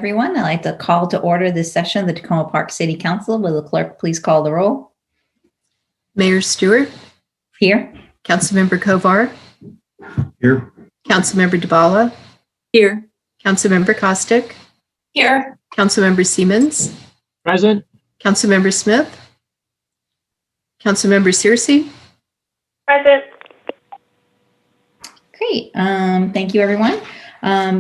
everyone. I'd like to call to order this session of the Takoma Park City Council. Will the clerk please call the roll? Mayor Stewart. Here. Councilmember Kovar. Here. Councilmember Dybala. Here. Councilmember Kostick. Here. Councilmember Siemens. Present. Councilmember Smith. Councilmember Searcy. Present. Great. Thank you, everyone.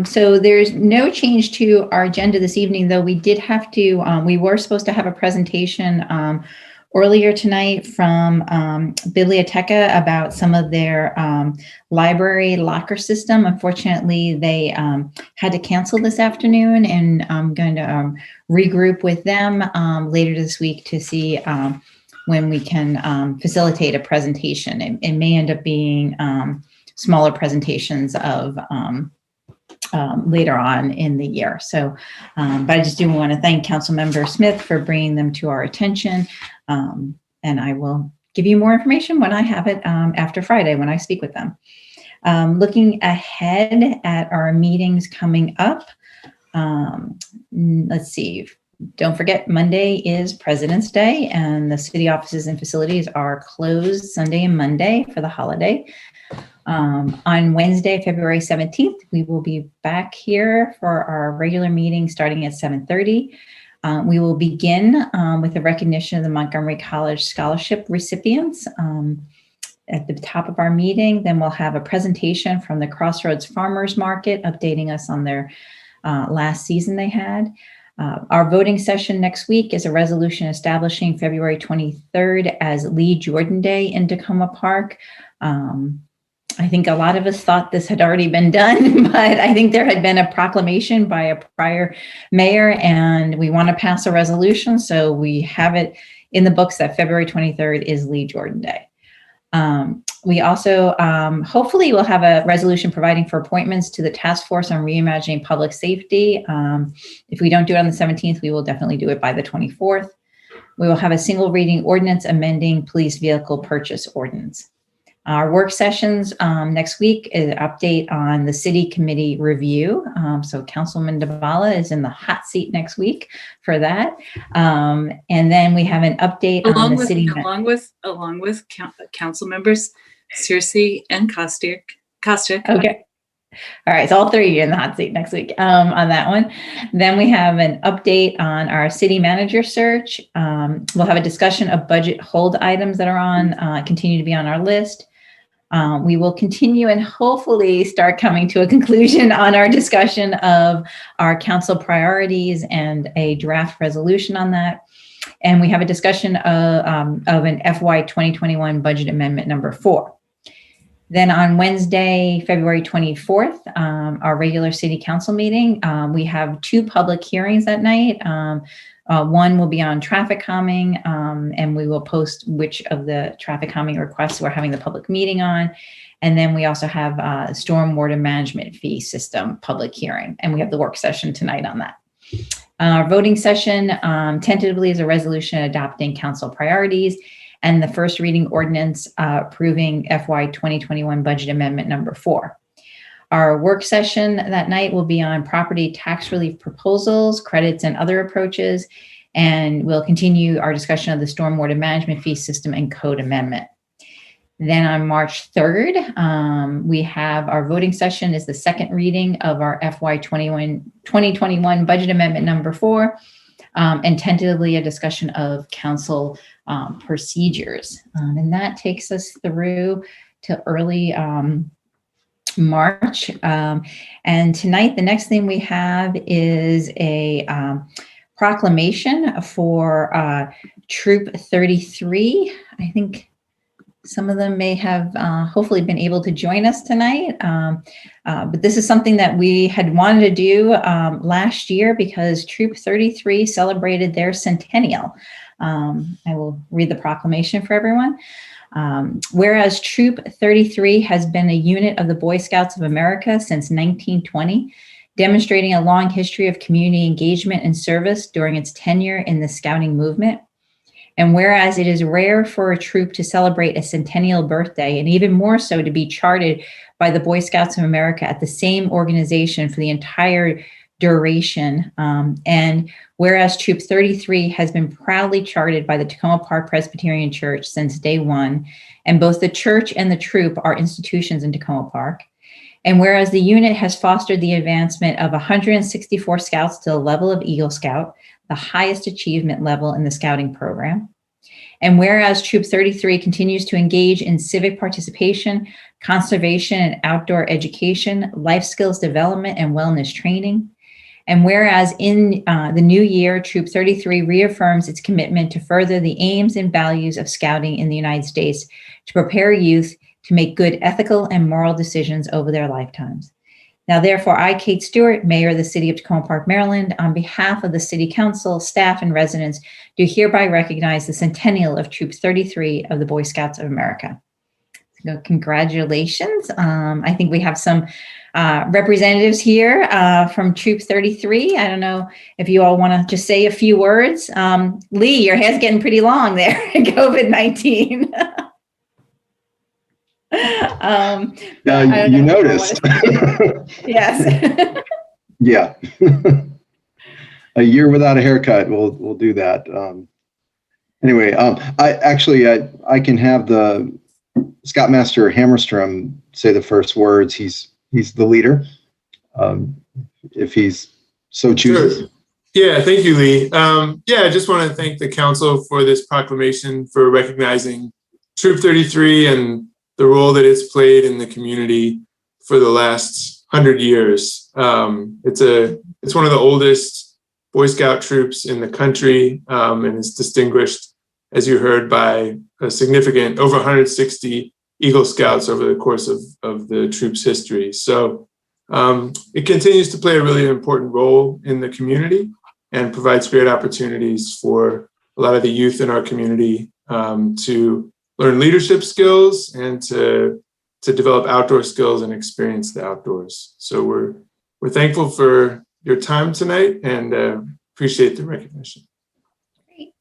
So there's no change to our agenda this evening, though we did have to, we were supposed to have a presentation earlier tonight from Biblioteca about some of their library locker system. Unfortunately, they had to cancel this afternoon, and I'm going to regroup with them later this week to see when we can facilitate a presentation. It may end up being smaller presentations of later on in the year. So, but I just do want to thank Councilmember Smith for bringing them to our attention. And I will give you more information when I have it after Friday when I speak with them. Looking ahead at our meetings coming up, let's see. Don't forget, Monday is President's Day, and the city offices and facilities are closed Sunday and Monday for the holiday. On Wednesday, February 17th, we will be back here for our regular meeting starting at 7:30. We will begin with the recognition of the Montgomery College Scholarship recipients at the top of our meeting. Then we'll have a presentation from the Crossroads Farmers Market updating us on their last season they had. Our voting session next week is a resolution establishing February 23rd as Lee Jordan Day in Takoma Park. I think a lot of us thought this had already been done, but I think there had been a proclamation by a prior mayor, and we want to pass a resolution. So we have it in the books that February 23rd is Lee Jordan Day. We also hopefully will have a resolution providing for appointments to the Task Force on Reimagining Public Safety. If we don't do it on the 17th, we will definitely do it by the 24th. We will have a single reading ordinance amending police vehicle purchase ordinance. Our work sessions next week is an update on the city committee review. So Councilman Dybala is in the hot seat next week for that. And then we have an update on the city. Along with council members Searcy and Kostick. Okay. All right, so all three are in the hot seat next week on that one. Then we have an update on our city manager search. We'll have a discussion of budget hold items that are on, continue to be on our list. We will continue and hopefully start coming to a conclusion on our discussion of our council priorities and a draft resolution on that. And we have a discussion of an FY 2021 budget amendment number 4. Then on Wednesday, February 24th, our regular city council meeting, we have 2 public hearings that night. One will be on traffic calming, and we will post which of the traffic calming requests we're having the public meeting on. And then we also have stormwater management fee system public hearing, and we have the work session tonight on that. Our voting session tentatively is a resolution adopting council priorities and the first reading ordinance approving FY 2021 budget amendment number 4. Our work session that night will be on property tax relief proposals, credits, and other approaches, and we'll continue our discussion of the stormwater management fee system and code amendment. Then on March 3rd, we have our voting session is the second reading of our FY 2021 budget amendment number 4, and tentatively a discussion of council procedures. And that takes us through to early March. And tonight, the next thing we have is a proclamation for Troop 33. I think some of them may have hopefully been able to join us tonight. But this is something that we had wanted to do last year because Troop 33 celebrated their centennial. I will read the proclamation for everyone. Whereas Troop 33 has been a unit of the Boy Scouts of America since 1920, demonstrating a long history of community engagement and service during its tenure in the scouting movement. And whereas it is rare for a troop to celebrate a centennial birthday, and even more so to be charted by the Boy Scouts of America at the same organization for the entire duration. And whereas Troop 33 has been proudly charted by the Takoma Park Presbyterian Church since day one, and both the church and the troop are institutions in Takoma Park. And whereas the unit has fostered the advancement of 164 scouts to the level of Eagle Scout, the highest achievement level in the scouting program. And whereas Troop 33 continues to engage in civic participation, conservation and outdoor education, life skills development, and wellness training. And whereas in the new year, Troop 33 reaffirms its commitment to further the aims and values of scouting in the United States to prepare youth to make good ethical and moral decisions over their lifetimes. Now, therefore, I, Kate Stewart, Mayor of the City of Takoma Park, Maryland, on behalf of the City Council, staff, and residents, do hereby recognize the centennial of Troop 33 of the Boy Scouts of America. So congratulations. I think we have some representatives here from Troop 33. I don't know if you all want to just say a few words. Lee, your hair's getting pretty long there, COVID-19. You noticed. Yes. Yeah. A year without a haircut. We'll do that. Anyway, I can have the Scoutmaster Hammerstrom say the first words. He's the leader. If he's so chooses. Sure. Yeah, thank you, Lee. I just want to thank the council for this proclamation for recognizing Troop 33 and the role that it's played in the community for the last 100 years. It's one of the oldest Boy Scout troops in the country, and is distinguished, as you heard, by a significant over 160 Eagle Scouts over the course of the troop's history. So it continues to play a really important role in the community and provides great opportunities for a lot of the youth in our community to learn leadership skills and to develop outdoor skills and experience the outdoors. So we're thankful for your time tonight and appreciate the recognition. Great.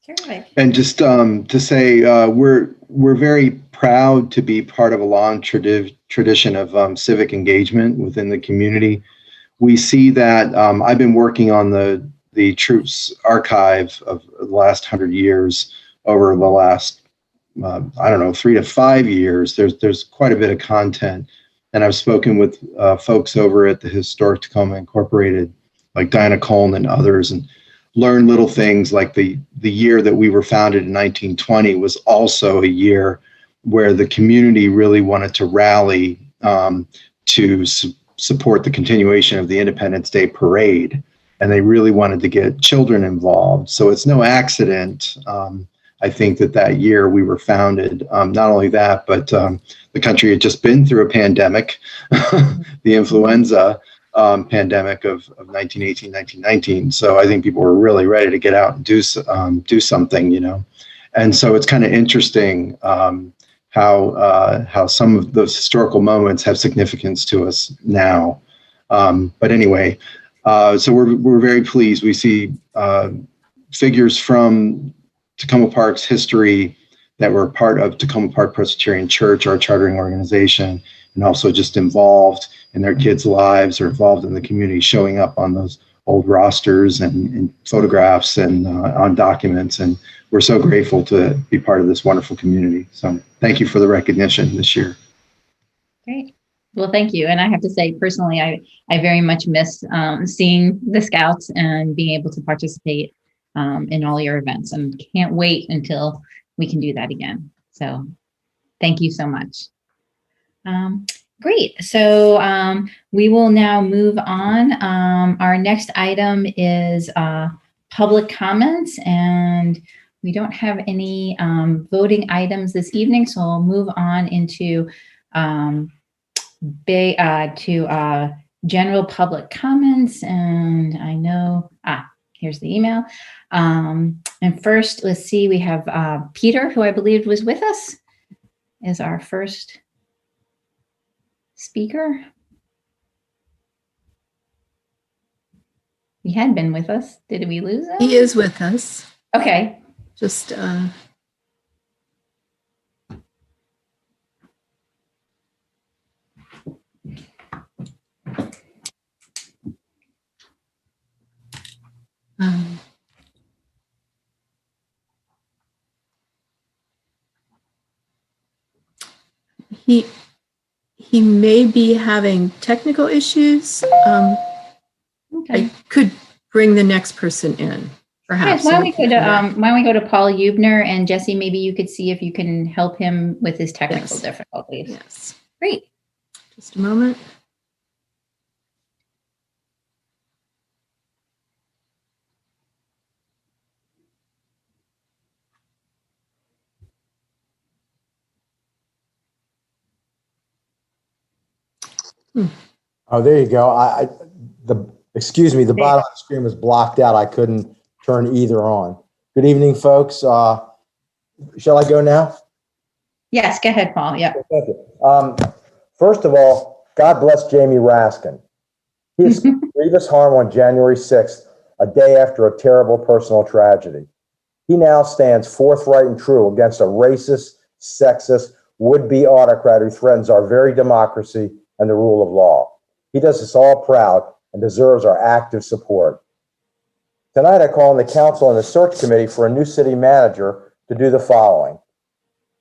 Terrific. And just to say, we're very proud to be part of a long tradition of civic engagement within the community. We see that I've been working on the troops archive of the last 100 years. Over the last, 3 to 5 years, there's quite a bit of content. And I've spoken with folks over at the Historic Takoma Incorporated, like Diana Coln and others, and learned little things like the year that we were founded in 1920 was also a year where the community really wanted to rally to support the continuation of the Independence Day Parade. And they really wanted to get children involved. So it's no accident. I think that year we were founded. Not only that, but the country had just been through a pandemic, the influenza pandemic of 1918, 1919. So I think people were really ready to get out and do something, And so it's kind of interesting how some of those historical moments have significance to us now. But anyway, so we're very pleased. We see figures from Takoma Park's history that were part of Takoma Park Presbyterian Church, our chartering organization, and also just involved in their kids' lives or involved in the community, showing up on those old rosters and photographs and on documents. And we're so grateful to be part of this wonderful community. So thank you for the recognition this year. Great. Well, thank you. And I have to say, personally, I very much missed seeing the Scouts and being able to participate in all your events, and can't wait until we can do that again. So thank you so much. Great. So we will now move on. Our next item is public comments, and we don't have any voting items this evening. So we'll move on into general public comments. And I know, here's the email. And first, let's see, we have Peter, who I believe was with us, is our first speaker. He had been with us. Did we lose him? He is with us. Okay. Just He may be having technical issues. Okay. I could bring the next person in, perhaps. Yes, why don't and we we can go to, come back. why don't we go to Paul Hubner, and Jesse, maybe you could see if you can help him with his technical Yes. difficulties. Yes, Great. just a moment. Oh, there you go. Excuse me, the bottom of the screen was blocked out. I couldn't turn either on. Good evening, folks. Shall I go now? Yes, go ahead, Paul. Yeah. Thank you. First of all, God bless Jamie Raskin. He escaped grievous harm on January 6th, a day after a terrible personal tragedy. He now stands forthright and true against a racist, sexist, would-be autocrat who threatens our very democracy and the rule of law. He does us all proud and deserves our active support. Tonight, I call on the council and the search committee for a new city manager to do the following.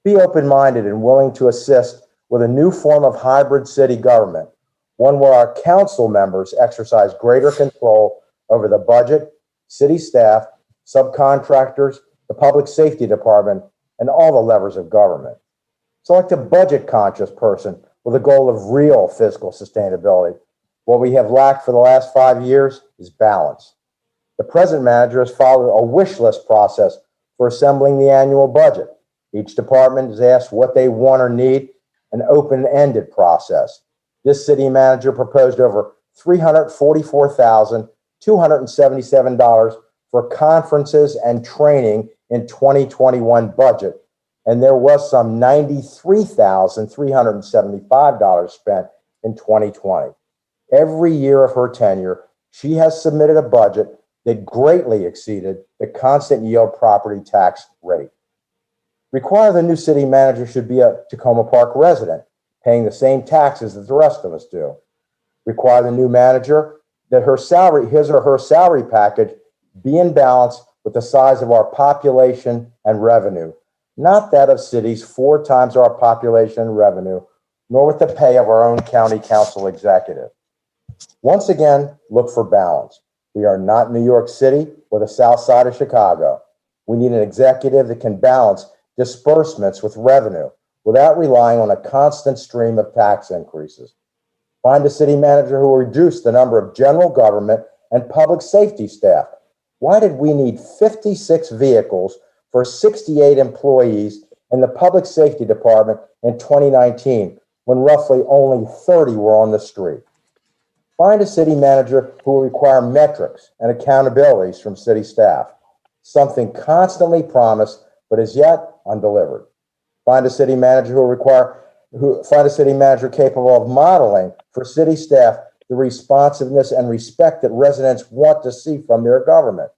Be open-minded and willing to assist with a new form of hybrid city government, one where our council members exercise greater control over the budget, city staff, subcontractors, the public safety department, and all the levers of government. Select a budget-conscious person with a goal of real fiscal sustainability. What we have lacked for the last 5 years is balance. The present manager has followed a wish list process for assembling the annual budget. Each department is asked what they want or need, an open-ended process. This city manager proposed over $344,277 for conferences and training in 2021 budget, and there was some $93,375 spent in 2020. Every year of her tenure, she has submitted a budget that greatly exceeded the constant yield property tax rate. Require the new city manager should be a Takoma Park resident, paying the same taxes as the rest of us do. Require the new manager that his or her salary package be in balance with the size of our population and revenue, not that of cities 4 times our population and revenue, nor with the pay of our own county council executive. Once again, look for balance. We are not New York City or the South Side of Chicago. We need an executive that can balance disbursements with revenue without relying on a constant stream of tax increases. Find a city manager who will reduce the number of general government and public safety staff. Why did we need 56 vehicles for 68 employees in the public safety department in 2019 when roughly only 30 were on the street? Find a city manager who will require metrics and accountabilities from city staff, something constantly promised but is yet undelivered. Find a city manager find a city manager capable of modeling for city staff the responsiveness and respect that residents want to see from their government,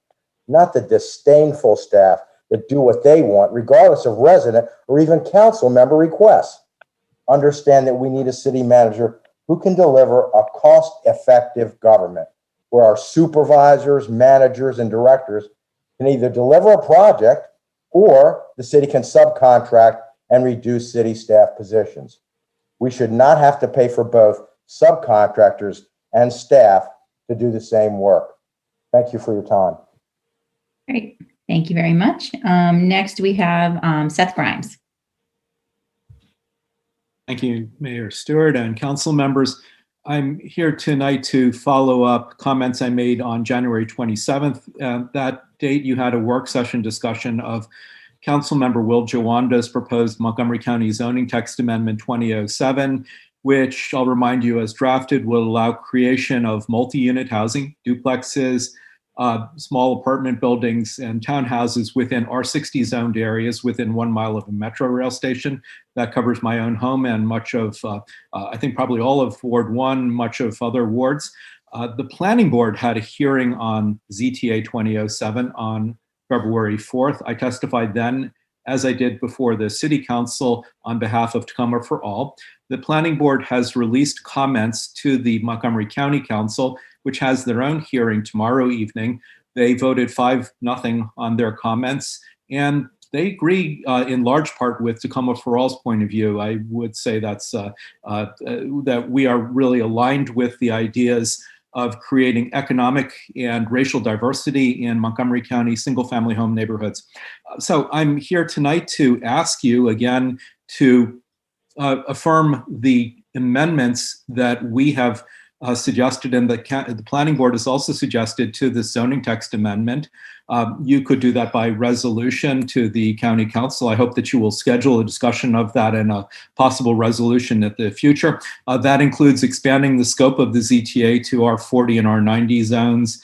not the disdainful staff that do what they want, regardless of resident or even council member requests. Understand that we need a city manager who can deliver a cost-effective government where our supervisors, managers, and directors can either deliver a project or the city can subcontract and reduce city staff positions. We should not have to pay for both subcontractors and staff to do the same work. Thank you for your time. Great. Thank you very much. Next, we have Seth Grimes. Thank you, Mayor Stewart and council members. I'm here tonight to follow up comments I made on January 27th. That date, you had a work session discussion of Councilmember Will Jawanda's proposed Montgomery County Zoning Text Amendment 2007, which I'll remind you as drafted will allow creation of multi-unit housing, duplexes, small apartment buildings and townhouses within R60 zoned areas within 1 mile of a metro rail station. That covers my own home and much of, I think probably all of Ward 1, much of other wards. The planning board had a hearing on ZTA 2007 on February 4th. I testified then, as I did before the city council on behalf of Takoma for All. The planning board has released comments to the Montgomery County Council, which has their own hearing tomorrow evening. They voted 5-0 on their comments. And they agree in large part with Takoma for All's point of view. I would say that's that we are really aligned with the ideas of creating economic and racial diversity in Montgomery County single-family home neighborhoods. So I'm here tonight to ask you again to affirm the amendments that we have suggested, and the planning board has also suggested to the zoning text amendment. You could do that by resolution to the county council. I hope that you will schedule a discussion of that and a possible resolution at the future. That includes expanding the scope of the ZTA to R40 and R90 zones,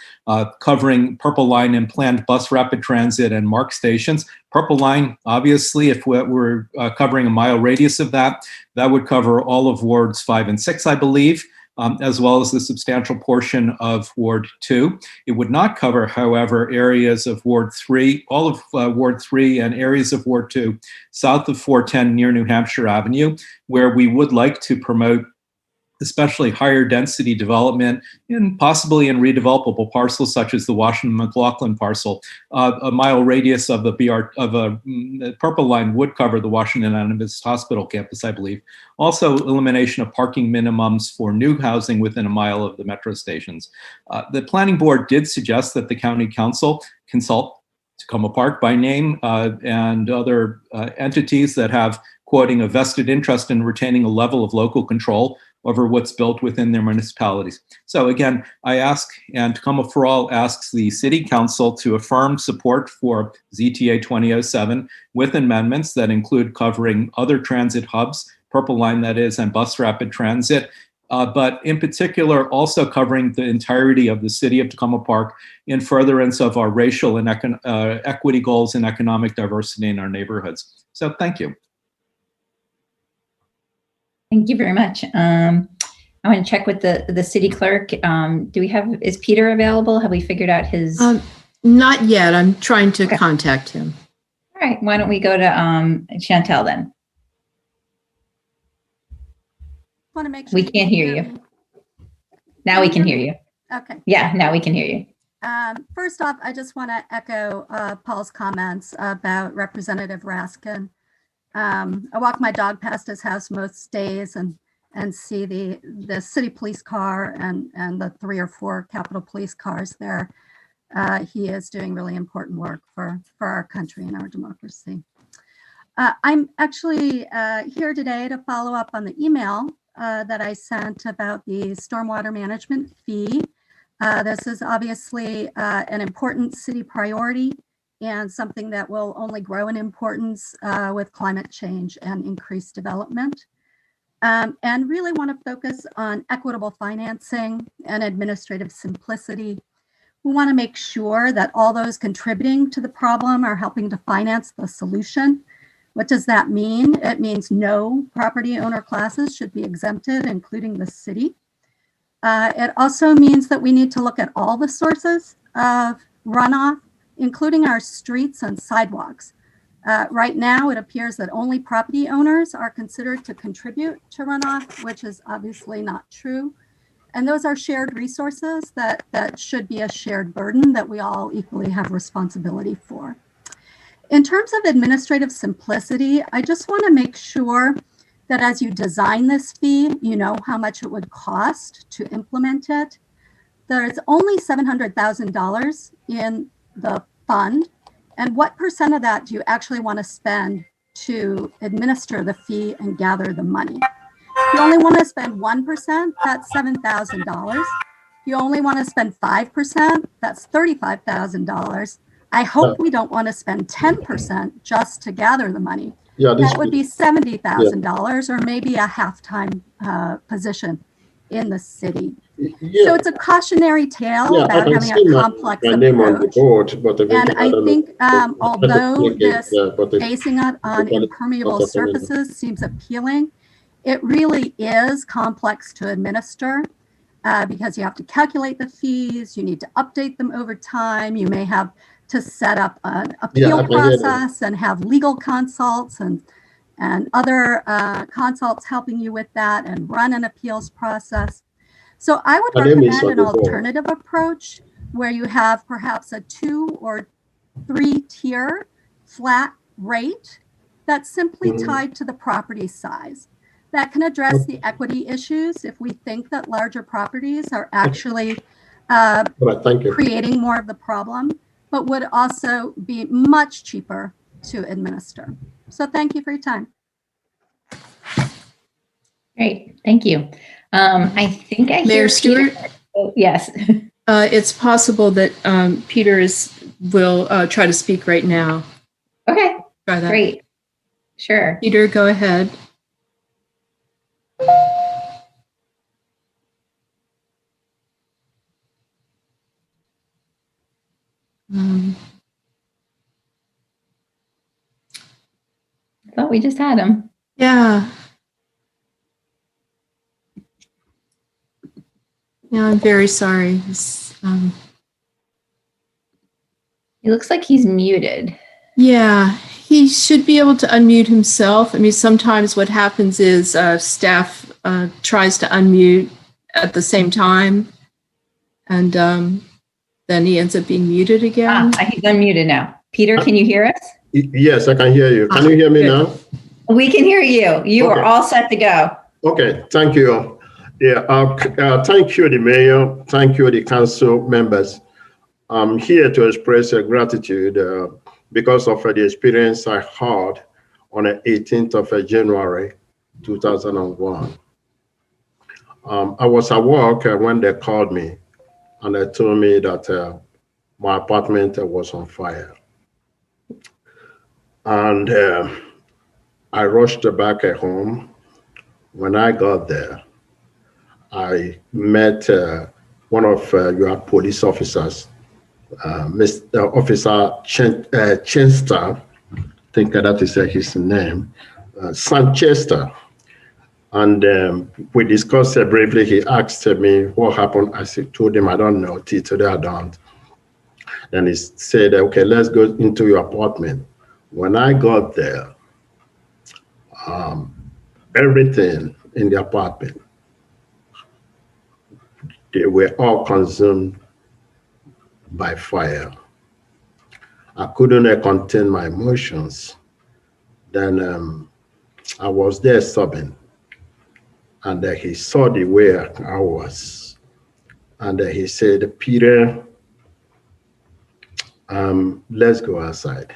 covering Purple Line and planned bus rapid transit and MARC stations. Purple Line, obviously, if we're covering a mile radius of that, that would cover all of wards 5 and 6, I believe. As well as the substantial portion of Ward 2. It would not cover, however, areas of Ward 3, all of Ward 3 and areas of Ward 2 south of 410 near New Hampshire Avenue, where we would like to promote especially higher density development and possibly in redevelopable parcels such as the Washington McLaughlin parcel. A mile radius of the Purple Line would cover the Washington Adventist Hospital campus, I believe. Also, elimination of parking minimums for new housing within a mile of the metro stations. The planning board did suggest that the county council consult Takoma Park by name and other entities that have, quoting, a vested interest in retaining a level of local control over what's built within their municipalities. So again, I ask, and Takoma for All asks the City Council to affirm support for ZTA 2007 with amendments that include covering other transit hubs, Purple Line that is, and bus rapid transit, but in particular also covering the entirety of the City of Takoma Park in furtherance of our racial and equity goals and economic diversity in our neighborhoods. So thank you. Thank you very much. I want to check with the city clerk. Is Peter available? Have we figured out his? Not yet. I'm trying to contact him. All right. Why don't we go to Chantel then? Want to make sure We can't hear you. me. Now we can hear you. Okay. Yeah, now we can hear you. First off, I just want to echo Paul's comments about Representative Raskin. I walk my dog past his house most days and see the city police car and the 3 or 4 Capitol Police cars there. He is doing really important work for our country and our democracy. I'm actually here today to follow up on the email that I sent about the stormwater management fee. This is obviously an important city priority and something that will only grow in importance with climate change and increased development. And really want to focus on equitable financing and administrative simplicity. We want to make sure that all those contributing to the problem are helping to finance the solution. What does that mean? It means no property owner classes should be exempted, including the city. It also means that we need to look at all the sources of runoff, including our streets and sidewalks. Right now, it appears that only property owners are considered to contribute to runoff, which is obviously not true. And those are shared resources that should be a shared burden that we all equally have responsibility for. In terms of administrative simplicity, I just want to make sure that as you design this fee, you know how much it would cost to implement it. There's only $700,000 in the fund. And what percent of that do you actually want to spend to administer the fee and gather the money? If you only want to spend 1%, that's $7,000. If you only want to spend 5%, that's $35,000. I hope we don't want to spend 10% just to gather the money. Yeah, that would be $70,000 or maybe a half-time position in the city. Yeah. So it's a cautionary tale about having a complex approach. And I think although this basing it on impermeable surfaces seems appealing, it really is complex to administer because you have to calculate the fees, you need to update them over time, you may have to set up an appeal process and have legal consults and other consults helping you with that and run an appeals process. So I would recommend an alternative approach where you have perhaps a 2 or 3 tier flat rate that's simply tied to the property size. That can address the equity issues if we think that larger properties are actually Thank you. creating more of the problem, but would also be much cheaper to administer. So thank you for your time. Great, thank you. I think I hear Mayor Peter. Stewart, Oh, yes. it's possible that Peter will try to speak right now. Okay, Try that. great. Sure. Peter, go ahead. I thought we just had him. Yeah. Yeah, I'm very sorry. He looks like he's muted. Yeah, he should be able to unmute himself. I mean, sometimes what happens is staff tries to unmute at the same time, and then he ends up being muted again. He's unmuted now. Peter, can you hear us? Yes, I can hear you. Can you hear me now? We can hear you. You are Okay. all set to go. Okay, thank you. Yeah, thank you, the mayor. Thank you, the council members. I'm here to express gratitude because of the experience I had on the 18th of January, 2001. I was at work when they called me and they told me that my apartment was on fire. And I rushed back at home. When I got there, I met one of your police officers, Mr. Officer Chester, I think that is his name, Sanchester. And we discussed briefly. He asked me what happened. I told him I don't know. Till today I don't. Then he said, okay, let's go into your apartment. When I got there, everything in the apartment, they were all consumed by fire. I couldn't contain my emotions. Then I was there sobbing, and he saw the way I was, and he said, Peter, let's go outside.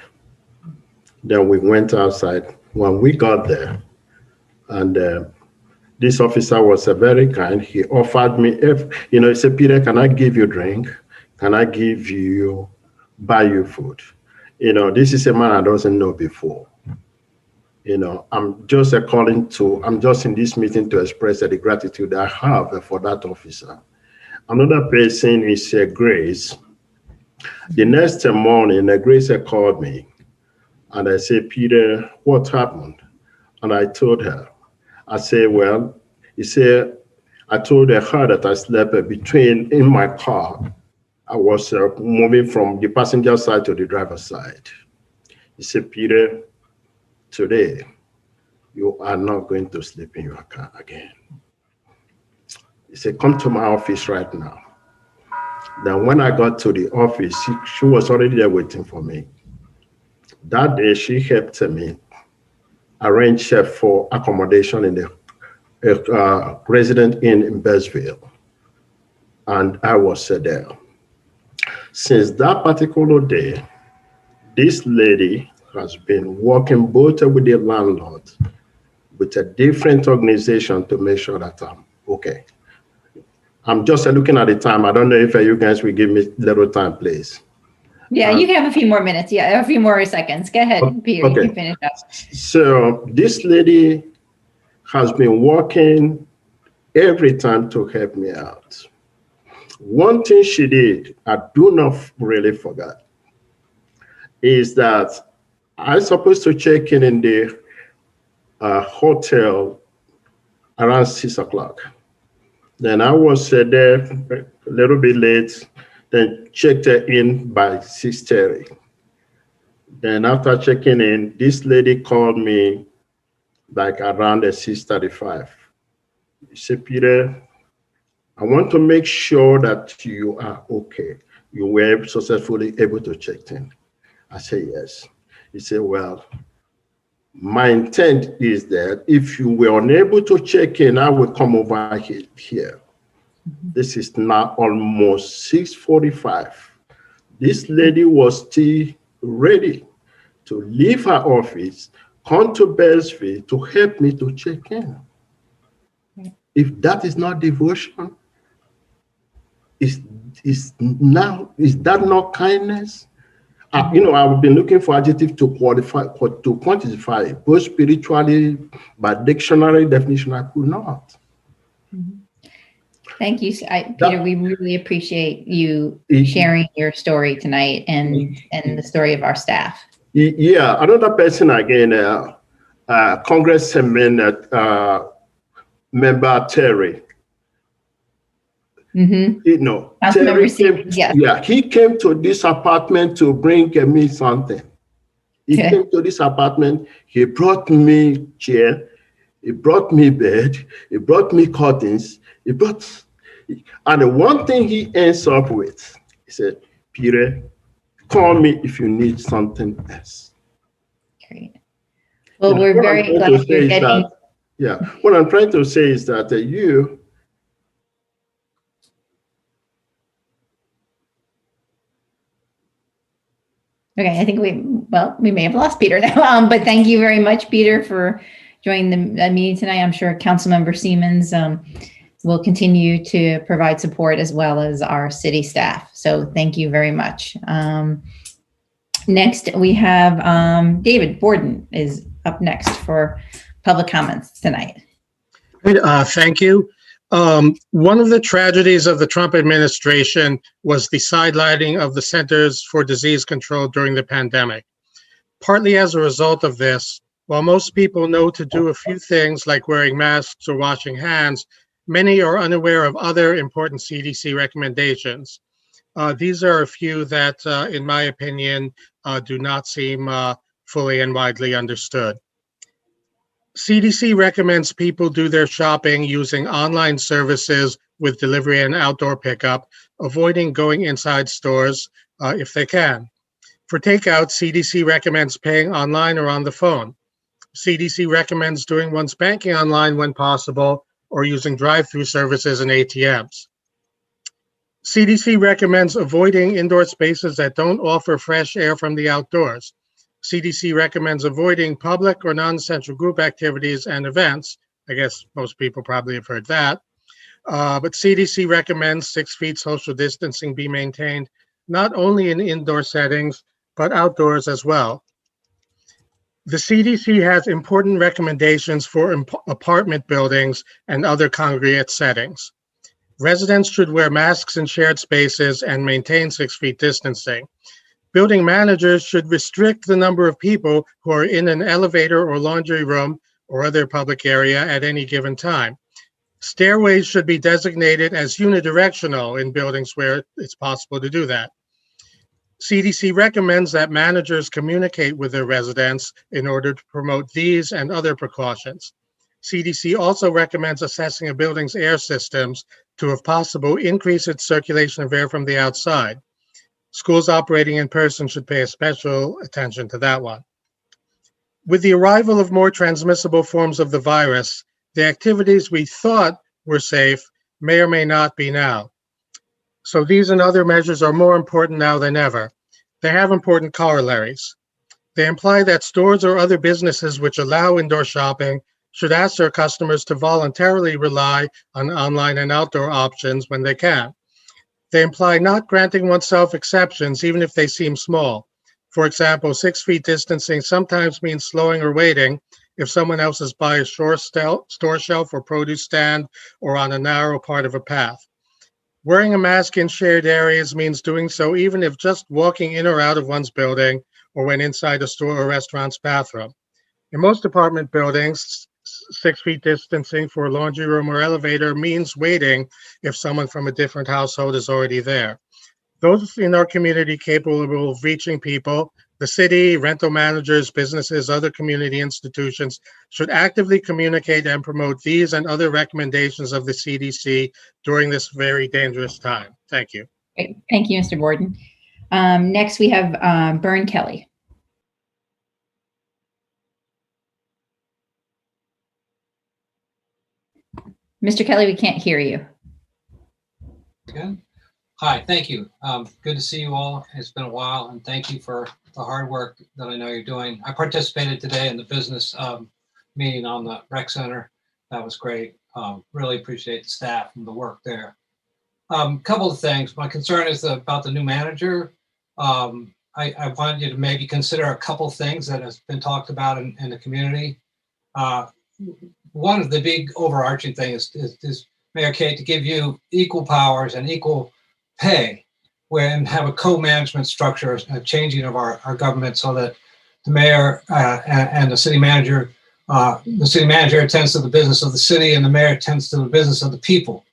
Then we went outside. When we got there, and this officer was very kind. He offered me, he said, Peter, can I give you a drink? Can I buy you food? This is a man I doesn't know before. I'm just I'm just in this meeting to express the gratitude I have for that officer. Another person is Grace. The next morning, Grace called me and I said, Peter, what happened? And I told her, I said, well, he said, I told her that I slept in my car. I was moving from the passenger side to the driver's side. He said, Peter, today, you are not going to sleep in your car again. He said, come to my office right now. Then when I got to the office, she was already there waiting for me. That day, she helped me arrange for accommodation in the resident inn in Bearsville. And I was there. Since that particular day, this lady has been working both with the landlord, with a different organization to make sure that I'm okay. I'm just looking at the time. I don't know if you guys will give me a little time, please. Yeah, you can have a few more minutes. Yeah, a few more seconds. Go ahead, Peter. Okay. You can finish up. So this lady has been working every time to help me out. One thing she did, I do not really forget, is that I was supposed to check in the hotel around 6 o'clock. Then I was there a little bit late, then checked in by 6:30. Then after checking in, this lady called me like around 6:35. She said, Peter, I want to make sure that you are okay. You were successfully able to check in. I said, yes. He said, well, my intent is that if you were unable to check in, I will come over here. This is now almost 6:45. This lady was still ready to leave her office, come to Bellsville to help me to check in. If that is not devotion, is that not kindness? I've been looking for adjective to quantify it, both spiritually, by dictionary definition, I could not. Thank you, Peter. We really appreciate you sharing your story tonight and the story of our staff. Yeah, another person again, Congressman member Terry. Terry came, he came to this apartment to bring me something. He came to this apartment, he brought me chair, he brought me bed, he brought me curtains, and the one thing he ends up with, he said, Peter, call me if you need something else. Great. Well, we're very glad you're getting. What I'm trying to say is that you. Okay, I think we may have lost Peter now, but thank you very much, Peter, for joining the meeting tonight. I'm sure Councilmember Siemens will continue to provide support as well as our city staff. So thank you very much. Next, we have David Borden is up next for public comments tonight. Thank you. One of the tragedies of the Trump administration was the sidelining of the Centers for Disease Control during the pandemic. Partly as a result of this, while most people know to do a few things like wearing masks or washing hands, many are unaware of other important CDC recommendations. These are a few that, in my opinion, do not seem fully and widely understood. CDC recommends people do their shopping using online services with delivery and outdoor pickup, avoiding going inside stores if they can. For takeout, CDC recommends paying online or on the phone. CDC recommends doing one's banking online when possible or using drive-through services and ATMs. CDC recommends avoiding indoor spaces that don't offer fresh air from the outdoors. CDC recommends avoiding public or non-essential group activities and events. I guess most people probably have heard that. But CDC recommends 6 feet social distancing be maintained not only in indoor settings, but outdoors as well. The CDC has important recommendations for apartment buildings and other congregate settings. Residents should wear masks in shared spaces and maintain 6 feet distancing. Building managers should restrict the number of people who are in an elevator or laundry room or other public area at any given time. Stairways should be designated as unidirectional in buildings where it's possible to do that. CDC recommends that managers communicate with their residents in order to promote these and other precautions. CDC also recommends assessing a building's air systems to, if possible, increase its circulation of air from the outside. Schools operating in person should pay special attention to that one. With the arrival of more transmissible forms of the virus, the activities we thought were safe may or may not be now. So these and other measures are more important now than ever. They have important corollaries. They imply that stores or other businesses which allow indoor shopping should ask their customers to voluntarily rely on online and outdoor options when they can. They imply not granting oneself exceptions, even if they seem small. For example, 6 feet distancing sometimes means slowing or waiting if someone else is by a store shelf or produce stand or on a narrow part of a path. Wearing a mask in shared areas means doing so even if just walking in or out of one's building or when inside a store or restaurant's bathroom. In most apartment buildings, 6 feet distancing for a laundry room or elevator means waiting if someone from a different household is already there. Those in our community capable of reaching people, the city, rental managers, businesses, other community institutions should actively communicate and promote these and other recommendations of the CDC during this very dangerous time. Thank you. Great. Thank you, Mr. Borden. Next, we have Bern Kelly. Mr. Kelly, we can't hear you. Good. Hi, thank you. Good to see you all. It's been a while, and thank you for the hard work that I know you're doing. I participated today in the business meeting on the rec center. That was great. Really appreciate the staff and the work there. Couple of things. My concern is about the new manager. I wanted you to maybe consider a couple of things that has been talked about in the community. One of the big overarching things is Mayor Kate, to give you equal powers and equal pay and have a co-management structure, a changing of our government so that the mayor and the city manager attends to the business of the city and the mayor attends to the business of the people.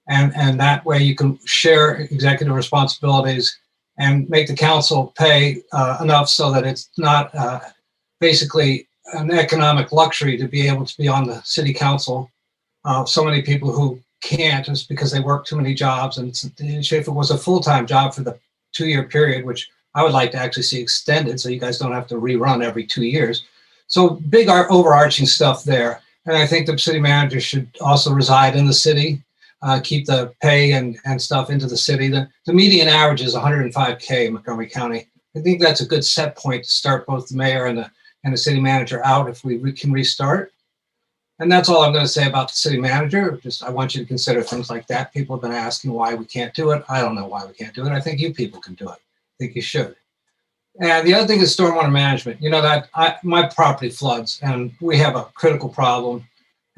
And that way you can share executive responsibilities and make the council pay enough so that it's not basically an economic luxury to be able to be on the city council. So many people who can't just because they work too many jobs. And if it was a full-time job for the 2-year period, which I would like to actually see extended so you guys don't have to rerun every 2 years. So big overarching stuff there. And I think the city manager should also reside in the city, keep the pay and stuff into the city. The median average is 105K in Montgomery County. I think that's a good set point to start both the mayor and the city manager out if we can restart. And that's all I'm going to say about the city manager. Just I want you to consider things like that. People have been asking why we can't do it. I don't know why we can't do it. I think you people can do it. I think you should. And the other thing is stormwater management. You know that my property floods and we have a critical problem.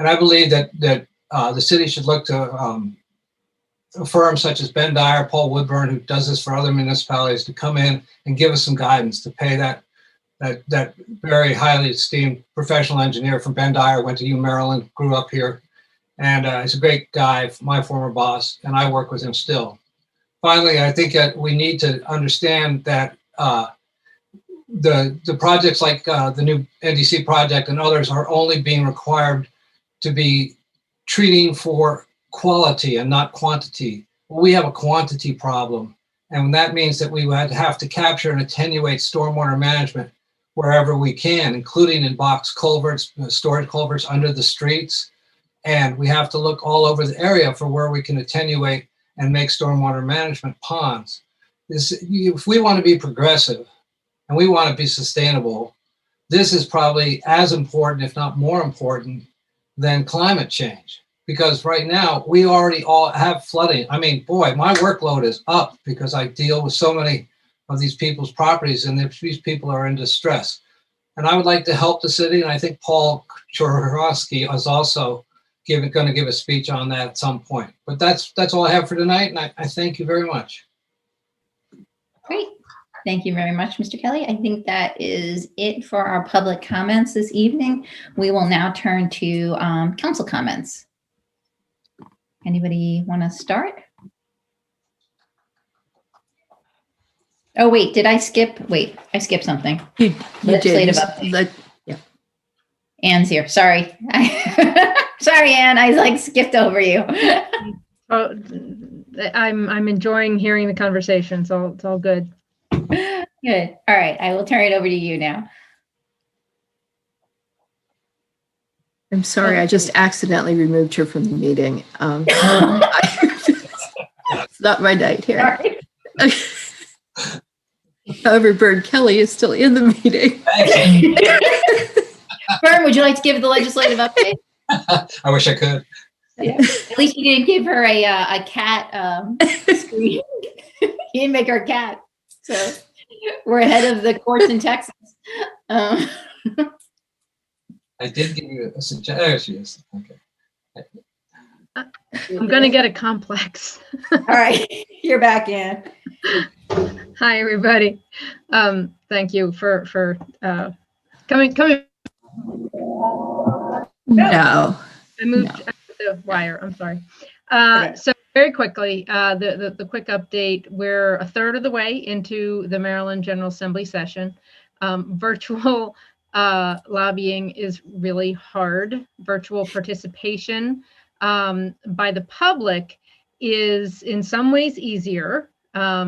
And I believe that the city should look to firms such as Ben Dyer, Paul Woodburn, who does this for other municipalities, to come in and give us some guidance to pay that very highly esteemed professional engineer from Ben Dyer, went to U Maryland, grew up here, and he's a great guy, my former boss, and I work with him still. Finally, I think that we need to understand that the projects like the new NDC project and others are only being required to be treating for quality and not quantity. We have a quantity problem, and that means that we would have to capture and attenuate stormwater management wherever we can, including in box culverts, storage culverts under the streets. And we have to look all over the area for where we can attenuate and make stormwater management ponds. If we want to be progressive and we want to be sustainable, this is probably as important, if not more important, than climate change. Because right now we already all have flooding. I mean, boy, my workload is up because I deal with so many of these people's properties and these people are in distress. And I would like to help the city. And I think Paul Chorowski is also going to give a speech on that at some point. But that's all I have for tonight. And I thank you very much. Great. Thank you very much, Mr. Kelly. I think that is it for our public comments this evening. We will now turn to council comments. Anybody want to start? Oh, wait, did I skip? Wait, I skipped something. You Legislative did. update. Anne's here. Sorry. Sorry, Anne. I skipped over you. Oh, I'm enjoying hearing the conversation, so it's all good. Good. All right. I will turn it over to you now. I'm sorry, I just accidentally removed her from the meeting. It's not my night here. However, Bird Kelly is still in the meeting. Vern, would you like to give the legislative update? I wish I could. Yeah. At least you didn't give her a cat screen. You didn't make her a cat. So we're ahead of the courts in Texas. I did give you a suggestion. There she is. Okay. I'm going to get a complex. All right. You're back in. Hi, everybody. Thank you for coming. No. I moved the wire. I'm sorry. So very quickly, the quick update. We're a third of the way into the Maryland General Assembly session. Virtual lobbying is really hard. Virtual participation by the public is in some ways easier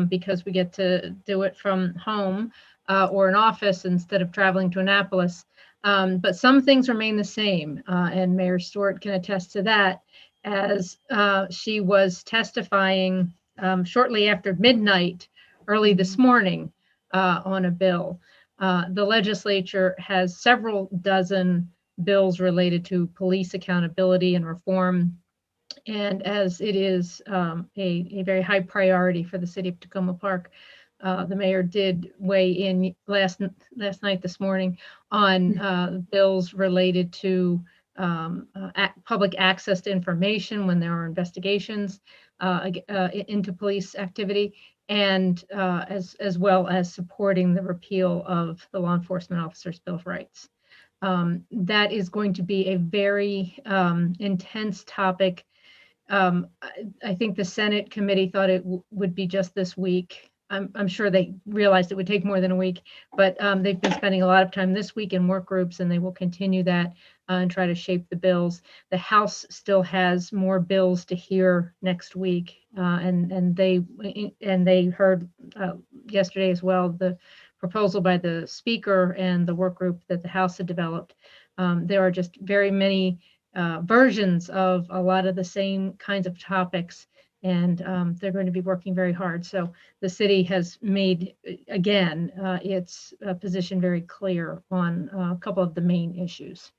because we get to do it from home or an office instead of traveling to Annapolis. But some things remain the same, and Mayor Stewart can attest to that, as she was testifying shortly after midnight early this morning on a bill. The legislature has several dozen bills related to police accountability and reform. And as it is a very high priority for the city of Takoma Park, the mayor did weigh in last night, this morning, on bills related to public access to information when there are investigations into police activity, and as well as supporting the repeal of the Law Enforcement Officers' Bill of Rights. That is going to be a very intense topic. I think the Senate committee thought it would be just this week. I'm sure they realized it would take more than a week, but they've been spending a lot of time this week in work groups, and they will continue that and try to shape the bills. The House still has more bills to hear next week, and they heard yesterday as well the proposal by the Speaker and the work group that the House had developed. There are just very many versions of a lot of the same kinds of topics, and they're going to be working very hard. So the city has made, again, its position very clear on a couple of the main issues.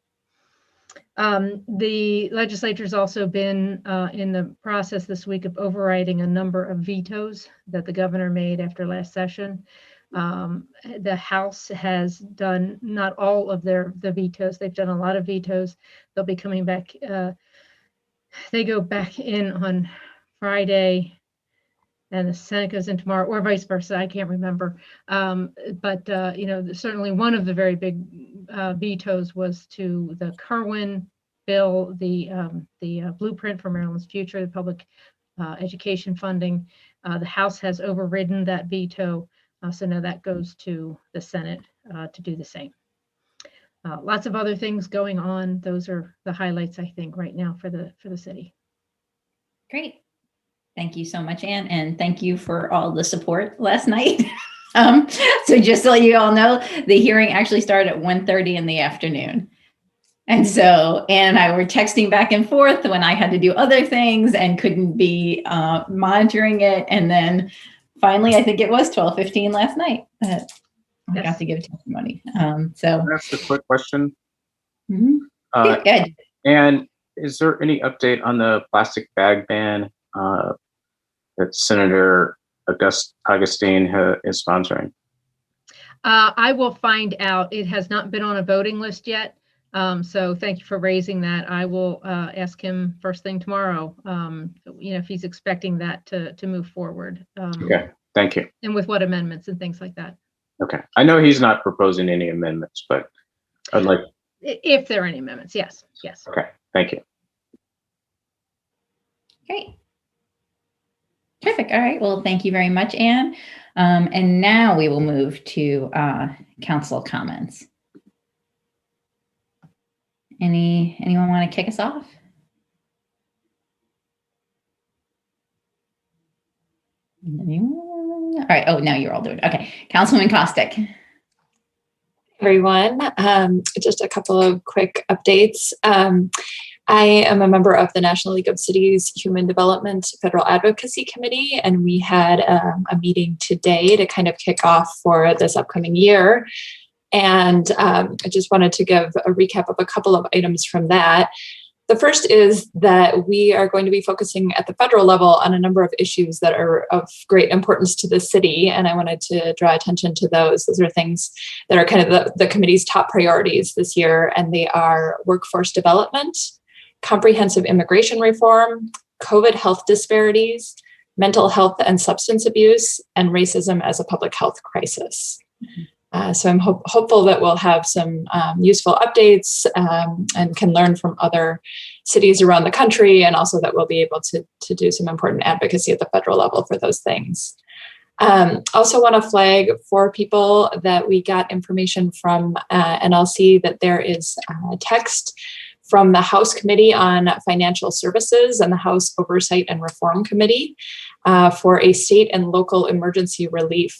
The legislature's also been in the process this week of overriding a number of vetoes that the governor made after last session. The House has done not all of the vetoes. They've done a lot of vetoes. They'll be coming back. They go back in on Friday, and the Senate goes in tomorrow, or vice versa. I can't remember. But certainly one of the very big vetoes was to the Kerwin bill, the blueprint for Maryland's future, the public education funding. The House has overridden that veto. So now that goes to the Senate to do the same. Lots of other things going on. Those are the highlights, I think, right now for the city. Great. Thank you so much, Anne, and thank you for all the support last night. So just to let you all know, the hearing actually started at 1:30 in the afternoon. And so Anne and I were texting back and forth when I had to do other things and couldn't be monitoring it. And then finally, I think it was 12:15 last night that I got to give testimony. So that's a quick question. Mm-hmm. Yeah, and is there any update on the plastic bag ban that Senator Augustine is sponsoring? I will find out. It has not been on a voting list yet. So thank you for raising that. I will ask him first thing tomorrow, if he's expecting that to move forward. Okay, thank you. And with what amendments and things like that. Okay, I know he's not proposing any amendments, but I'd like. If there are any amendments, yes. Okay, thank you. Great. Perfect. All right. Well, thank you very much, Anne. And now we will move to council comments. Anyone want to kick us off? Anyone? All right. Oh, now you're all doing it. Okay. Councilwoman Kostick. Everyone, just a couple of quick updates. I am a member of the National League of Cities Human Development Federal Advocacy Committee, and we had a meeting today to kind of kick off for this upcoming year. And I just wanted to give a recap of a couple of items from that. The first is that we are going to be focusing at the federal level on a number of issues that are of great importance to the city, and I wanted to draw attention to those. Those are things that are kind of the committee's top priorities this year, and they are workforce development, comprehensive immigration reform, COVID health disparities, mental health and substance abuse, and racism as a public health crisis. So I'm hopeful that we'll have some useful updates and can learn from other cities around the country, and also that we'll be able to do some important advocacy at the federal level for those things. Also want to flag for people that we got information from NLC that there is a text from the House Committee on Financial Services and the House Oversight and Reform Committee for a state and local emergency relief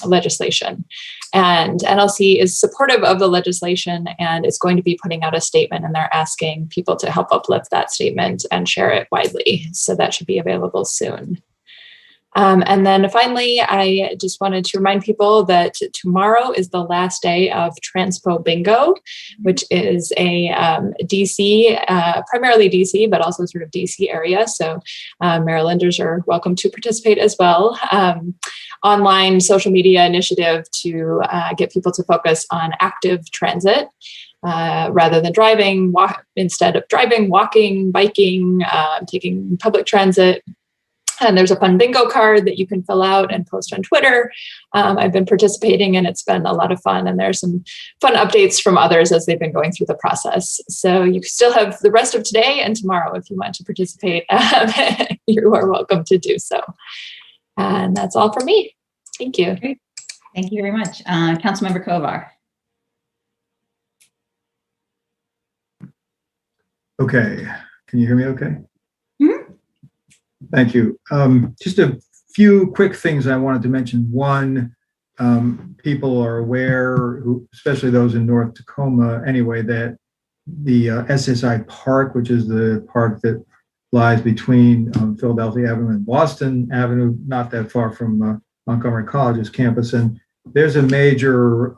legislation. And NLC is supportive of the legislation and is going to be putting out a statement, and they're asking people to help uplift that statement and share it widely. So that should be available soon. And then finally, I just wanted to remind people that tomorrow is the last day of Transpo Bingo, which is a DC, primarily DC, but also sort of DC area. So Marylanders are welcome to participate as well. Online social media initiative to get people to focus on active transit. Rather than driving, instead of driving, walking, biking, taking public transit. And there's a fun bingo card that you can fill out and post on Twitter. I've been participating and it's been a lot of fun. And there's some fun updates from others as they've been going through the process. So you still have the rest of today and tomorrow if you want to participate. You are welcome to do so. And that's all from me. Thank you. Great. Thank you very much. Councilmember Kovar. Okay. Can you hear me okay? Mm-hmm. Thank you. Just a few quick things I wanted to mention. One, people are aware, especially those in North Takoma anyway, that the SSI Park, which is the park that lies between Philadelphia Avenue and Boston Avenue, not that far from Montgomery College's campus. And there's a major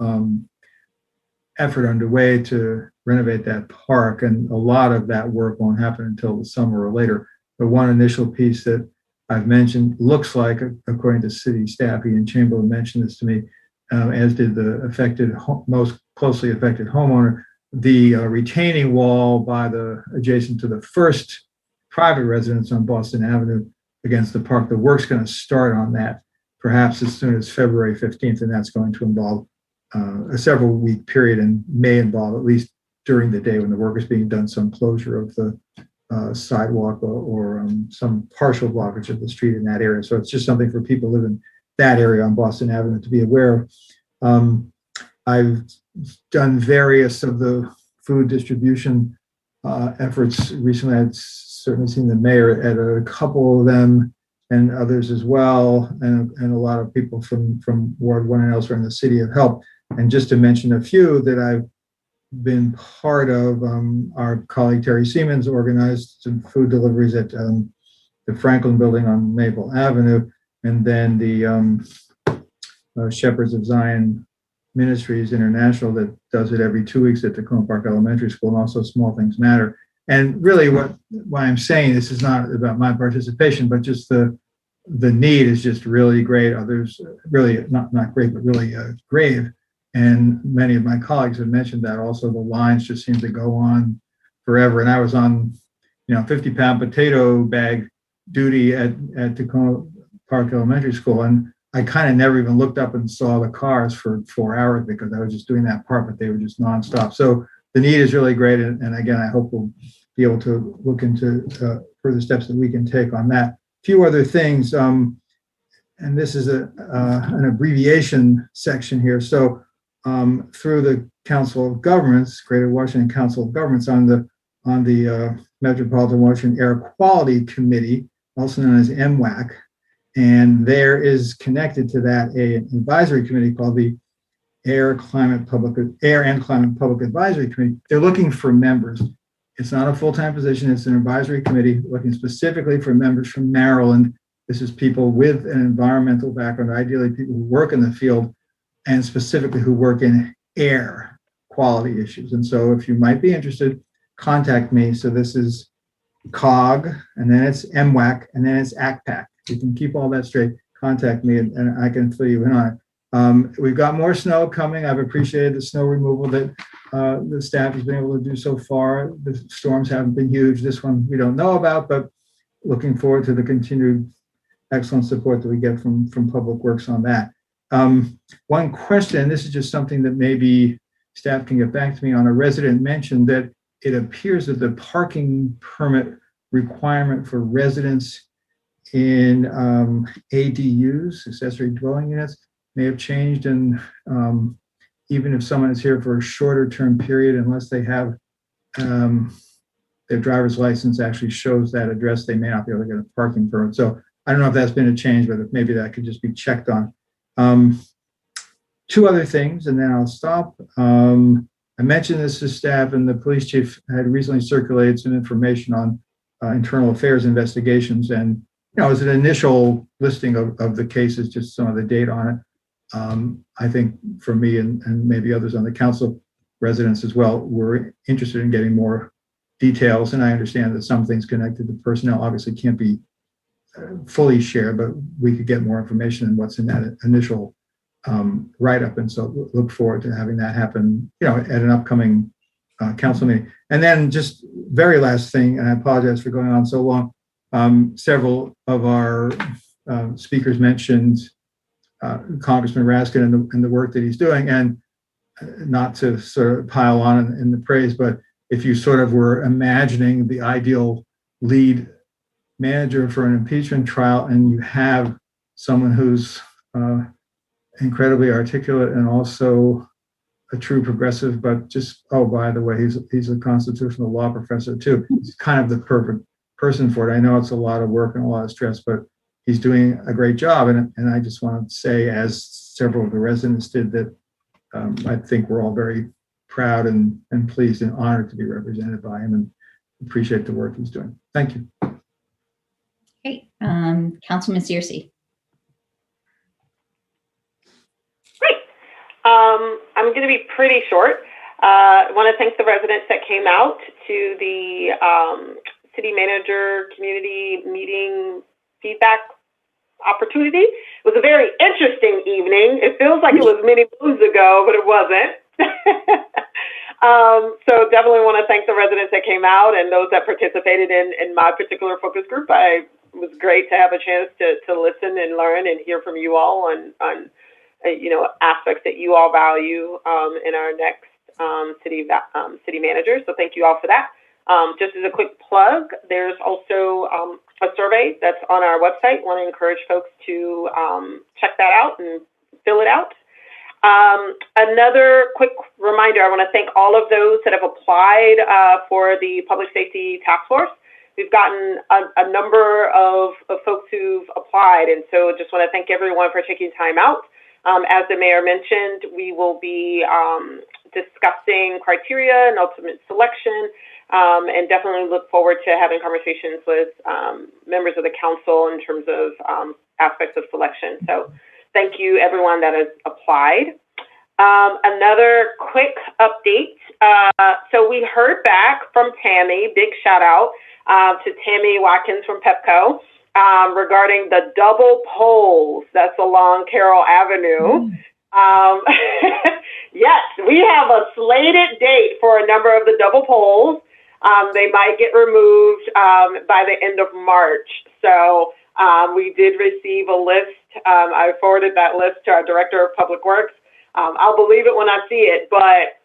effort underway to renovate that park. And a lot of that work won't happen until the summer or later. But one initial piece that I've mentioned looks like, according to city staff, Ian Chamberlain mentioned this to me, as did the most closely affected homeowner, the retaining wall adjacent to the first private residence on Boston Avenue against the park. The work's going to start on that perhaps as soon as February 15th, and that's going to involve a several week period and may involve, at least during the day when the work is being done, some closure of the sidewalk or some partial blockage of the street in that area. So it's just something for people living in that area on Boston Avenue to be aware of. I've done various of the food distribution efforts recently. I've certainly seen the mayor at a couple of them and others as well. And a lot of people from Ward 1 and elsewhere in the city have helped. And just to mention a few that I've been part of, our colleague Terry Siemens organized some food deliveries at the Franklin Building on Maple Avenue, and then the Shepherds of Zion Ministries International that does it every 2 weeks at Takoma Park Elementary School, and also Small Things Matter. And really why I'm saying this is not about my participation, but just the need is just really great. Others really not great, but really grave. And many of my colleagues have mentioned that also. The lines just seem to go on forever. And I was on, 50-pound potato bag duty at Takoma Park Elementary School. And I kind of never even looked up and saw the cars for 4 hours because I was just doing that part, but they were just nonstop. So the need is really great. And again, I hope we'll be able to look into further steps that we can take on that. A few other things, and this is an abbreviation section here. So through the Council of Governments, Greater Washington Council of Governments, on the Metropolitan Washington Air Quality Committee, also known as MWAC, and there is connected to that an advisory committee called the Air and Climate Public Advisory Committee. They're looking for members. It's not a full-time position. It's an advisory committee looking specifically for members from Maryland. This is people with an environmental background, ideally people who work in the field, and specifically who work in air quality issues. And so if you might be interested, contact me. So this is COG, and then it's MWAC, and then it's ACPAC. You can keep all that straight. Contact me, and I can fill you in on it. We've got more snow coming. I've appreciated the snow removal that the staff has been able to do so far. The storms haven't been huge. This one we don't know about, but looking forward to the continued excellent support that we get from Public Works on that. One question, this is just something that maybe staff can get back to me on. A resident mentioned that it appears that the parking permit requirement for residents in ADUs, accessory dwelling units, may have changed. And even if someone is here for a shorter term period, unless they have their driver's license actually shows that address, they may not be able to get a parking permit. So I don't know if that's been a change, but if maybe that could just be checked on. Two other things, and then I'll stop. I mentioned this to staff, and the police chief had recently circulated some information on internal affairs investigations. And, as an initial listing of the cases, just some of the data on it. I think for me and maybe others on the council, residents as well, we're interested in getting more details. And I understand that some things connected to personnel obviously can't be fully shared, but we could get more information than what's in that initial write-up. And so look forward to having that happen, at an upcoming council meeting. And then just very last thing, and I apologize for going on so long. Several of our speakers mentioned Congressman Raskin and the work that he's doing, and not to sort of pile on in the praise, but if you sort of were imagining the ideal lead manager for an impeachment trial, and you have someone who's incredibly articulate and also a true progressive, but just, oh, by the way, he's a constitutional law professor too. He's kind of the perfect person for it. I know it's a lot of work and a lot of stress, but he's doing a great job. And I just want to say, as several of the residents did, that I think we're all very proud and pleased and honored to be represented by him, and appreciate the work he's doing. Thank you. Okay, Councilman Searcy. I'm going to be pretty short. I want to thank the residents that came out to the city manager community meeting feedback opportunity. It was a very interesting evening. It feels like it was many moons ago, but it wasn't. So definitely want to thank the residents that came out and those that participated in my particular focus group. It was great to have a chance to listen and learn and hear from you all on aspects that you all value in our next city manager. So thank you all for that. Just as a quick plug, there's also a survey that's on our website. Want to encourage folks to check that out and fill it out. Another quick reminder, I want to thank all of those that have applied for the Public Safety Task Force. We've gotten a number of folks who've applied, and so just want to thank everyone for taking time out. As the mayor mentioned, we will be discussing criteria and ultimate selection, and definitely look forward to having conversations with members of the council in terms of aspects of selection. So thank you, everyone that has applied. Another quick update. So we heard back from Tammy, big shout out to Tammy Watkins from PEPCO. Regarding the double poles that's along Carroll Avenue. Yes, we have a slated date for a number of the double poles. They might get removed by the end of March. So we did receive a list. I forwarded that list to our Director of Public Works. I'll believe it when I see it, but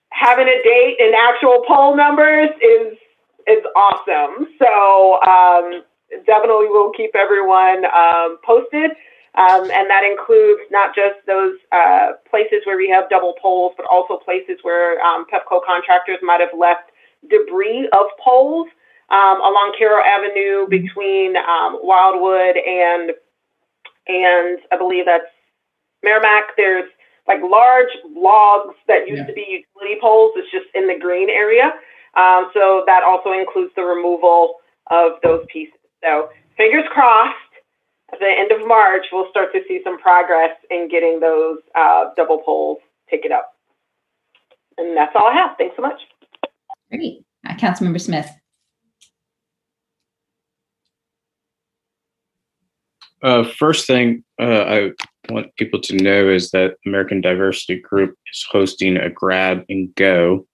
having a date and actual poll numbers is awesome. So definitely we'll keep everyone posted. And that includes not just those places where we have double poles, but also places where PEPCO contractors might have left debris of poles along Carroll Avenue between Wildwood and I believe that's Merrimack. There's like large logs that used to be utility poles. It's just in the green area. So that also includes the removal of those pieces. So fingers crossed, at the end of March, we'll start to see some progress in getting those double poles taken up. And that's all I have. Thanks so much. Great. Councilmember Smith. First thing I want people to know is that American Diversity Group is hosting a grab and go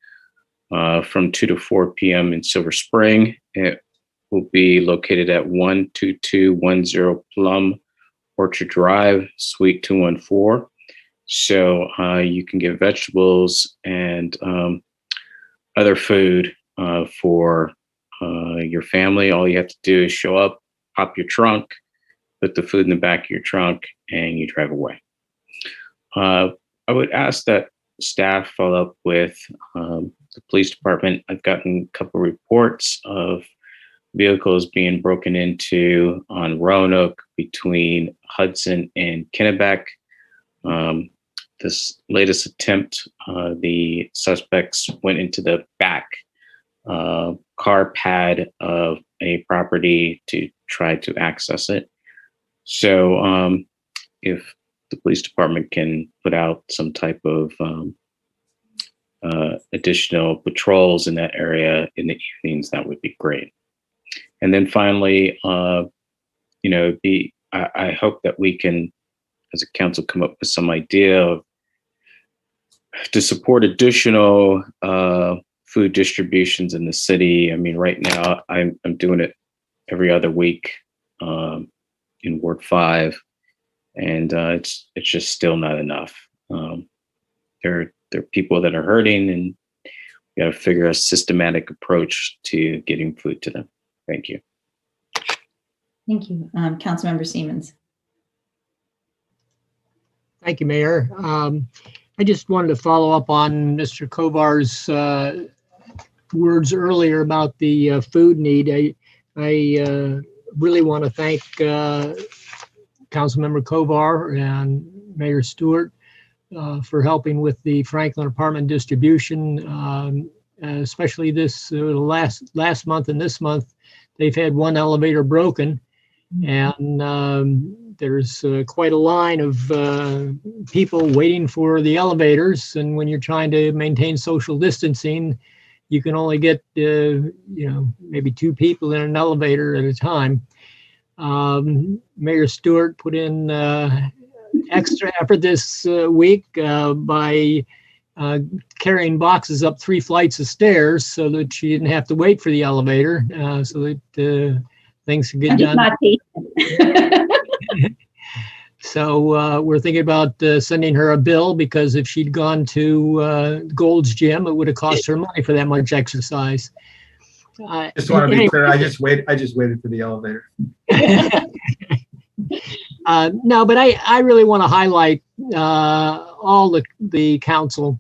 from 2 to 4 p.m. in Silver Spring. It will be located at 12210 Plum Orchard Drive, Suite 214. So you can get vegetables and other food for your family. All you have to do is show up, pop your trunk, put the food in the back of your trunk, and you drive away. I would ask that staff follow up with the police department. I've gotten a couple reports of vehicles being broken into on Roanoke between Hudson and Kennebec. This latest attempt, the suspects went into the back car pad of a property to try to access it. So if the police department can put out some type of additional patrols in that area in the evenings, that would be great. And then finally, I hope that we can, as a council, come up with some idea to support additional food distributions in the city. I mean, right now I'm doing it every other week in Ward 5, and it's just still not enough. There are people that are hurting, and we got to figure a systematic approach to getting food to them. Thank you. Thank you. Councilmember Siemens. Thank you, Mayor. I just wanted to follow up on Mr. Kovar's words earlier about the food need. I really want to thank Councilmember Kovar and Mayor Stewart for helping with the Franklin apartment distribution, especially this last month and this month. They've had one elevator broken, and there's quite a line of people waiting for the elevators. And when you're trying to maintain social distancing, you can only get maybe 2 people in an elevator at a time. Mayor Stewart put in extra effort this week by carrying boxes up 3 flights of stairs so that she didn't have to wait for the elevator, so that things could get done. So we're thinking about sending her a bill, because if she'd gone to Gold's Gym, it would have cost her money for that much exercise. Just want to be clear. I just waited for the elevator. No, but I really want to highlight all the council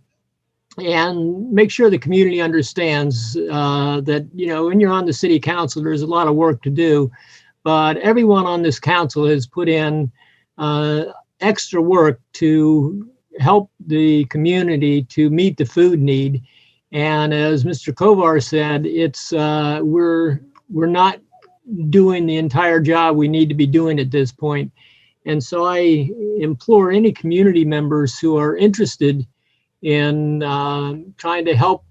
and make sure the community understands that, when you're on the city council, there's a lot of work to do, but everyone on this council has put in extra work to help the community to meet the food need. And as Mr. Kovar said, it's we're not doing the entire job we need to be doing at this point. And so I implore any community members who are interested in trying to help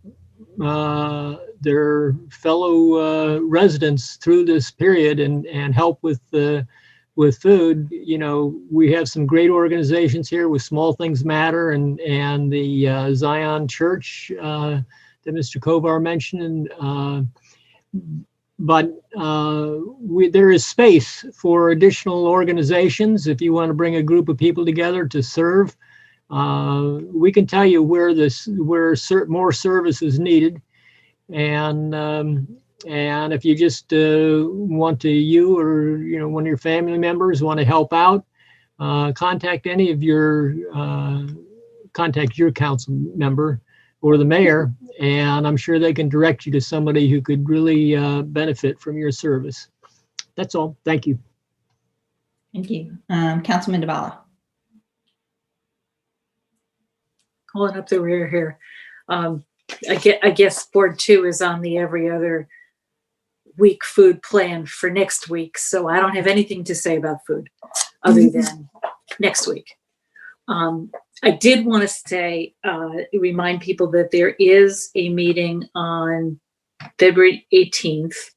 their fellow residents through this period and help with food. We have some great organizations here with Small Things Matter and the Zion Church that Mr. Kovar mentioned. But there is space for additional organizations. If you want to bring a group of people together to serve, we can tell you where more service is needed. And if you just want to, you or one of your family members want to help out, contact your council member or the mayor, and I'm sure they can direct you to somebody who could really benefit from your service. That's all. Thank you. Thank you. Councilman DeBala. Pulling up the rear here. I guess Board 2 is on the every other week food plan for next week, so I don't have anything to say about food other than next week. I did want to say, remind people that there is a meeting on February 18th,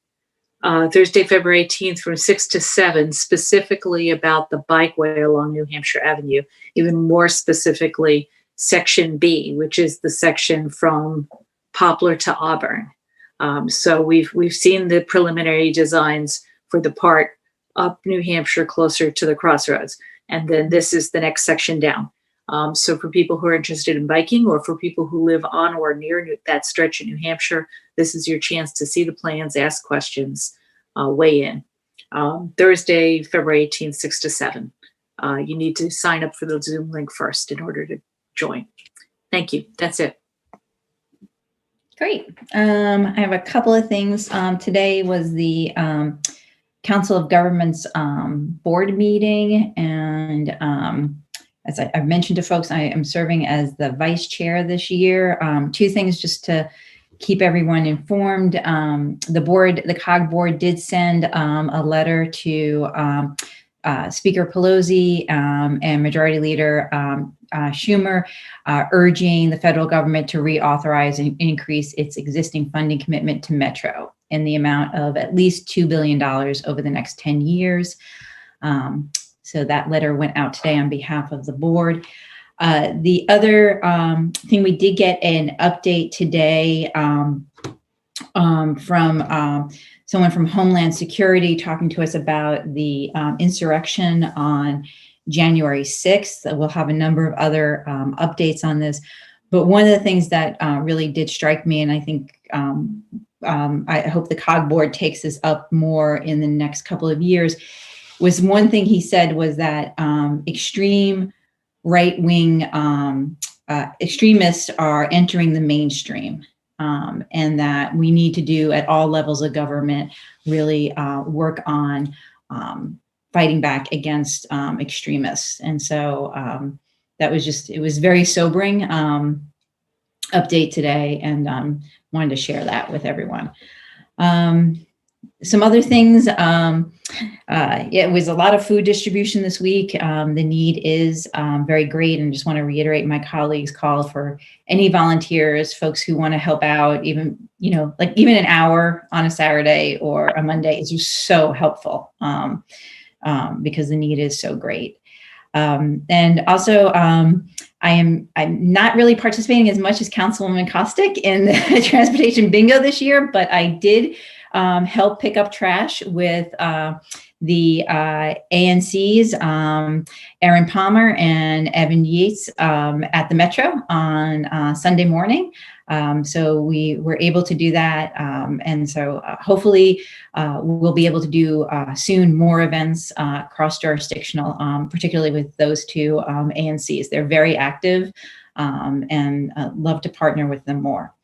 Thursday, February 18th from 6 to 7, specifically about the bikeway along New Hampshire Avenue, even more specifically Section B, which is the section from Poplar to Auburn. So we've seen the preliminary designs for the part up New Hampshire closer to the crossroads. And then this is the next section down. So for people who are interested in biking, or for people who live on or near that stretch in New Hampshire, this is your chance to see the plans, ask questions, weigh in. Thursday, February 18th, 6 to 7. You need to sign up for the Zoom link first in order to join. Thank you. That's it. Great. I have a couple of things. Today was the Council of Governments board meeting, and as I've mentioned to folks, I am serving as the vice chair this year. Two things just to keep everyone informed. The COG board did send a letter to Speaker Pelosi and Majority Leader Schumer, urging the federal government to reauthorize and increase its existing funding commitment to Metro in the amount of at least $2 billion over the next 10 years. So that letter went out today on behalf of the board. The other thing, we did get an update today from someone from Homeland Security talking to us about the insurrection on January 6th. We'll have a number of other updates on this. But one of the things that really did strike me, and I think I hope the COG board takes this up more in the next couple of years, was one thing he said was that extreme right-wing extremists are entering the mainstream, and that we need to do at all levels of government really work on fighting back against extremists. And so that was just, it was very sobering update today, and wanted to share that with everyone. Some other things, it was a lot of food distribution this week. The need is very great, and just want to reiterate my colleagues' call for any volunteers, folks who want to help out, even, you know, like even an hour on a Saturday or a Monday is just so helpful, because the need is so great. And also, I'm not really participating as much as Councilwoman Kostick in the transportation bingo this year, but I did help pick up trash with the ANCs, Aaron Palmer and Evan Yates at the Metro on Sunday morning. So we were able to do that. And so hopefully we'll be able to do soon more events cross-jurisdictional, particularly with those two ANCs. They're very active, and love to partner with them more.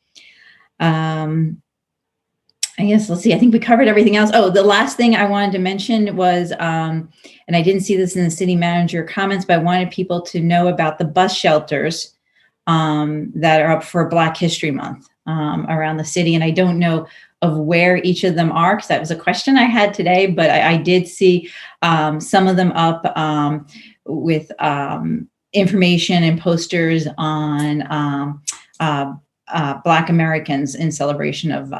I guess, let's see, I think we covered everything else. Oh, the last thing I wanted to mention was, and I didn't see this in the city manager comments, but I wanted people to know about the bus shelters that are up for Black History Month around the city. And I don't know of where each of them are, because that was a question I had today, but I did see some of them up with information and posters on Black Americans in celebration of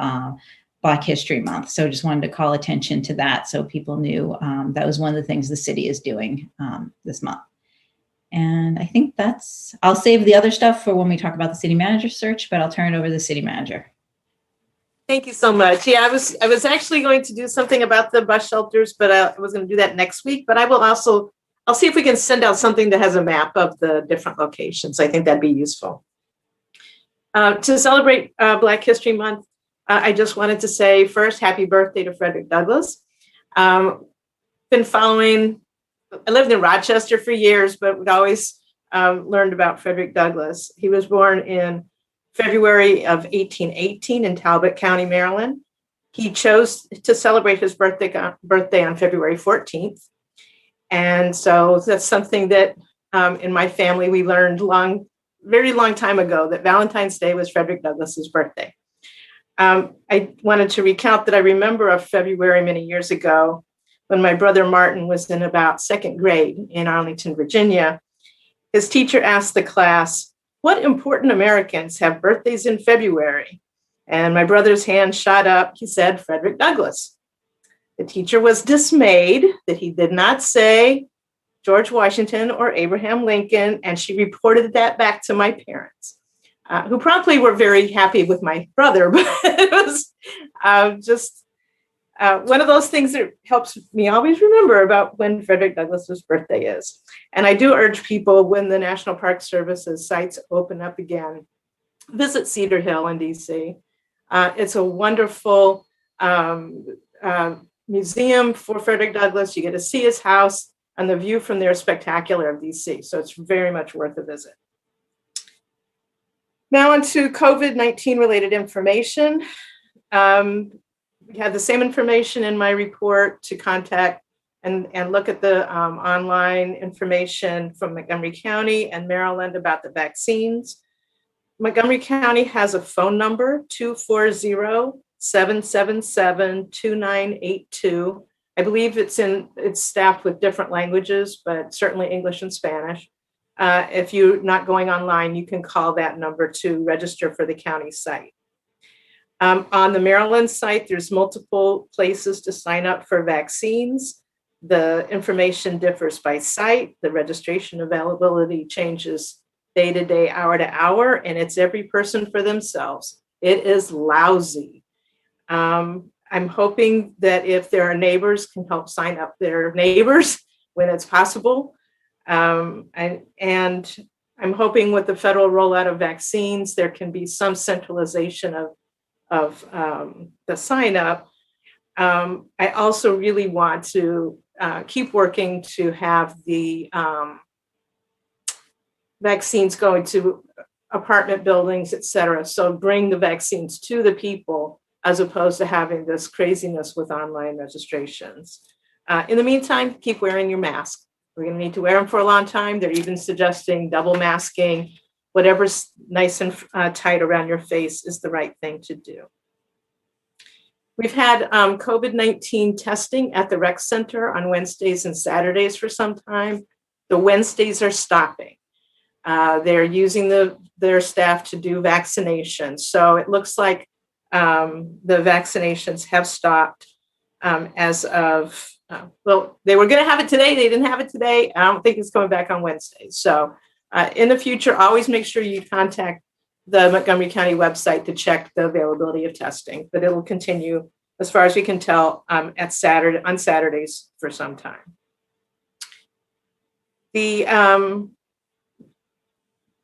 Black History Month. So just wanted to call attention to that so people knew that was one of the things the city is doing this month. And I think I'll save the other stuff for when we talk about the city manager search, but I'll turn it over to the city manager. Thank you so much. Yeah, I was actually going to do something about the bus shelters, but I was going to do that next week. But I'll see if we can send out something that has a map of the different locations. I think that'd be useful. To celebrate Black History Month, I just wanted to say first, happy birthday to Frederick Douglass. Been following, I lived in Rochester for years, but we'd always learned about Frederick Douglass. He was born in February of 1818 in Talbot County, Maryland. He chose to celebrate his birthday on February 14th. And so that's something that in my family, we learned very long time ago, that Valentine's Day was Frederick Douglass's birthday. I wanted to recount that I remember a February many years ago when my brother Martin was in about second grade in Arlington, Virginia. His teacher asked the class, "What important Americans have birthdays in February?" And my brother's hand shot up. He said, "Frederick Douglass." The teacher was dismayed that he did not say George Washington or Abraham Lincoln, and she reported that back to my parents, who promptly were very happy with my brother. But it was just one of those things that helps me always remember about when Frederick Douglass's birthday is. And I do urge people, when the National Park Service's sites open up again, visit Cedar Hill in DC. It's a wonderful museum for Frederick Douglass. You get to see his house, and the view from there is spectacular of DC. So it's very much worth a visit. Now on to COVID-19 related information. We have the same information in my report to contact and look at the online information from Montgomery County and Maryland about the vaccines. Montgomery County has a phone number, 240-777-2982. I believe it's staffed with different languages, but certainly English and Spanish. If you're not going online, you can call that number to register for the county site. On the Maryland site, there's multiple places to sign up for vaccines. The information differs by site. The registration availability changes day to day, hour to hour, and it's every person for themselves. It is lousy. I'm hoping that if there are neighbors, can help sign up their neighbors when it's possible. And I'm hoping with the federal rollout of vaccines, there can be some centralization of the sign up. I also really want to keep working to have the vaccines going to apartment buildings, et cetera. So bring the vaccines to the people as opposed to having this craziness with online registrations. In the meantime, keep wearing your mask. We're going to need to wear them for a long time. They're even suggesting double masking. Whatever's nice and tight around your face is the right thing to do. We've had COVID-19 testing at the rec center on Wednesdays and Saturdays for some time. The Wednesdays are stopping. They're using their staff to do vaccinations. So it looks like the vaccinations have stopped as of, well, they were going to have it today. They didn't have it today. I don't think it's coming back on Wednesday. So in the future, always make sure you contact the Montgomery County website to check the availability of testing, but it will continue, as far as we can tell, on Saturdays for some time.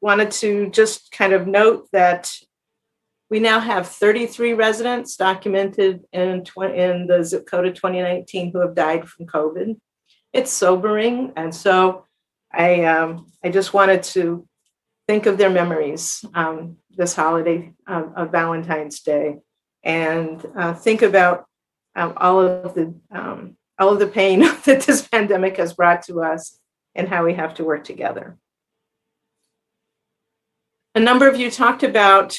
Wanted to just kind of note that we now have 33 residents documented in the zip code of 2019 who have died from COVID. It's sobering, and so I just wanted to think of their memories this holiday of Valentine's Day, and think about all of the pain that this pandemic has brought to us and how we have to work together. A number of you talked about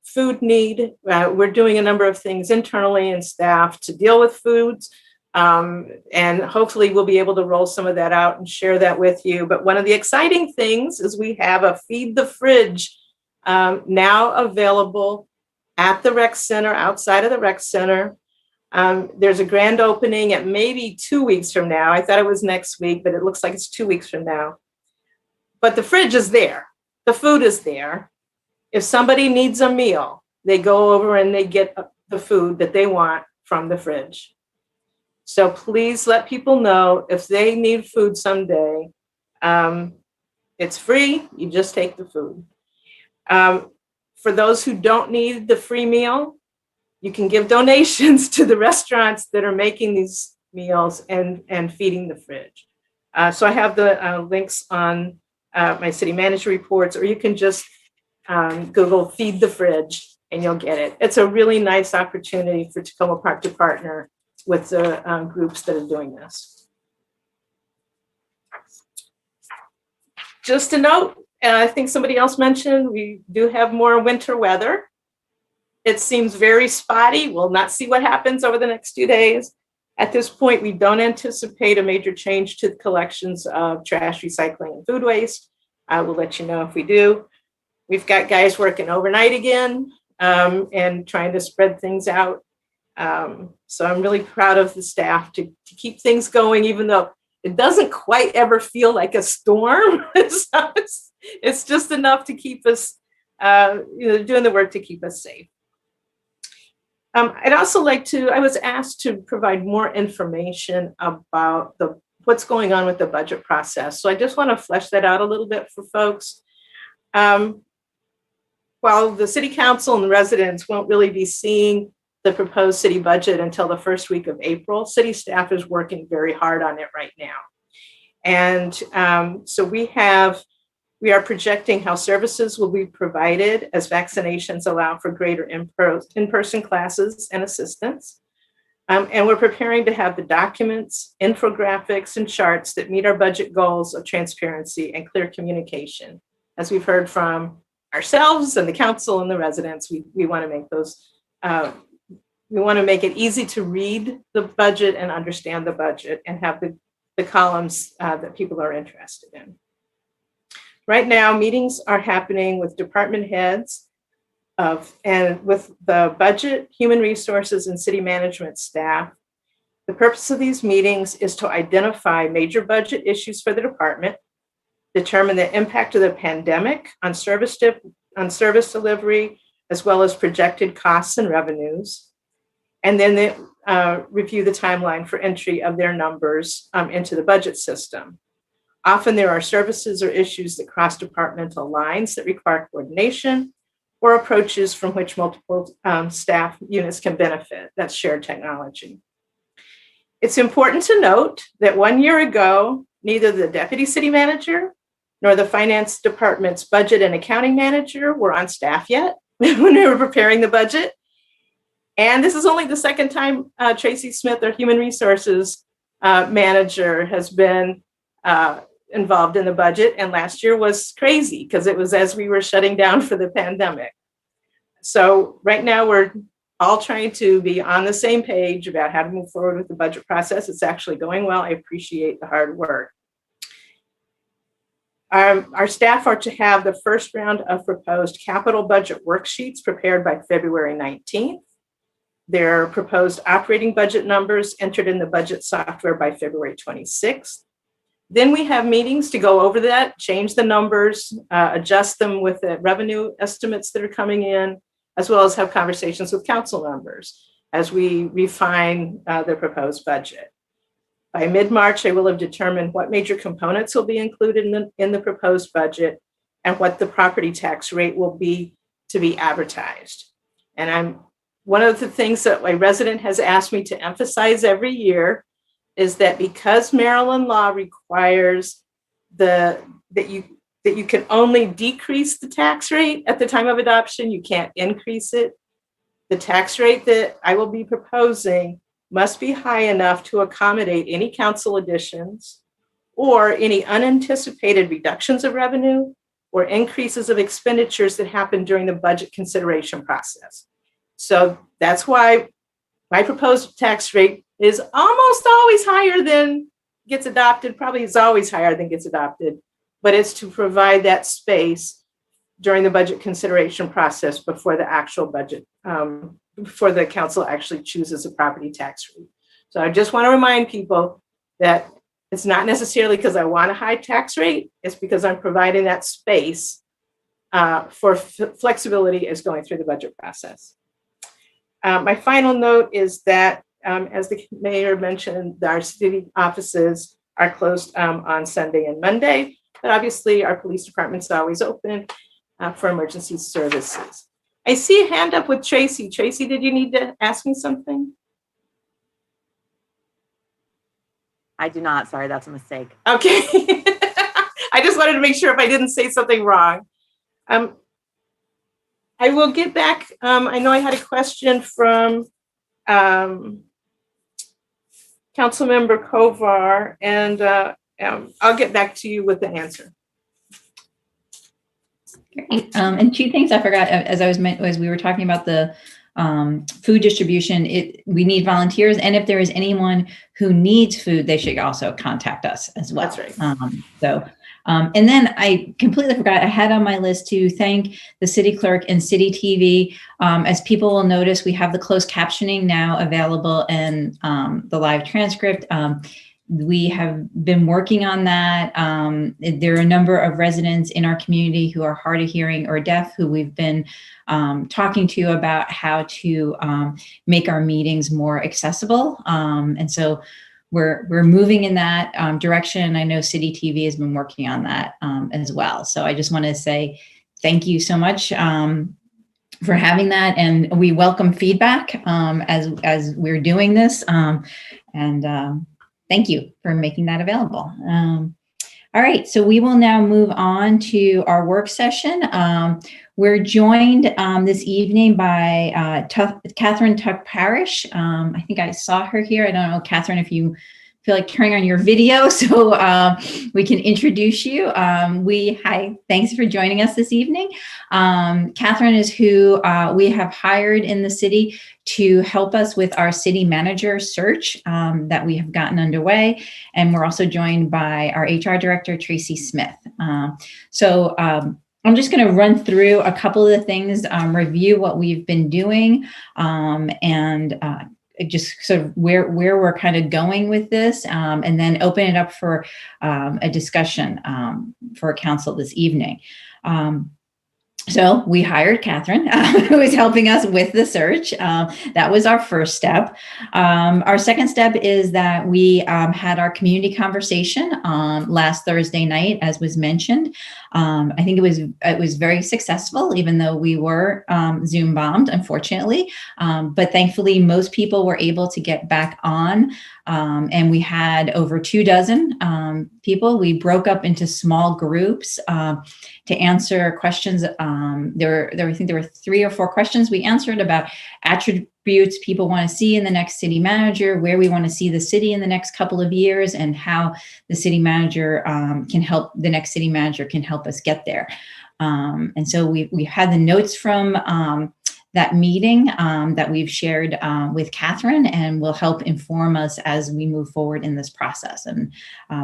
food need. We're doing a number of things internally and staff to deal with foods. And hopefully we'll be able to roll some of that out and share that with you. But one of the exciting things is we have a Feed the Fridge now available at the rec center, outside of the rec center. There's a grand opening at maybe 2 weeks from now. I thought it was next week, but it looks like it's 2 weeks from now. But the fridge is there. The food is there. If somebody needs a meal, they go over and they get the food that they want from the fridge. So please let people know if they need food someday. It's free. You just take the food. For those who don't need the free meal, you can give donations to the restaurants that are making these meals and feeding the fridge. So I have the links on my city manager reports, or you can just Google Feed the Fridge and you'll get it. It's a really nice opportunity for Takoma Park to partner with the groups that are doing this. Just a note, and I think somebody else mentioned, we do have more winter weather. It seems very spotty. We'll not see what happens over the next 2 days. At this point, we don't anticipate a major change to the collections of trash, recycling, and food waste. I will let you know if we do. We've got guys working overnight again and trying to spread things out. So I'm really proud of the staff to keep things going, even though it doesn't quite ever feel like a storm. So it's just enough to keep us doing the work to keep us safe. I'd also like to, I was asked to provide more information about what's going on with the budget process. So I just want to flesh that out a little bit for folks. While the city council and residents won't really be seeing the proposed city budget until the first week of April, city staff is working very hard on it right now. And so we have We are projecting how services will be provided as vaccinations allow for greater in-person classes and assistance. And we're preparing to have the documents, infographics, and charts that meet our budget goals of transparency and clear communication. As we've heard from ourselves and the council and the residents, we want to make those, we want to make it easy to read the budget and understand the budget and have the columns that people are interested in. Right now, meetings are happening with department heads and with the budget, human resources, and city management staff. The purpose of these meetings is to identify major budget issues for the department, determine the impact of the pandemic on service delivery, as well as projected costs and revenues, and then they review the timeline for entry of their numbers into the budget system. Often there are services or issues that cross departmental lines that require coordination or approaches from which multiple staff units can benefit. That's shared technology. It's important to note that 1 year ago, neither the deputy city manager nor the finance department's budget and accounting manager were on staff yet when we were preparing the budget. And this is only the second time Tracy Smith, our human resources manager, has been involved in the budget. And last year was crazy because it was as we were shutting down for the pandemic. So right now we're all trying to be on the same page about how to move forward with the budget process. It's actually going well. I appreciate the hard work. Our staff are to have the first round of proposed capital budget worksheets prepared by February 19th. Their proposed operating budget numbers entered in the budget software by February 26th. Then we have meetings to go over that, change the numbers, adjust them with the revenue estimates that are coming in, as well as have conversations with council members as we refine the proposed budget. By mid-March, I will have determined what major components will be included in the proposed budget and what the property tax rate will be to be advertised. And one of the things that my resident has asked me to emphasize every year is that because Maryland law requires that you can only decrease the tax rate at the time of adoption, you can't increase it. The tax rate that I will be proposing must be high enough to accommodate any council additions or any unanticipated reductions of revenue or increases of expenditures that happen during the budget consideration process. So that's why my proposed tax rate is almost always higher than gets adopted, probably is always higher than gets adopted, but it's to provide that space during the budget consideration process before the actual budget, before the council actually chooses a property tax rate. So I just want to remind people that it's not necessarily because I want a high tax rate, it's because I'm providing that space for flexibility as going through the budget process. My final note is that, as the mayor mentioned, our city offices are closed on Sunday and Monday, but obviously our police department's always open for emergency services. I see a hand up with Tracy. Tracy, did you need to ask me something? I do not. Sorry, that's a mistake. Okay. I just wanted to make sure if I didn't say something wrong. I will get back. I know I had a question from Councilmember Kovar, and I'll get back to you with the answer. Great. And two things I forgot as we were talking about the food distribution. We need volunteers, and if there is anyone who needs food, they should also contact us as well. That's right. And then I completely forgot, I had on my list to thank the city clerk and city TV. As people will notice, we have the closed captioning now available in the live transcript. We have been working on that. There are a number of residents in our community who are hard of hearing or deaf who we've been talking to about how to make our meetings more accessible. And so we're moving in that direction. I know City TV has been working on that as well. So I just want to say thank you so much for having that, and we welcome feedback as we're doing this. Thank you for making that available. All right, so we will now move on to our work session. We're joined this evening by Catherine Tuck Parrish. I think I saw her here. I don't know, Catherine, if you feel like turning on your video so we can introduce you. Hi, thanks for joining us this evening. Catherine is who we have hired in the city to help us with our city manager search that we have gotten underway. And we're also joined by our HR director, Tracy Smith. I'm just going to run through a couple of the things, review what we've been doing, and just sort of where we're kind of going with this, and then open it up for a discussion for council this evening. So we hired Catherine, who is helping us with the search. That was our first step. Our second step is that we had our community conversation last Thursday night, as was mentioned. I think it was very successful, even though we were Zoom bombed, unfortunately. But thankfully, most people were able to get back on. And we had over 24 people. We broke up into small groups to answer questions. I think there were 3 or 4 questions we answered about attributes people want to see in the next city manager, where we want to see the city in the next couple of years, and how the city manager the next city manager can help us get there. And so we had the notes from that meeting that we've shared with Catherine, and will help inform us as we move forward in this process. And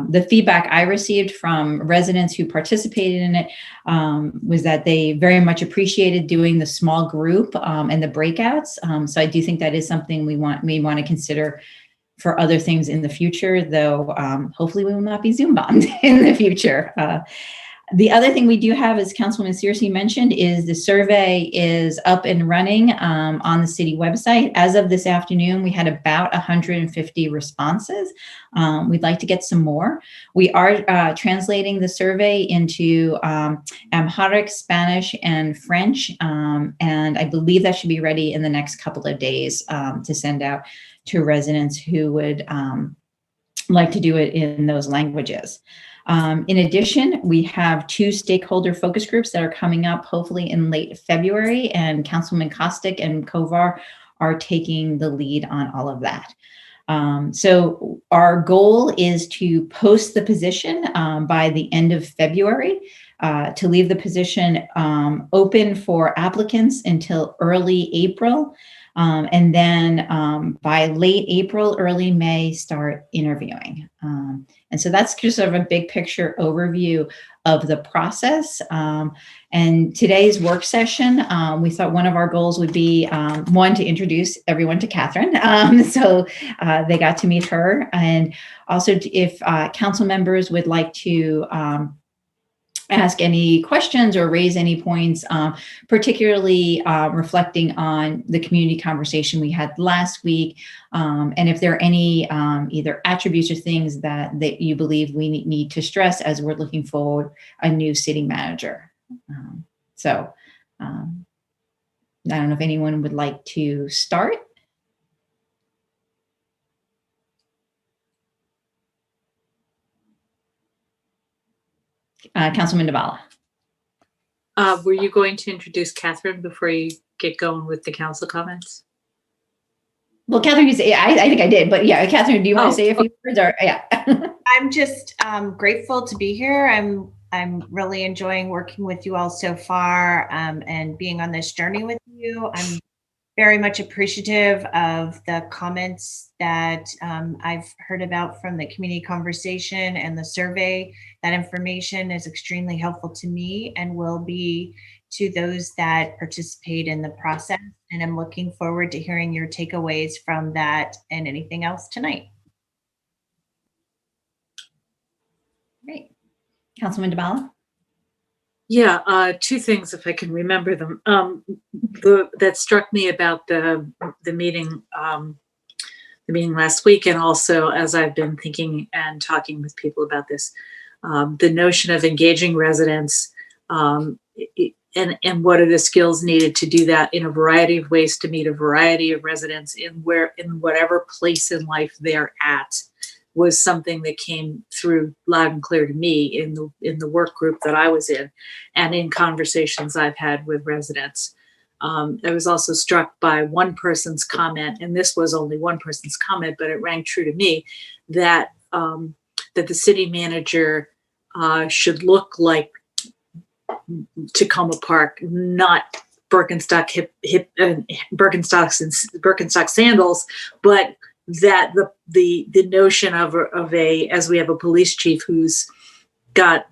the feedback I received from residents who participated in it was that they very much appreciated doing the small group and the breakouts. So I do think that is something we want to consider for other things in the future, though hopefully we will not be Zoom bombed in the future. The other thing we do have, as Councilwoman Searcy mentioned, is the survey is up and running on the city website. As of this afternoon, we had about 150 responses. We'd like to get some more. We are translating the survey into Amharic, Spanish, and French, and I believe that should be ready in the next couple of days to send out to residents who would like to do it in those languages. In addition, we have 2 stakeholder focus groups that are coming up hopefully in late February, and Councilman Kostick and Kovar are taking the lead on all of that. So our goal is to post the position by the end of February, to leave the position open for applicants until early April. And then by late April, early May, start interviewing. And so that's just sort of a big picture overview of the process. And today's work session, we thought one of our goals would be, one, to introduce everyone to Catherine. So they got to meet her. And also if council members would like to ask any questions or raise any points, particularly reflecting on the community conversation we had last week. And if there are any either attributes or things that you believe we need to stress as we're looking for a new city manager. I don't know if anyone would like to start. Councilman Devala. Were you going to introduce Catherine before you get going with the council comments? Well, Catherine, I think I did, but yeah, Catherine, do you want to say a few words? Or yeah. I'm just grateful to be here. I'm really enjoying working with you all so far, and being on this journey with you. I'm very much appreciative of the comments that I've heard about from the community conversation and the survey. That information is extremely helpful to me and will be to those that participate in the process. And I'm looking forward to hearing your takeaways from that and anything else tonight. Great. Councilman Devala? Yeah, 2 things if I can remember them. That struck me about the meeting last week, and also as I've been thinking and talking with people about this, the notion of engaging residents, and what are the skills needed to do that in a variety of ways to meet a variety of residents in whatever place in life they're at. was something that came through loud and clear to me in the work group that I was in, and in conversations I've had with residents. I was also struck by one person's comment, and this was only one person's comment, but it rang true to me, that that the city manager should look like Takoma Park, not Birkenstock Birkenstock sandals, but that the notion of a, as we have a police chief who's got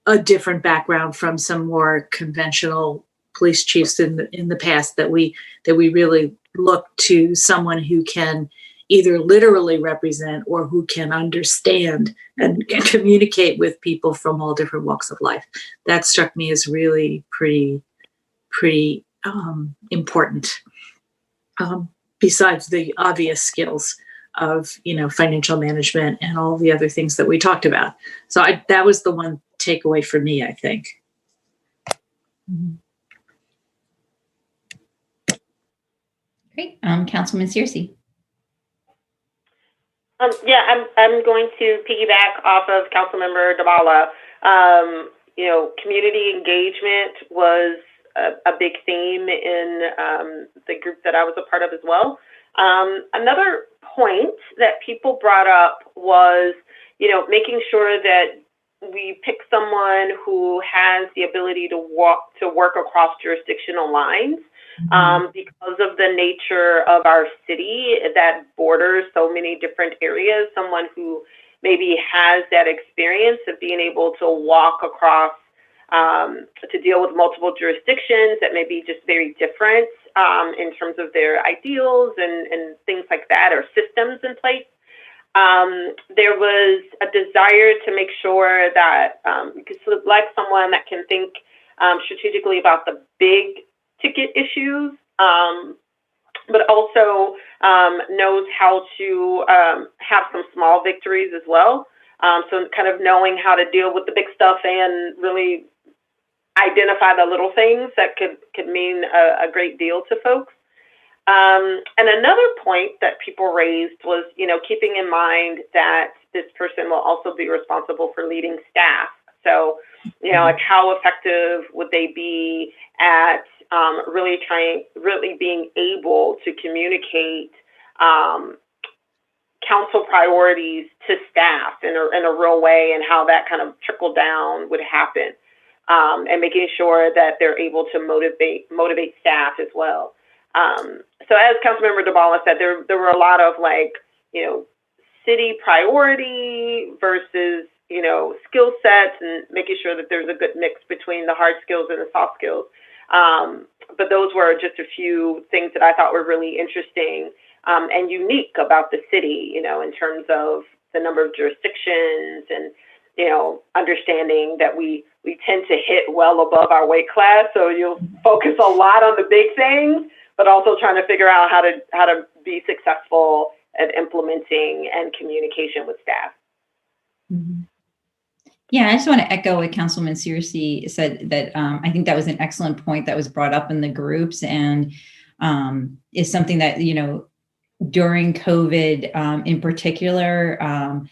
a different background from some more conventional police chiefs in the past, that we really look to someone who can either literally represent or who can understand and communicate with people from all different walks of life. That struck me as really pretty important. Besides the obvious skills of, financial management and all the other things that we talked about. So that was the one takeaway for me, I think. Great. Councilman Searcy. Yeah, I'm going to piggyback off of Councilmember Dabala. Community engagement was a big theme in the group that I was a part of as well. Another point that people brought up was, making sure that we pick someone who has the ability to work across jurisdictional lines. Because of the nature of our city that borders so many different areas, someone who maybe has that experience of being able to walk across, to deal with multiple jurisdictions that may be just very different in terms of their ideals and things like that, or systems in place. There was a desire to make sure that you could select someone that can think strategically about the big ticket issues, but also knows how to have some small victories as well. So kind of knowing how to deal with the big stuff and really identify the little things that could mean a great deal to folks. And another point that people raised was, keeping in mind that this person will also be responsible for leading staff. So, like how effective would they be at really being able to communicate council priorities to staff in a real way, and how that kind of trickle down would happen, and making sure that they're able to motivate staff as well. So as Councilmember Dabala said, there were a lot of city priority versus, skill sets, and making sure that there's a good mix between the hard skills and the soft skills. But those were just a few things that I thought were really interesting and unique about the city, in terms of the number of jurisdictions and, understanding that we tend to hit well above our weight class. So you'll focus a lot on the big things, but also trying to figure out how to be successful at implementing and communication with staff. Mm-hmm. Yeah, I just want to echo what Councilman Searcy said, that I think that was an excellent point that was brought up in the groups, and is something that, during COVID in particular,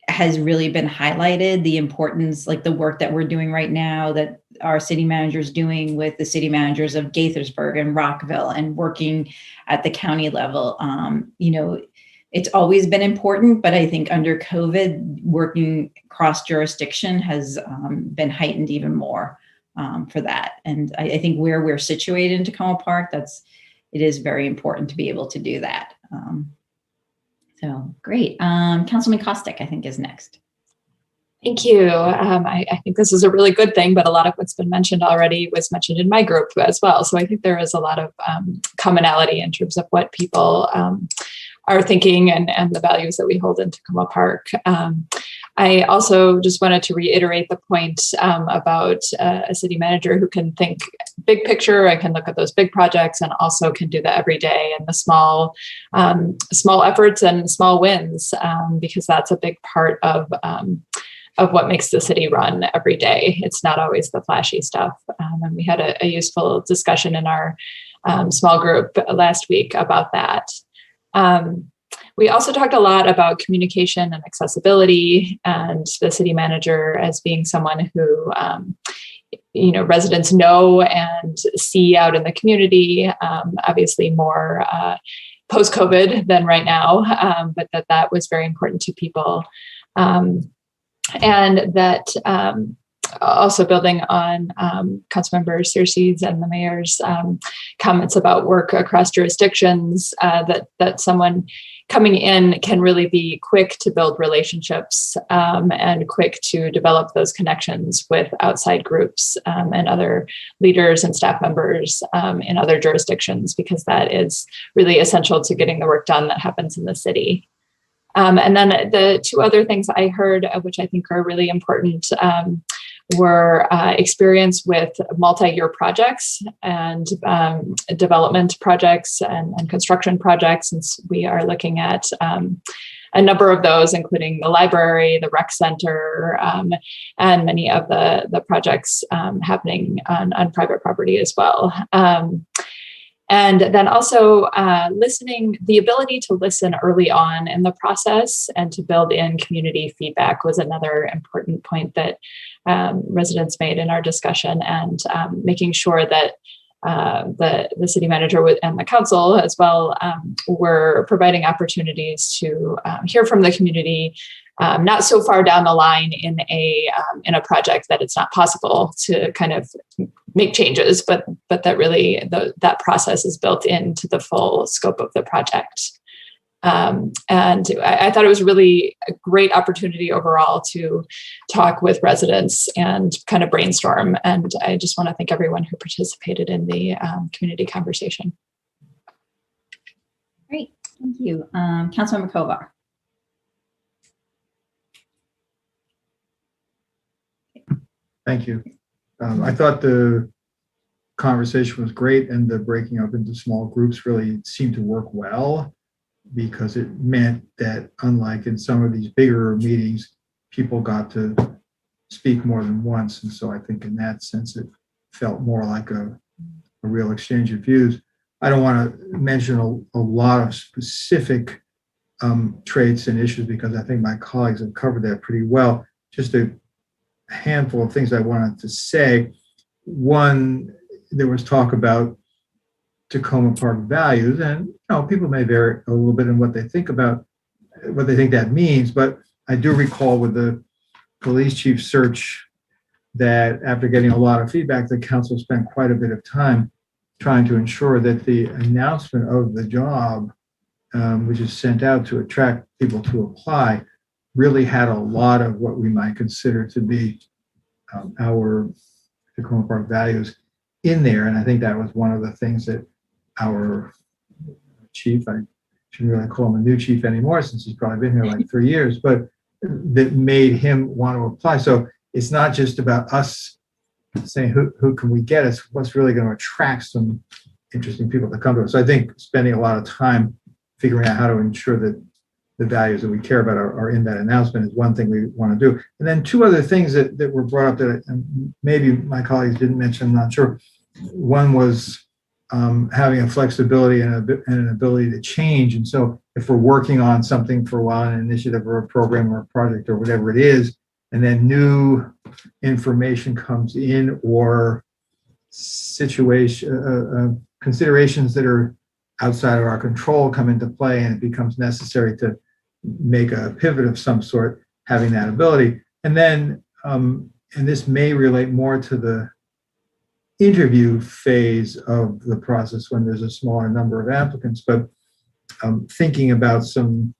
has really been highlighted, the importance, like the work that we're doing right now, that our city manager's doing with the city managers of Gaithersburg and Rockville, and working at the county level. It's always been important, but I think under COVID, working cross jurisdiction has been heightened even more for that. And I think where we're situated in Takoma Park, it is very important to be able to do that. So great. Councilman Kostick, I think, is next. Thank you. I think this is a really good thing, but a lot of what's been mentioned already was mentioned in my group as well. So I think there is a lot of commonality in terms of what people are thinking and the values that we hold in Takoma Park. I also just wanted to reiterate the point about a city manager who can think big picture and can look at those big projects, and also can do the everyday and the small efforts and small wins, because that's a big part of what makes the city run every day. It's not always the flashy stuff. And we had a useful discussion in our small group last week about that. We also talked a lot about communication and accessibility, and the city manager as being someone who residents know and see out in the community, obviously more post-COVID than right now, but that was very important to people. And that also building on Councilmember Searcy's and the mayor's comments about work across jurisdictions, that someone coming in can really be quick to build relationships and quick to develop those connections with outside groups and other leaders and staff members in other jurisdictions, because that is really essential to getting the work done that happens in the city. And then the two other things I heard, which I think are really important, were experience with multi-year projects and development projects and construction projects, since we are looking at a number of those, including the library, the rec center, and many of the projects happening on private property as well. And then also the ability to listen early on in the process and to build in community feedback was another important point that residents made in our discussion, and making sure that the city manager and the council as well were providing opportunities to hear from the community, not so far down the line in a project that it's not possible to kind of make changes, but that really that process is built into the full scope of the project. And I thought it was really a great opportunity overall to talk with residents and kind of brainstorm. And I just want to thank everyone who participated in the community conversation. Great, thank you. Councilmember Kovar. Thank you. I thought the conversation was great, and the breaking up into small groups really seemed to work well, because it meant that, unlike in some of these bigger meetings, people got to speak more than once. And so I think in that sense, it felt more like a real exchange of views. I don't want to mention a lot of specific traits and issues, because I think my colleagues have covered that pretty well. Just a handful of things I wanted to say. One, there was talk about Takoma Park values, and people may vary a little bit in what they think that means, but I do recall with the police chief search that after getting a lot of feedback, the council spent quite a bit of time trying to ensure that the announcement of the job, which is sent out to attract people to apply, really had a lot of what we might consider to be our Takoma Park values in there. And I think that was one of the things that our chief, I shouldn't really call him a new chief anymore since he's probably been here like 3 years, but that made him want to apply. So it's not just about us saying who can we get, it's what's really going to attract some interesting people to come to us. So I think spending a lot of time figuring out how to ensure that the values that we care about are in that announcement is one thing we want to do. And then two other things that were brought up that maybe my colleagues didn't mention, I'm not sure. One was having a flexibility and an ability to change. And so if we're working on something for a while, an initiative or a program or a project or whatever it is, and then new information comes in, or considerations that are outside of our control come into play, and it becomes necessary to make a pivot of some sort, having that ability. And then, and this may relate more to the interview phase of the process when there's a smaller number of applicants, but thinking about some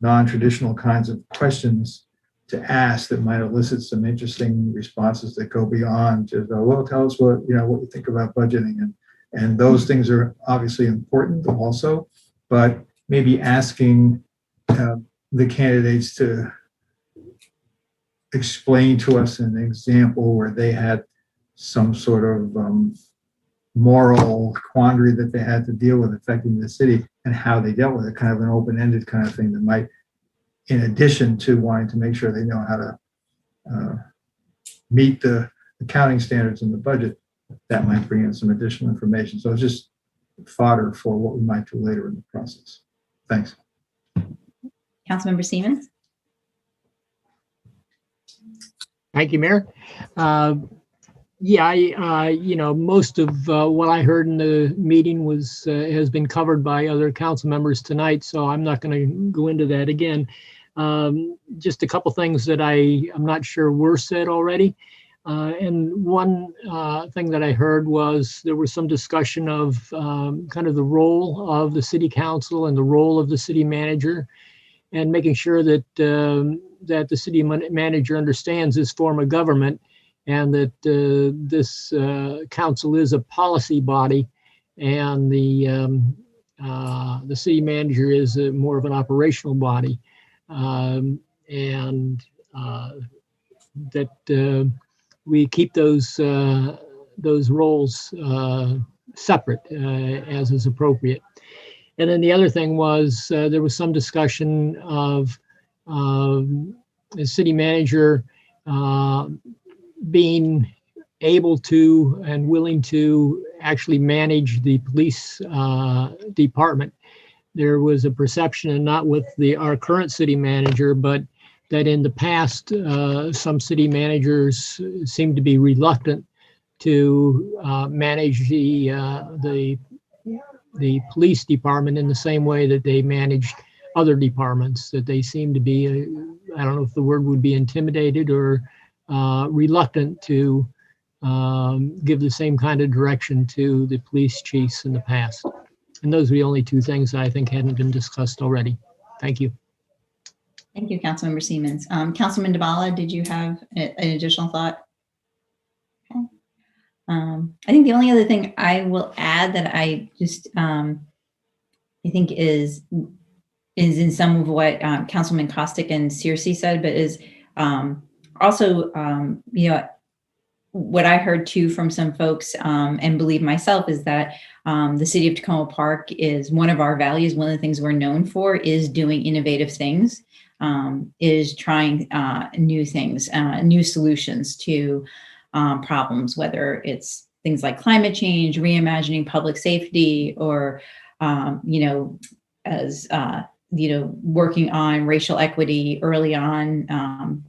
non-traditional kinds of questions to ask that might elicit some interesting responses that go beyond just, well, tell us what you think about budgeting. And those things are obviously important also, but maybe asking the candidates to explain to us an example where they had some sort of moral quandary that they had to deal with affecting the city and how they dealt with it, kind of an open-ended kind of thing that might, in addition to wanting to make sure they know how to meet the accounting standards in the budget, that might bring in some additional information. So it's just fodder for what we might do later in the process. Thanks. Councilmember Siemens? Thank you, Mayor. Most of what I heard in the meeting has been covered by other council members tonight, so I'm not going to go into that again. Just a couple things that I'm not sure were said already. And one thing that I heard was there was some discussion of kind of the role of the city council and the role of the city manager, and making sure that that the city manager understands this form of government, and that this council is a policy body, and the city manager is more of an operational body, and that we keep those roles separate as is appropriate. And then the other thing was there was some discussion of the city manager being able to and willing to actually manage the police department. There was a perception, and not with our current city manager, but that in the past, some city managers seemed to be reluctant to manage the police department in the same way that they managed other departments, that they seem to be, I don't know if the word would be intimidated or reluctant to give the same kind of direction to the police chiefs in the past. And those are the only two things I think hadn't been discussed already. Thank you. Thank you, Councilmember Siemens. Councilman Dabala, did you have an additional thought? Okay. I think the only other thing I will add that I just I think is in some of what Councilman Kostick and Searcy said, but is also what I heard too from some folks and believe myself is that the city of Takoma Park is one of our values. One of the things we're known for is doing innovative things, is trying new things, new solutions to problems, whether it's things like climate change, reimagining public safety, or working on racial equity early on.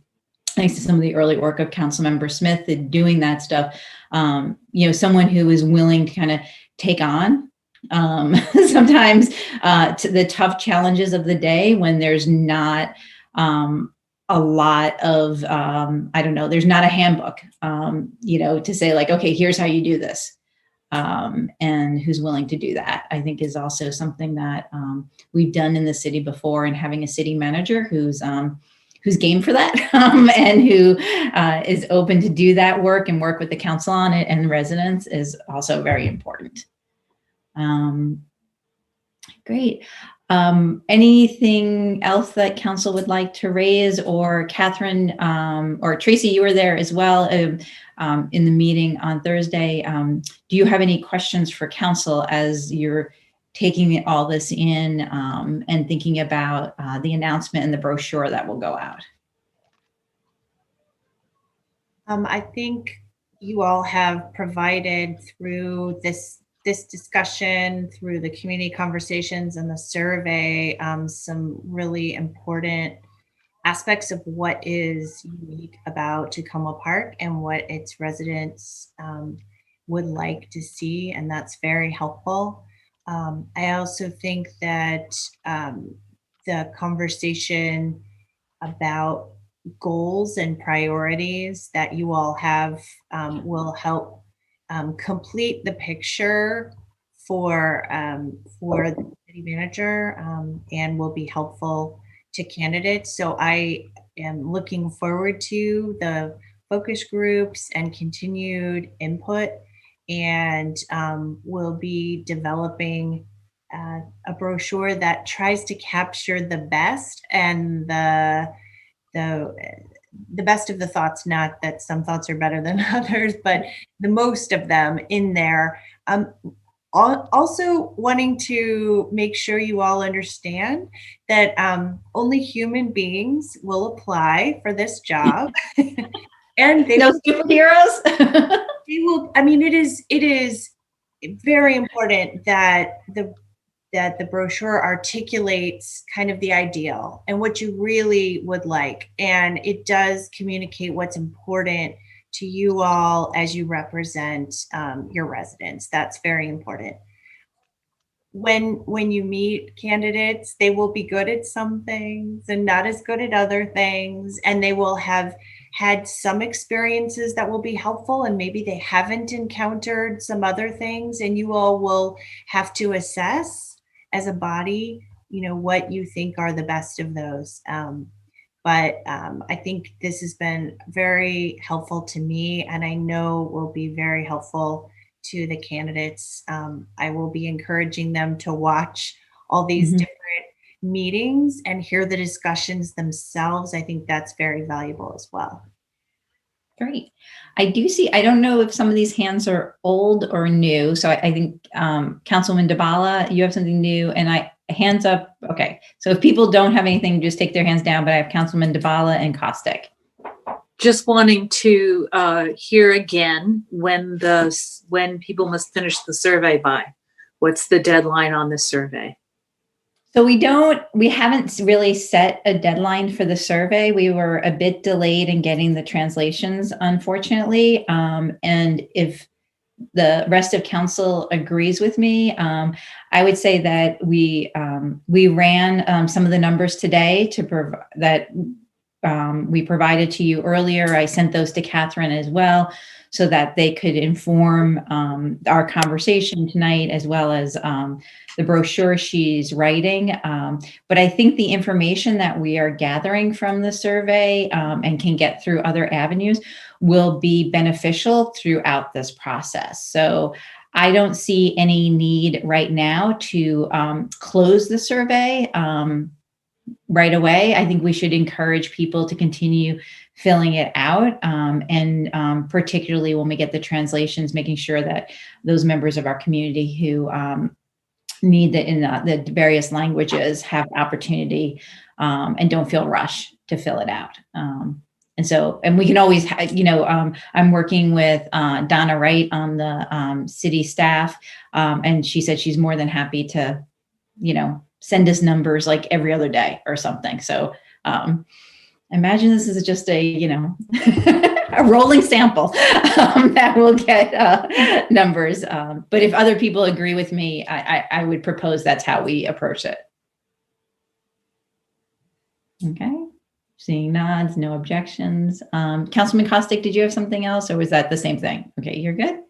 Thanks to some of the early work of Councilmember Smith in doing that stuff, someone who is willing to kind of take on sometimes the tough challenges of the day when there's not a lot of, there's not a handbook, to say like, okay, here's how you do this. And who's willing to do that, I think is also something that we've done in the city before, and having a city manager who's game for that and who is open to do that work and work with the council on it and residents is also very important. Great. Anything else that council would like to raise, or Catherine or Tracy, you were there as well in the meeting on Thursday. Do you have any questions for council as you're taking all this in and thinking about the announcement and the brochure that will go out? I think you all have provided through this discussion, through the community conversations and the survey, some really important aspects of what is unique about Takoma Park and what its residents would like to see, and that's very helpful. I also think that the conversation about goals and priorities that you all have will help complete the picture for the city manager and will be helpful to candidates. So I am looking forward to the focus groups and continued input, and we'll be developing a brochure that tries to capture the best and the best of the thoughts, not that some thoughts are better than others, but the most of them in there. Also wanting to make sure you all understand that only human beings will apply for this job. And they no superheroes. They will. I mean, it is very important that that the brochure articulates kind of the ideal and what you really would like. And it does communicate what's important to you all as you represent your residents. That's very important. When you meet candidates, they will be good at some things and not as good at other things, and they will have had some experiences that will be helpful, and maybe they haven't encountered some other things, and you all will have to assess as a body, what you think are the best of those. But I think this has been very helpful to me, and I know will be very helpful to the candidates. I will be encouraging them to watch all these different meetings and hear the discussions themselves. I think that's very valuable as well. Great. I don't know if some of these hands are old or new. So I think Councilwoman Dabala, you have something new, and hands up. Okay. So if people don't have anything, just take their hands down, but I have Councilman Dabala and Kostick. Just wanting to hear again when people must finish the survey by. What's the deadline on the survey? So we haven't really set a deadline for the survey. We were a bit delayed in getting the translations, unfortunately. And if the rest of council agrees with me, I would say that we ran some of the numbers today we provided to you earlier. I sent those to Catherine as well, so that they could inform our conversation tonight, as well as the brochure she's writing. But I think the information that we are gathering from the survey and can get through other avenues will be beneficial throughout this process. So I don't see any need right now to close the survey right away. I think we should encourage people to continue filling it out, and particularly when we get the translations, making sure that those members of our community who need that in the various languages have opportunity and don't feel rushed to fill it out. And we can always, I'm working with Donna Wright on the city staff, and she said she's more than happy to, send us numbers like every other day or something. So imagine this is just a, a rolling sample that will get numbers. But if other people agree with me, I would propose that's how we approach it. Okay. Seeing nods, no objections. Councilman Kostick, did you have something else, or was that the same thing? Okay, you're good.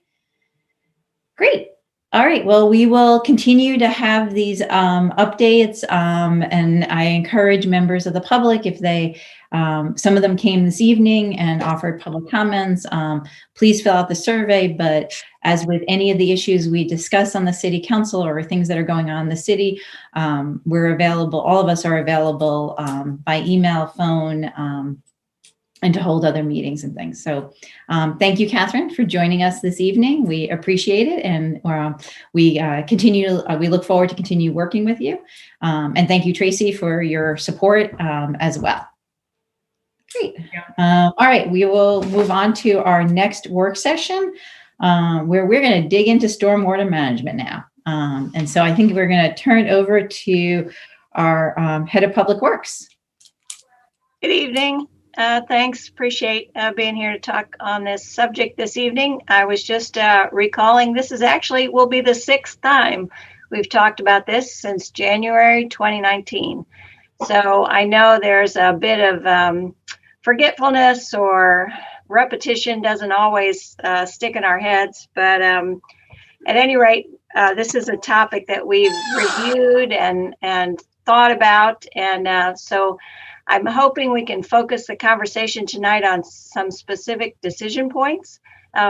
Great. All right, well, we will continue to have these updates, and I encourage members of the public, if they, some of them came this evening and offered public comments, please fill out the survey. But as with any of the issues we discuss on the city council or things that are going on in the city, we're available, all of us are available by email, phone, and to hold other meetings and things. So thank you, Catherine, for joining us this evening. We appreciate it. And we look forward to continue working with you. And thank you, Tracy, for your support as well. Great. All right, we will move on to our next work session where we're going to dig into stormwater management now. And so I think we're going to turn it over to our head of public works. Good evening. Thanks. Appreciate being here to talk on this subject this evening. I was just recalling this will be the 6th time we've talked about this since January 2019. So I know there's a bit of forgetfulness, or repetition doesn't always stick in our heads. But at any rate, this is a topic that we've reviewed and thought about. And so I'm hoping we can focus the conversation tonight on some specific decision points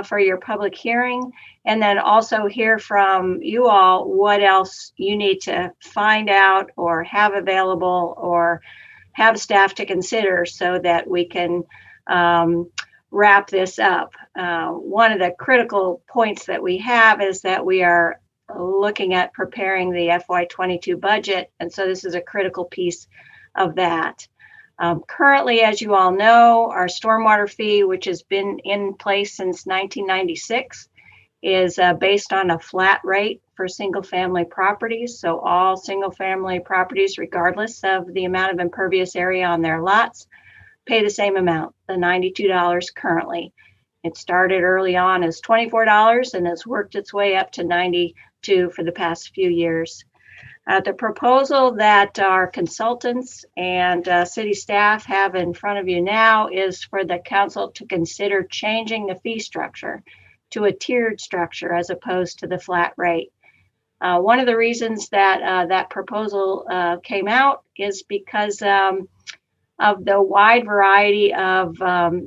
for your public hearing, and then also hear from you all what else you need to find out or have available or have staff to consider so that we can wrap this up. One of the critical points that we have is that we are looking at preparing the FY22 budget, and so this is a critical piece of that. Currently, as you all know, our stormwater fee, which has been in place since 1996, is based on a flat rate for single-family properties. So all single-family properties, regardless of the amount of impervious area on their lots, pay the same amount, the $92 currently. It started early on as $24 and has worked its way up to $92 for the past few years. The proposal that our consultants and city staff have in front of you now is for the council to consider changing the fee structure to a tiered structure as opposed to the flat rate. One of the reasons that that proposal came out is because of the wide variety of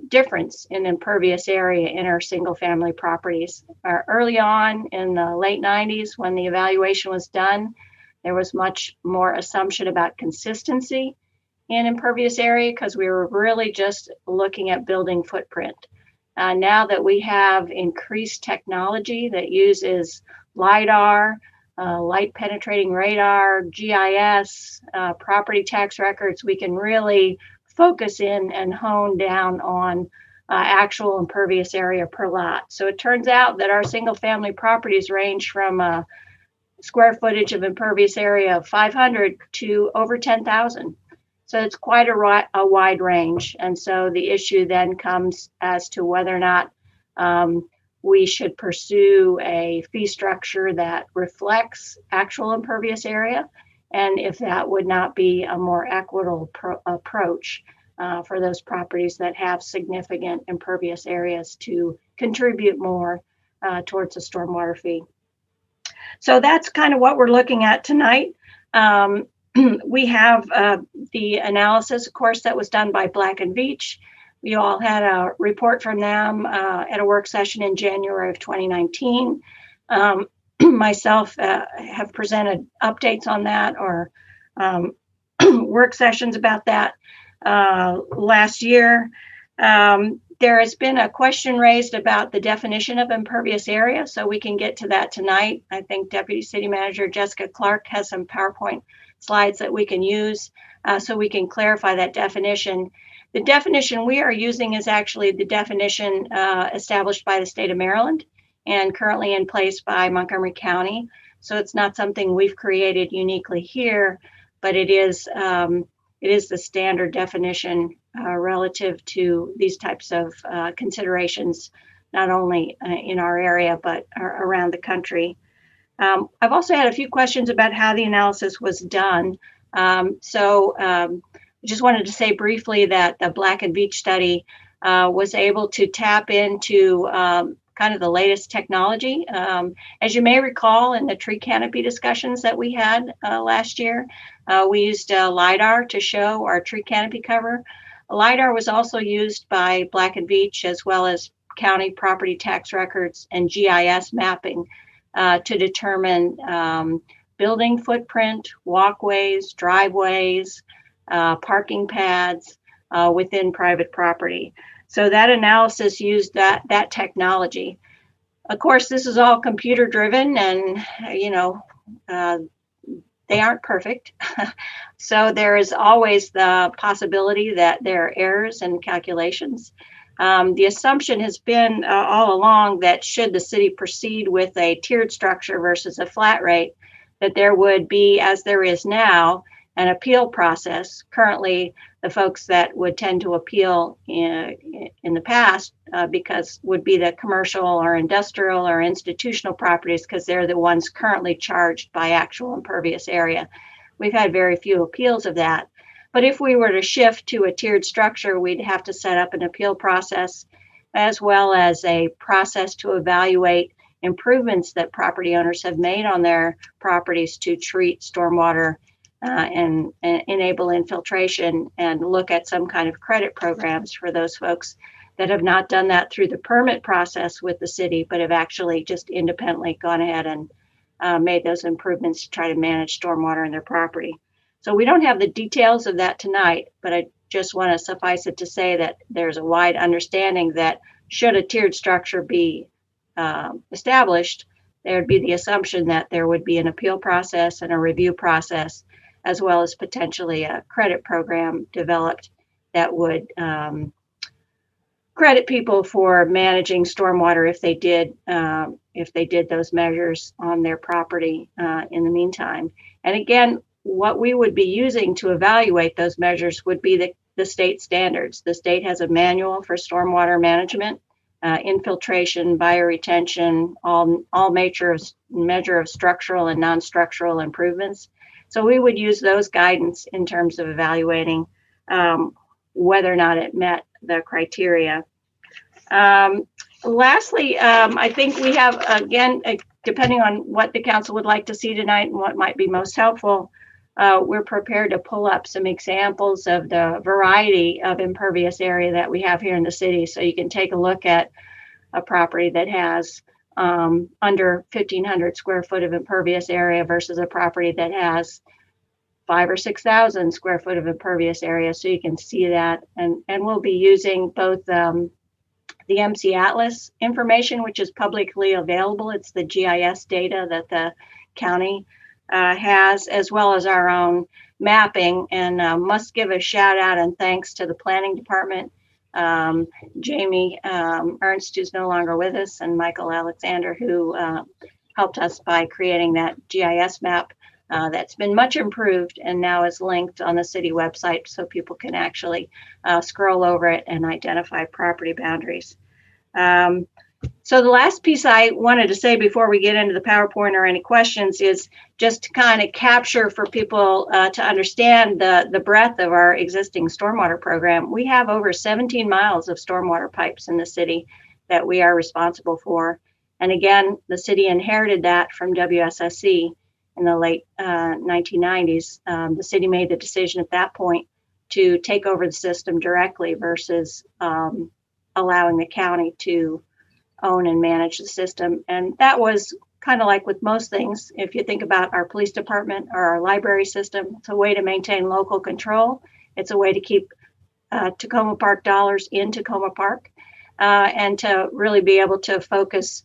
difference in impervious area in our single family properties. Early on in the late 90s, when the evaluation was done, there was much more assumption about consistency in impervious area because we were really just looking at building footprint. Now that we have increased technology that uses LIDAR, light penetrating radar, GIS, property tax records, we can really focus in and hone down on actual impervious area per lot. So it turns out that our single family properties range from square footage of impervious area of 500 to over 10,000. So it's quite a wide range. And so the issue then comes as to whether or not we should pursue a fee structure that reflects actual impervious area, and if that would not be a more equitable approach for those properties that have significant impervious areas to contribute more towards a stormwater fee. So that's kind of what we're looking at tonight. We have the analysis, of course, that was done by Black & Veatch. We all had a report from them at a work session in January of 2019. Myself have presented updates on that or work sessions about that last year. There has been a question raised about the definition of impervious area, so we can get to that tonight. I think Deputy City Manager Jessica Clark has some PowerPoint slides that we can use so we can clarify that definition. The definition we are using is actually the definition established by the state of Maryland and currently in place by Montgomery County. So it's not something we've created uniquely here, but it is the standard definition relative to these types of considerations, not only in our area, but around the country. I've also had a few questions about how the analysis was done. Just wanted to say briefly that the Black & Veatch study was able to tap into kind of the latest technology. As you may recall in the tree canopy discussions that we had last year, we used LIDAR to show our tree canopy cover. LIDAR was also used by Black & Veatch as well as county property tax records and GIS mapping to determine building footprint, walkways, driveways, parking pads within private property. So that analysis used that technology. Of course, this is all computer driven and, they aren't perfect. So there is always the possibility that there are errors in calculations. The assumption has been all along that should the city proceed with a tiered structure versus a flat rate, that there would be, as there is now, an appeal process. Currently, the folks that would tend to appeal in the past because would be the commercial or industrial or institutional properties because they're the ones currently charged by actual impervious area. We've had very few appeals of that. But if we were to shift to a tiered structure, we'd have to set up an appeal process as well as a process to evaluate improvements that property owners have made on their properties to treat stormwater and enable infiltration and look at some kind of credit programs for those folks that have not done that through the permit process with the city, but have actually just independently gone ahead and made those improvements to try to manage stormwater in their property. So we don't have the details of that tonight, but I just want to suffice it to say that there's a wide understanding that should a tiered structure be established, there would be the assumption that there would be an appeal process and a review process, as well as potentially a credit program developed that would credit people for managing stormwater if they did those measures on their property in the meantime. And again, what we would be using to evaluate those measures would be the state standards. The state has a manual for stormwater management, infiltration, bioretention, all measure of structural and non-structural improvements. So we would use those guidance in terms of evaluating whether or not it met the criteria. Lastly, I think we have, again, depending on what the council would like to see tonight and what might be most helpful, we're prepared to pull up some examples of the variety of impervious area that we have here in the city. So you can take a look at a property that has under 1,500 square foot of impervious area versus a property that has 5,000 or 6,000 square foot of impervious area. So you can see that. And we'll be using both the MC Atlas information, which is publicly available. It's the GIS data that the county has, as well as our own mapping. And must give a shout out and thanks to the planning department, Jamie Ernst, who's no longer with us, and Michael Alexander, who helped us by creating that GIS map that's been much improved and now is linked on the city website so people can actually scroll over it and identify property boundaries. So the last piece I wanted to say before we get into the PowerPoint or any questions is just to kind of capture for people to understand the breadth of our existing stormwater program. We have over 17 miles of stormwater pipes in the city that we are responsible for. And again, the city inherited that from WSSC in the late 1990s. The city made the decision at that point to take over the system directly versus allowing the county to own and manage the system. And that was kind of like with most things. If you think about our police department or our library system, it's a way to maintain local control. It's a way to keep Takoma Park dollars in Takoma Park and to really be able to focus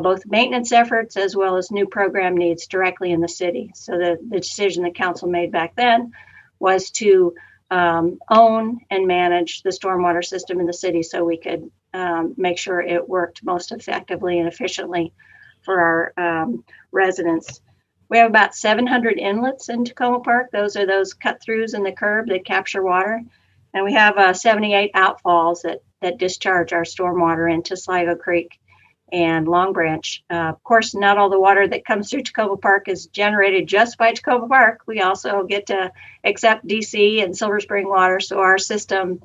both maintenance efforts as well as new program needs directly in the city. So the decision the council made back then was to own and manage the stormwater system in the city so we could make sure it worked most effectively and efficiently for our residents. We have about 700 inlets in Takoma Park. Those are those cut throughs in the curb that capture water. And we have 78 outfalls that discharge our stormwater into Sligo Creek and Long Branch. Of course, not all the water that comes through Takoma Park is generated just by Takoma Park. We also get to accept DC and Silver Spring water. So our system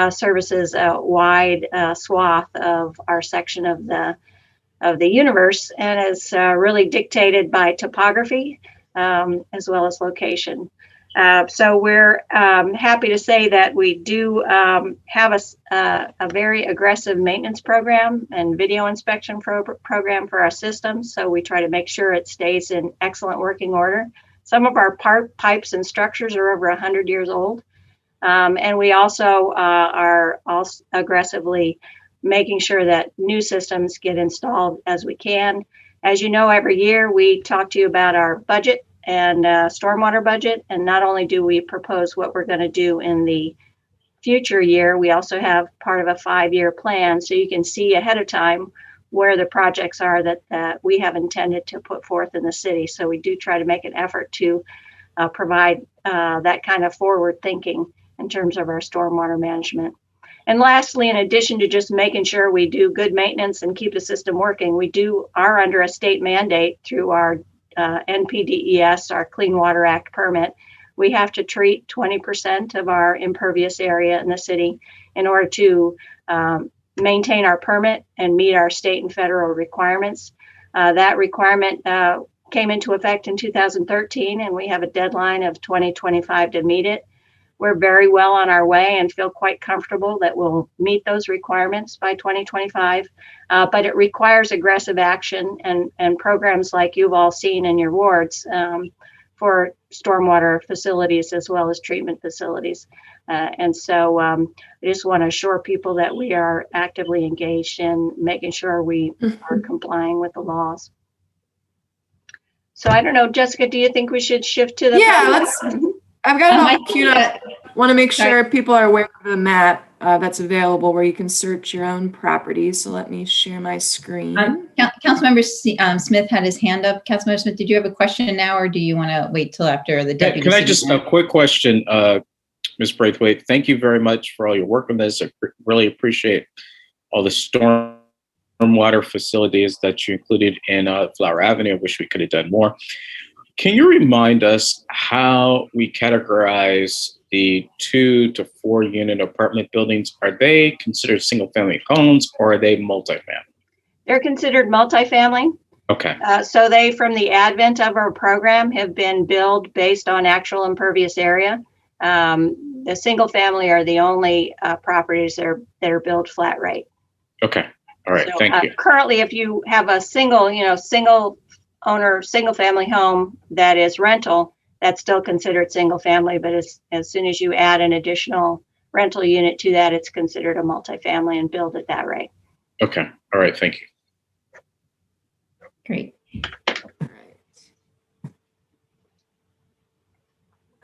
services a wide swath of our section of the universe, and is really dictated by topography as well as location. So we're happy to say that we do have a very aggressive maintenance program and video inspection program for our system. So we try to make sure it stays in excellent working order. Some of our pipes and structures are over 100 years old. And we also are also aggressively making sure that new systems get installed as we can. As you know, every year we talk to you about our budget and stormwater budget. And not only do we propose what we're going to do in the future year, we also have part of a 5-year plan. So you can see ahead of time where the projects are that we have intended to put forth in the city. So we do try to make an effort to provide that kind of forward thinking in terms of our stormwater management. And lastly, in addition to just making sure we do good maintenance and keep the system working, we are under a state mandate through our NPDES, our Clean Water Act permit. We have to treat 20% of our impervious area in the city in order to maintain our permit and meet our state and federal requirements. That requirement came into effect in 2013, and we have a deadline of 2025 to meet it. We're very well on our way and feel quite comfortable that we'll meet those requirements by 2025. But it requires aggressive action and programs like you've all seen in your wards for stormwater facilities as well as treatment facilities. And so I just want to assure people that we are actively engaged in making sure we are complying with the laws. So I don't know, Jessica, do you think we should shift to the I've got it all queued up. Want to make Sorry. sure people are aware of the map that's available where you can search your own properties. So let me share my screen. Councilmember Smith had his hand up. Councilmember Smith, did you have a question now, or do you want to wait till after the deputy? Can I just, a quick question, Ms. Braithwaite, thank you very much for all your work on this. I really appreciate all the stormwater facilities that you included in Flower Avenue. I wish we could have done more. Can you remind us how we categorize the 2 to 4 unit apartment buildings? Are they considered single family homes, or are they multifamily? They're considered multifamily. Okay. So they, from the advent of our program, have been billed based on actual impervious area. The single family are the only properties that are billed flat rate. Okay. All right. So, thank you. Currently, if you have a single owner, single family home that is rental, that's still considered single family. But as soon as you add an additional rental unit to that, it's considered a multifamily and billed at that rate. Okay. All right. Thank you. Great.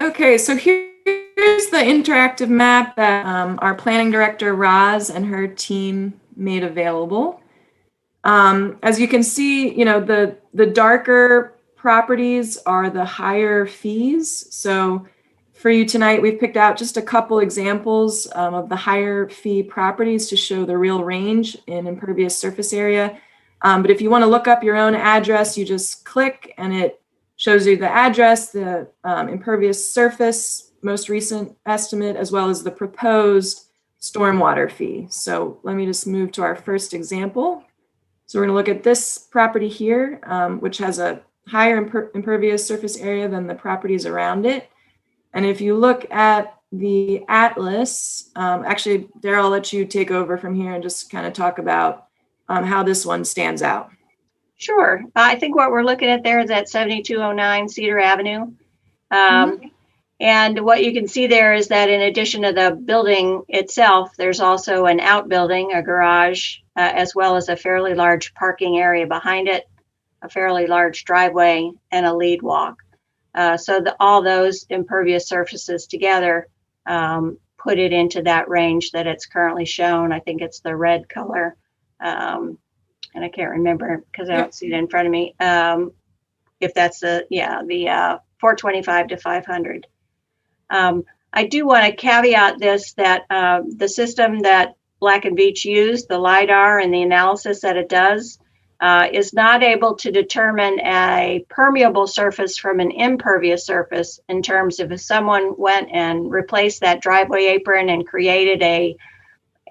Okay, so here's the interactive map that our planning director, Roz, and her team made available. As you can see, the darker properties are the higher fees. So for you tonight, we've picked out just a couple examples of the higher fee properties to show the real range in impervious surface area. But if you want to look up your own address, you just click and it shows you the address, the impervious surface, most recent estimate, as well as the proposed stormwater fee. So let me just move to our first example. So we're going to look at this property here, which has a higher impervious surface area than the properties around it. And if you look at the atlas, actually, Daryl, I'll let you take over from here and just kind of talk about how this one stands out. Sure. I think what we're looking at there is at 7209 Cedar Avenue. And what you can see there is that in addition to the building itself, there's also an outbuilding, a garage, as well as a fairly large parking area behind it, a fairly large driveway, and a lead walk. So all those impervious surfaces together put it into that range that it's currently shown. I think it's the red color. And I can't remember because I don't see it in front of me. If that's the 425 to 500. I do want to caveat this, that the system that Black and Veatch used, the LIDAR and the analysis that it does, is not able to determine a permeable surface from an impervious surface in terms of if someone went and replaced that driveway apron and created a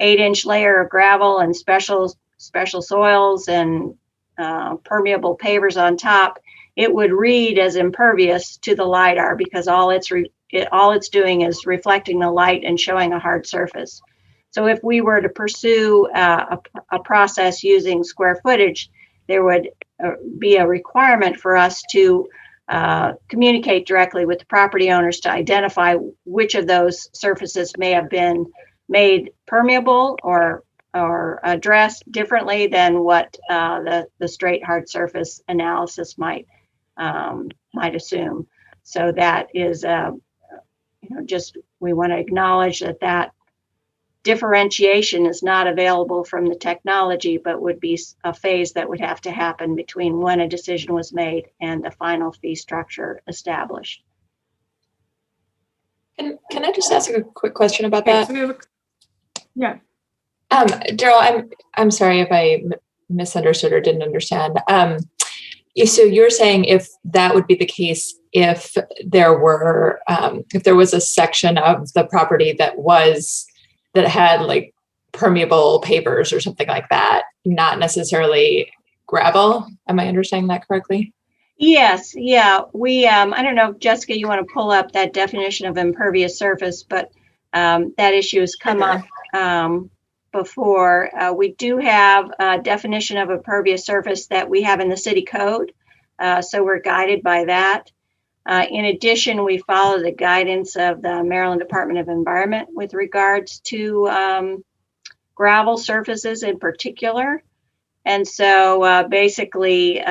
8-inch layer of gravel and special soils and permeable pavers on top, it would read as impervious to the LIDAR because all it's doing is reflecting the light and showing a hard surface. So if we were to pursue a process using square footage, there would be a requirement for us to communicate directly with the property owners to identify which of those surfaces may have been made permeable or addressed differently than what the straight hard surface analysis might assume. So that is, just we want to acknowledge that differentiation is not available from the technology, but would be a phase that would have to happen between when a decision was made and the final fee structure established. Can I just ask a quick question about that? Yeah. Daryl, I'm sorry if I misunderstood or didn't understand. So you're saying if that would be the case, if there was a section of the property that had like permeable pavers or something like that, not necessarily gravel. Am I understanding that correctly? Yes. Yeah. We, I don't know, Jessica, you want to pull up that definition of impervious surface, but that issue has come up before. We do have a definition of impervious surface that we have in the city code. So we're guided by that. In addition, we follow the guidance of the Maryland Department of Environment with regards to gravel surfaces in particular. And so basically,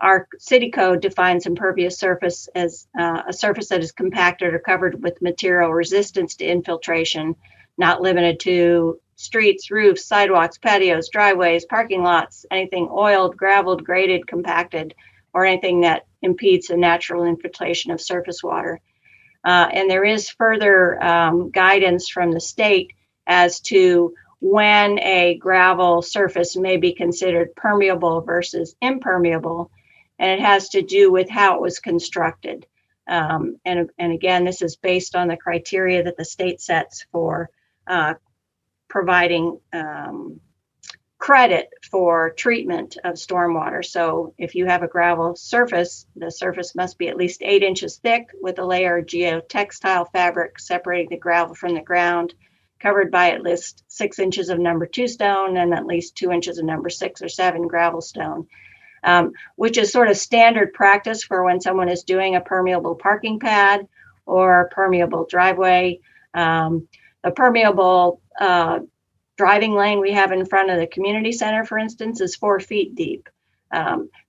our city code defines impervious surface as a surface that is compacted or covered with material resistance to infiltration, not limited to streets, roofs, sidewalks, patios, driveways, parking lots, anything oiled, graveled, graded, compacted, or anything that impedes the natural infiltration of surface water. And there is further guidance from the state as to when a gravel surface may be considered permeable versus impermeable, and it has to do with how it was constructed. And again, this is based on the criteria that the state sets for providing credit for treatment of stormwater. So if you have a gravel surface, the surface must be at least 8 inches thick with a layer of geotextile fabric separating the gravel from the ground, covered by at least 6 inches of number 2 stone and at least 2 inches of number 6 or 7 gravel stone, which is sort of standard practice for when someone is doing a permeable parking pad or permeable driveway. The permeable driving lane we have in front of the community center, for instance, is 4 feet deep.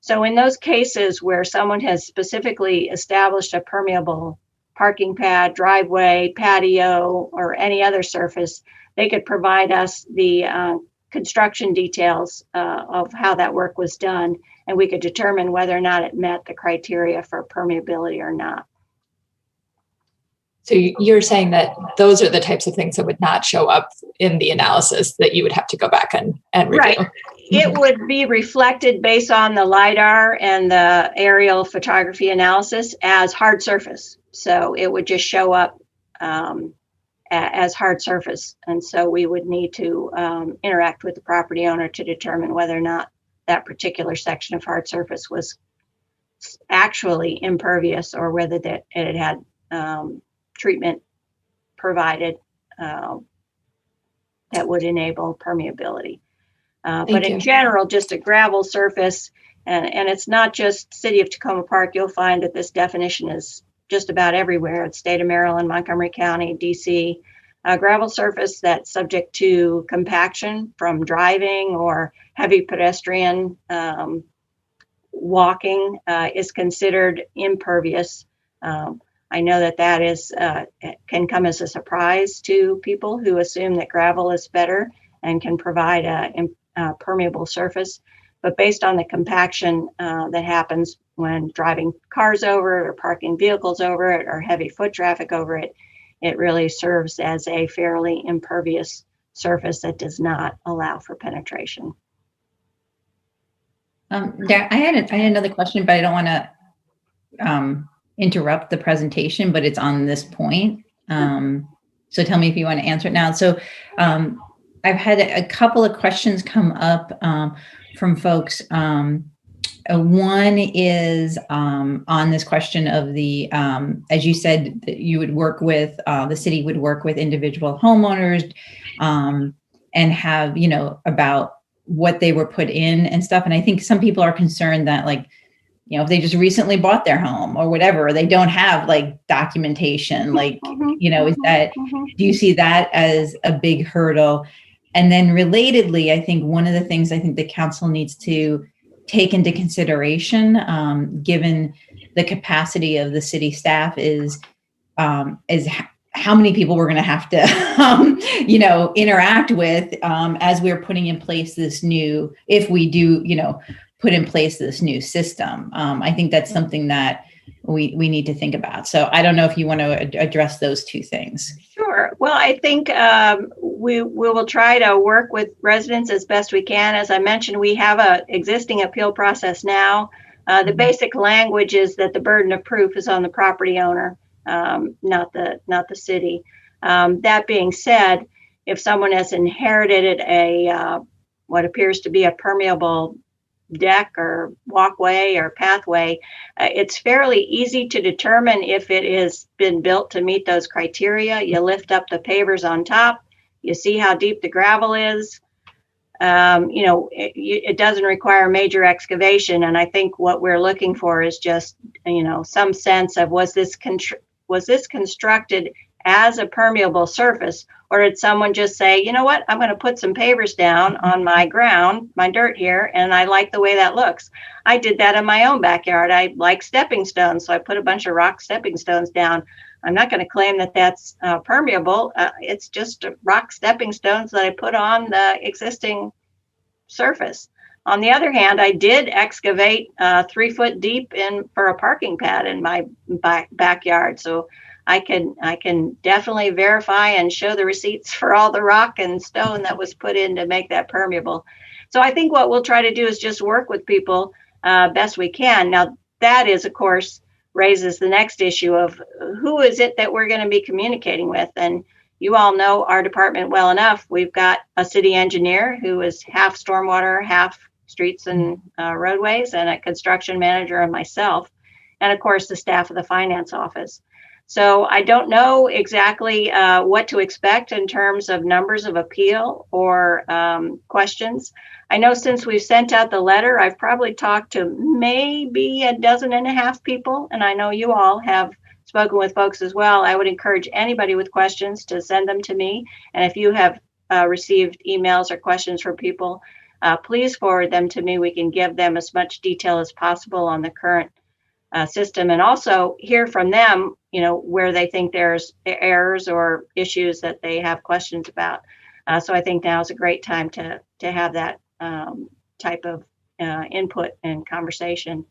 So in those cases where someone has specifically established a permeable parking pad, driveway, patio, or any other surface, they could provide us the construction details of how that work was done, and we could determine whether or not it met the criteria for permeability or not. So you're saying that those are the types of things that would not show up in the analysis that you would have to go back and review. Right. It would be reflected based on the LiDAR and the aerial photography analysis as hard surface. So it would just show up as hard surface. And so we would need to interact with the property owner to determine whether or not that particular section of hard surface was actually impervious or whether that it had treatment provided that would enable permeability. But in general, just a gravel surface, and it's not just City of Takoma Park. You'll find that this definition is just about everywhere. It's state of Maryland, Montgomery County, DC. A gravel surface that's subject to compaction from driving or heavy pedestrian walking is considered impervious. I know that is can come as a surprise to people who assume that gravel is better and can provide a permeable surface. But based on the compaction that happens when driving cars over it or parking vehicles over it or heavy foot traffic over it, it really serves as a fairly impervious surface that does not allow for penetration. I had another question, but I don't want to interrupt the presentation, but it's on this point. So tell me if you want to answer it now. So I've had a couple of questions come up from folks. One is on this question of the, as you said, that you would work with, the city would work with individual homeowners and have, about what they were put in and stuff. And I think some people are concerned that if they just recently bought their home or whatever, they don't have documentation, is that, do you see that as a big hurdle? And then relatedly, I think one of the things I think the council needs to take into consideration, given the capacity of the city staff, is how many people we're going to have to, interact with as we're putting in place this new, if we do, put in place this new system. I think that's something that we need to think about. So I don't know if you want to address those two things. Sure. Well, I think we will try to work with residents as best we can. As I mentioned, we have an existing appeal process now. The basic language is that the burden of proof is on the property owner, not the city. That being said, if someone has inherited what appears to be a permeable deck or walkway or pathway, it's fairly easy to determine if it has been built to meet those criteria. You lift up the pavers on top, you see how deep the gravel is. It doesn't require major excavation, and I think what we're looking for is just some sense of was this constructed as a permeable surface? Or did someone just say, you know what, I'm going to put some pavers down on my ground, my dirt here, and I like the way that looks. I did that in my own backyard. I like stepping stones, so I put a bunch of rock stepping stones down. I'm not going to claim that that's permeable. It's just rock stepping stones that I put on the existing surface. On the other hand, I did excavate 3 foot deep for a parking pad in my backyard. So I can definitely verify and show the receipts for all the rock and stone that was put in to make that permeable. So I think what we'll try to do is just work with people best we can. Now, that is, of course, raises the next issue of who is it that we're going to be communicating with. And you all know our department well enough. We've got a city engineer who is half stormwater, half streets and roadways, and a construction manager and myself, and of course the staff of the finance office. So I don't know exactly what to expect in terms of numbers of appeal or questions. I know since we've sent out the letter, I've probably talked to maybe 12.5 people, and I know you all have spoken with folks as well. I would encourage anybody with questions to send them to me. And if you have received emails or questions from people, please forward them to me. We can give them as much detail as possible on the current system, and also hear from them, you know, where they think there's errors or issues that they have questions about. So I think now is a great time to have that type of input and conversation.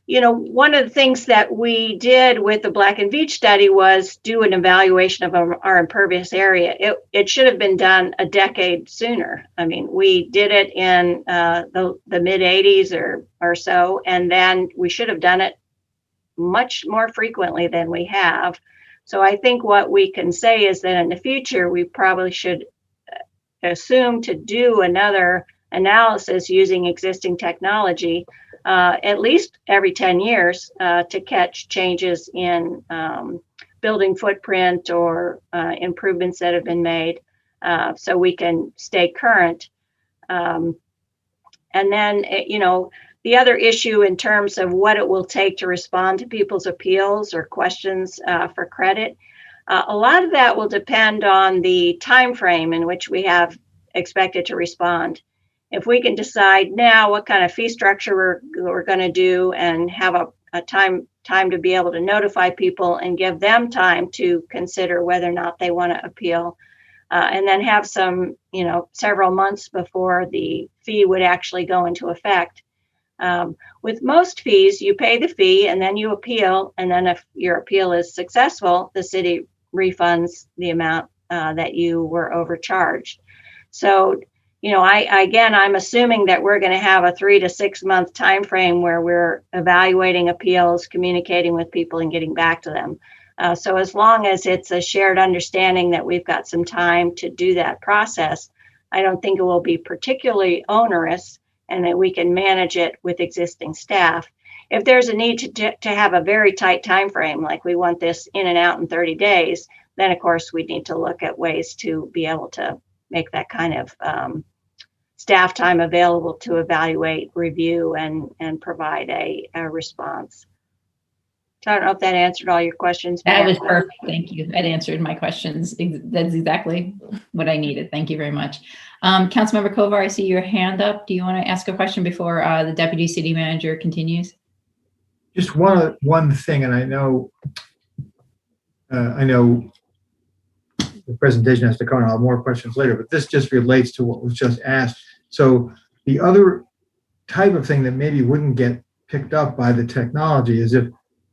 You know, one of the things that we did with the Black and Veatch study was do an evaluation of our impervious area. It should have been done a decade sooner. I mean, we did it in the mid 80s or so, and then we should have done it much more frequently than we have. So I think what we can say is that in the future, we probably should assume to do another analysis using existing technology at least every 10 years to catch changes in building footprint or improvements that have been made, so we can stay current. And then, you know, the other issue in terms of what it will take to respond to people's appeals or questions for credit, a lot of that will depend on the time frame in which we have expected to respond. If we can decide now what kind of fee structure we're going to do and have a time to be able to notify people and give them time to consider whether or not they want to appeal, and then have some, you know, several months before the fee would actually go into effect. With most fees, you pay the fee and then you appeal, and then if your appeal is successful, the city refunds the amount that you were overcharged. So, you know, I'm assuming that we're going to have a 3 to 6 month time frame where we're evaluating appeals, communicating with people, and getting back to them. So as long as it's a shared understanding that we've got some time to do that process, I don't think it will be particularly onerous, and that we can manage it with existing staff. If there's a need to have a very tight time frame, like we want this in and out in 30 days, then of course we need to look at ways to be able to make that kind of staff time available to evaluate, review, and provide a response. So I don't know if that answered all your questions. That was perfect. Thank you. That answered my questions. That's exactly what I needed. Thank you very much. Councilmember Kovar, I see your hand up. Do you want to ask a question before the Deputy City Manager continues? Just one thing, and I know the presentation has to come on. I'll have more questions later, but this just relates to what was just asked. So the other type of thing that maybe wouldn't get picked up by the technology is if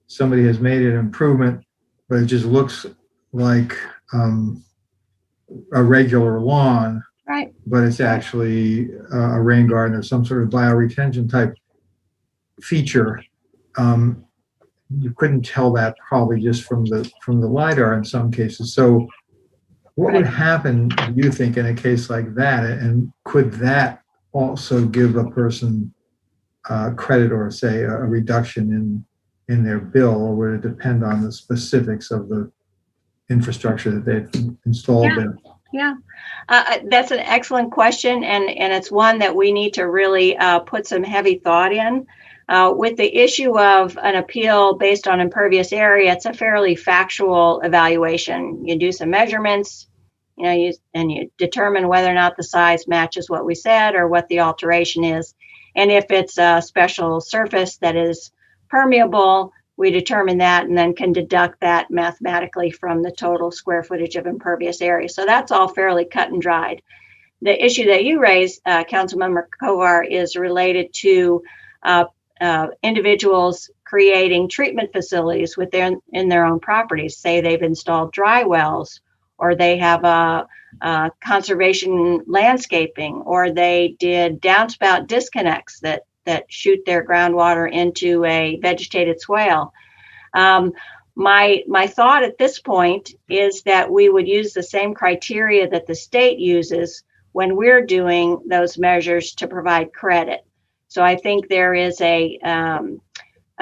somebody has made an improvement, but it just looks like a regular lawn, right? But it's actually a rain garden or some sort of bioretention type feature. You couldn't tell that probably just from the LiDAR in some cases. So what would happen, do you think, in a case like that? And could that also give a person credit or, say, a reduction in their bill, or would it depend on the specifics of the infrastructure that they've installed there? Yeah, that's an excellent question, and it's one that we need to really put some heavy thought in. With the issue of an appeal based on impervious area, it's a fairly factual evaluation. You do some measurements, you determine whether or not the size matches what we said or what the alteration is. And if it's a special surface that is permeable, we determine that and then can deduct that mathematically from the total square footage of impervious area. So that's all fairly cut and dried. The issue that you raised, Councilmember Kovar, is related to individuals creating treatment facilities in their own properties. Say they've installed dry wells, or they have a conservation landscaping, or they did downspout disconnects that shoot their groundwater into a vegetated swale. My thought at this point is that we would use the same criteria that the state uses when we're doing those measures to provide credit. So I think there is a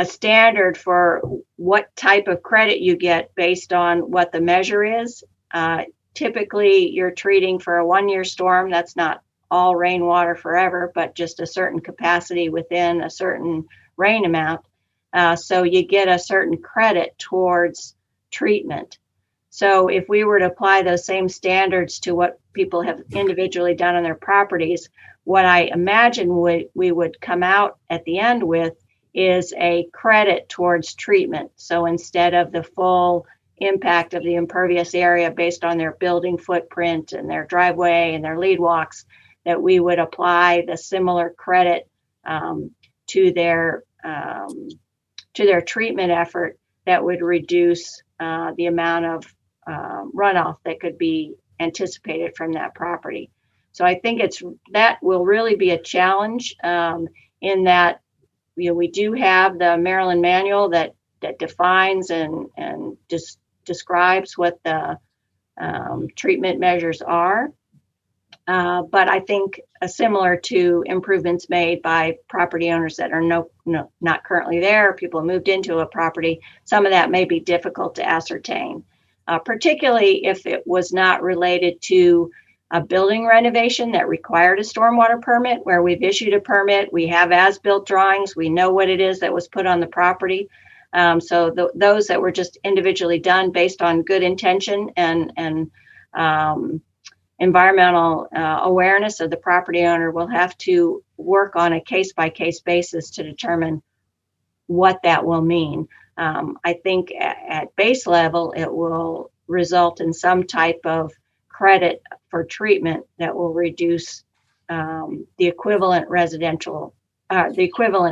standard for what type of credit you get based on what the measure is. Typically, you're treating for a 1-year storm. That's not all rainwater forever, but just a certain capacity within a certain rain amount. So you get a certain credit towards treatment. So if we were to apply those same standards to what people have individually done on their properties, what I imagine we would come out at the end with is a credit towards treatment. So instead of the full impact of the impervious area based on their building footprint and their driveway and their lead walks, that we would apply the similar credit to their treatment effort that would reduce the amount of runoff that could be anticipated from that property. So I think that will really be a challenge in that we do have the Maryland manual that defines and describes what the treatment measures are. But I think similar to improvements made by property owners that are not currently there, people who moved into a property, some of that may be difficult to ascertain, particularly if it was not related to a building renovation that required a stormwater permit, where we've issued a permit, we have as-built drawings, we know what it is that was put on the property. So those that were just individually done based on good intention and environmental awareness of the property owner will have to work on a case-by-case basis to determine what that will mean. I think at base level, it will result in some type of credit for treatment that will reduce the equivalent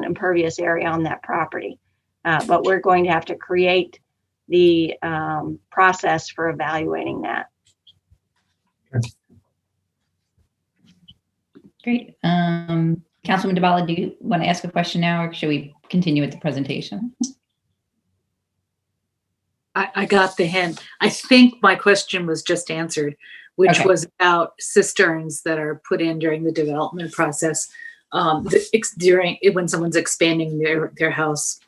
impervious area on that property. But we're going to have to create the process for evaluating that. Great. Councilman DeBala, do you want to ask a question now, or should we continue with the presentation? I got the hint. I think my question was just answered, which Okay. was about cisterns that are put in during the development process when someone's expanding their house.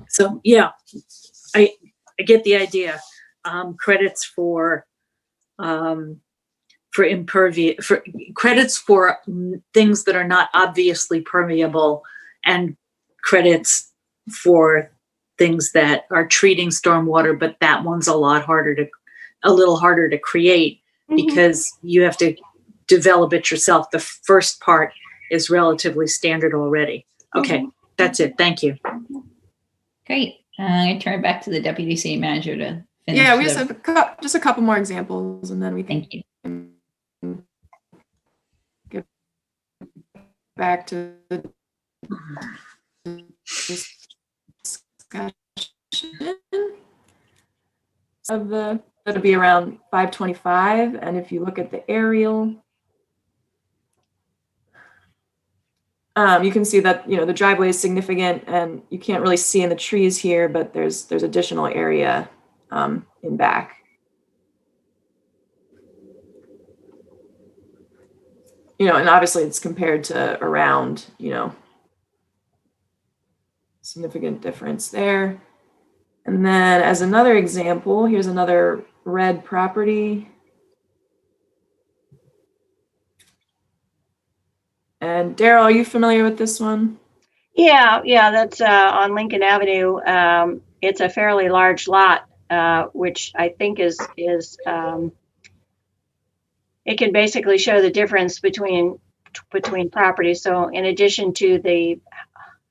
So yeah, I get the idea. Credits for credits for things that are not obviously permeable, and credits for things that are treating stormwater, but that one's a little harder to create because you have to develop it yourself. The first part is relatively standard already. Okay, that's it. Thank you. Great. I turn it back to the Deputy City Manager to finish. Yeah, we just have just a couple more examples, and then we can Thank you. get back to the discussion of that'll be around 525. And if you look at the aerial, you can see that the driveway is significant, and you can't really see in the trees here, but there's additional area in back. And obviously it's compared to around, significant difference there. And then as another example, here's another red property. And Daryl, are you familiar with this one? Yeah, that's on Lincoln Avenue. It's a fairly large lot, which I think is it can basically show the difference between properties. So in addition to the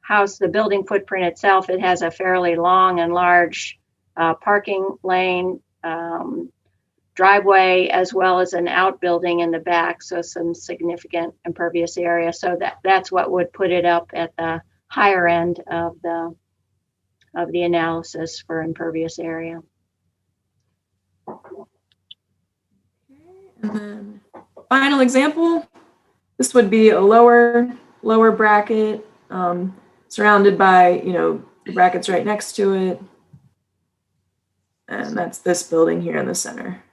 house, the building footprint itself, it has a fairly long and large parking lane, driveway, as well as an outbuilding in the back. So some significant impervious area. So that's what would put it up at the higher end of the analysis for impervious area. And then final example, this would be a lower bracket, surrounded by, the brackets right next to it. And that's this building here in the center.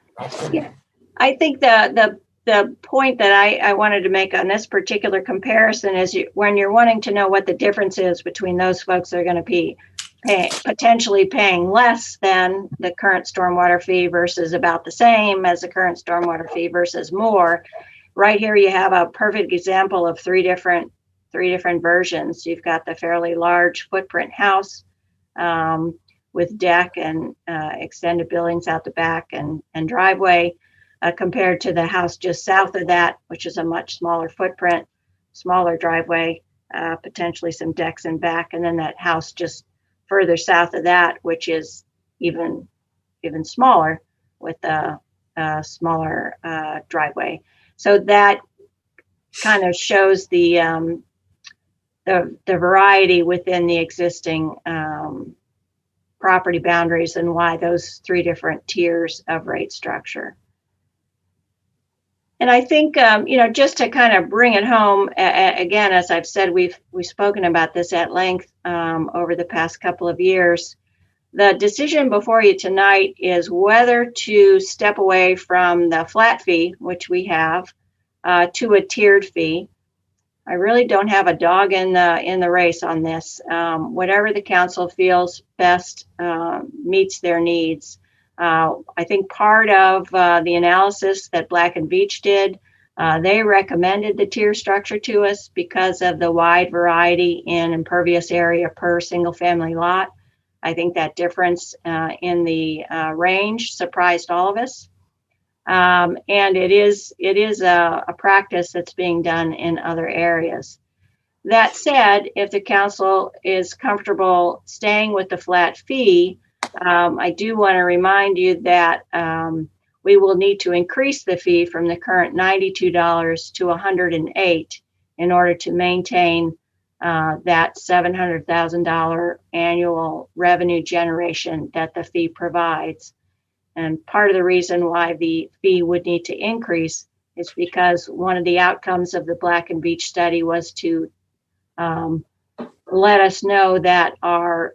Yeah, I think the point that I wanted to make on this particular comparison is when you're wanting to know what the difference is between those folks that are going to be potentially paying less than the current stormwater fee versus about the same as the current stormwater fee versus more. Right here, you have a perfect example of three different versions. You've got the fairly large footprint house with deck and extended buildings out the back and driveway, compared to the house just south of that, which is a much smaller footprint, smaller driveway, potentially some decks in back, and then that house just further south of that, which is even smaller with a smaller driveway. So that kind of shows the variety within the existing property boundaries and why those three different tiers of rate structure. And I think, just to kind of bring it home, again, as I've said, we've spoken about this at length over the past couple of years. The decision before you tonight is whether to step away from the flat fee, which we have, to a tiered fee. I really don't have a dog in the race on this. Whatever the council feels best meets their needs. I think part of the analysis that Black and Veatch did, they recommended the tier structure to us because of the wide variety in impervious area per single family lot. I think that difference in the range surprised all of us. And it is a practice that's being done in other areas. That said, if the council is comfortable staying with the flat fee, I do want to remind you that we will need to increase the fee from the current $92 to $108 in order to maintain that $700,000 annual revenue generation that the fee provides. And part of the reason why the fee would need to increase is because one of the outcomes of the Black and Veatch study was to let us know that our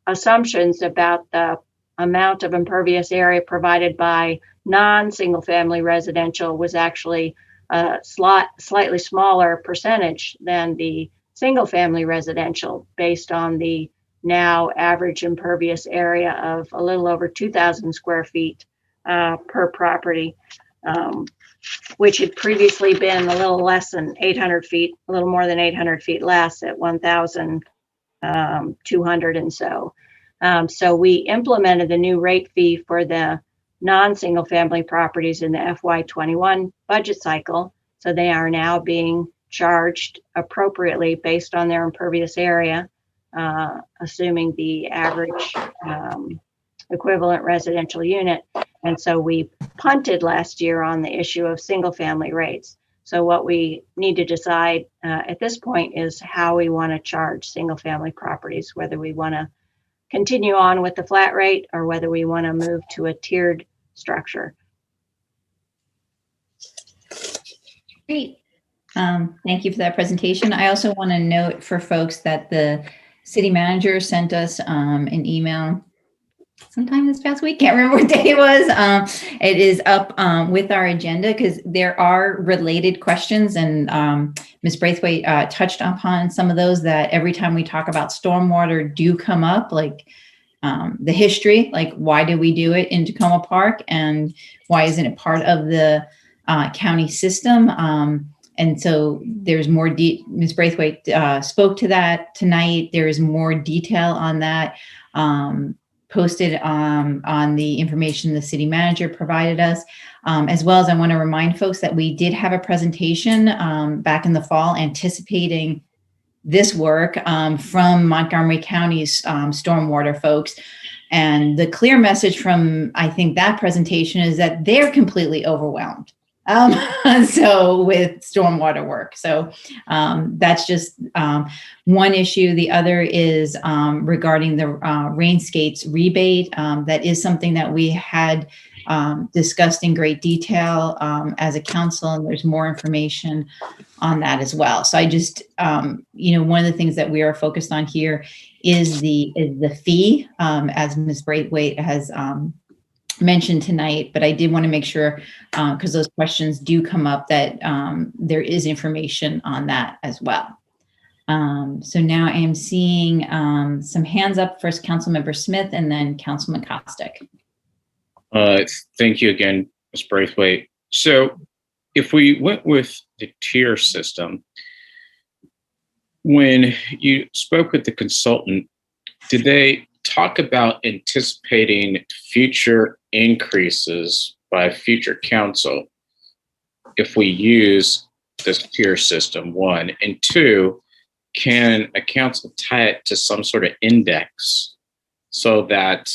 assumptions about the amount of impervious area provided by non-single family residential was actually a slightly smaller percentage than the single family residential, based on the now average impervious area of a little over 2,000 square feet per property, which had previously been a little less than 800 feet, a little more than 800 feet less at 1,200 and so. So we implemented the new rate fee for the non-single family properties in the FY21 budget cycle. So they are now being charged appropriately based on their impervious area, assuming the average equivalent residential unit. And so we punted last year on the issue of single family rates. So what we need to decide at this point is how we want to charge single family properties, whether we want to continue on with the flat rate or whether we want to move to a tiered structure. Great. Thank you for that presentation. I also want to note for folks that the city manager sent us an email sometime this past week. Can't remember what day it was. It is up with our agenda because there are related questions, and Ms. Braithwaite touched upon some of those that every time we talk about stormwater do come up, like the history, like why do we do it in Takoma Park and why isn't it part of the county system? And so there's more, Ms. Braithwaite spoke to that tonight. There is more detail on that posted on the information the city manager provided us. As well as I want to remind folks that we did have a presentation back in the fall anticipating this work from Montgomery County's stormwater folks. And the clear message from, I think, that presentation is that they're completely overwhelmed. So with stormwater work. So that's just one issue. The other is regarding the rain skates rebate. That is something that we had discussed in great detail as a council, and there's more information on that as well. So I just, one of the things that we are focused on here is the fee, as Ms. Braithwaite has mentioned tonight, but I did want to make sure, because those questions do come up, that there is information on that as well. So now I am seeing some hands up. First, Councilmember Smith, and then Councilman Kostick. Thank you again, Ms. Braithwaite. So if we went with the tier system, when you spoke with the consultant, did they talk about anticipating future increases by future council if we use this tier system, one? And two, can a council tie it to some sort of index so that,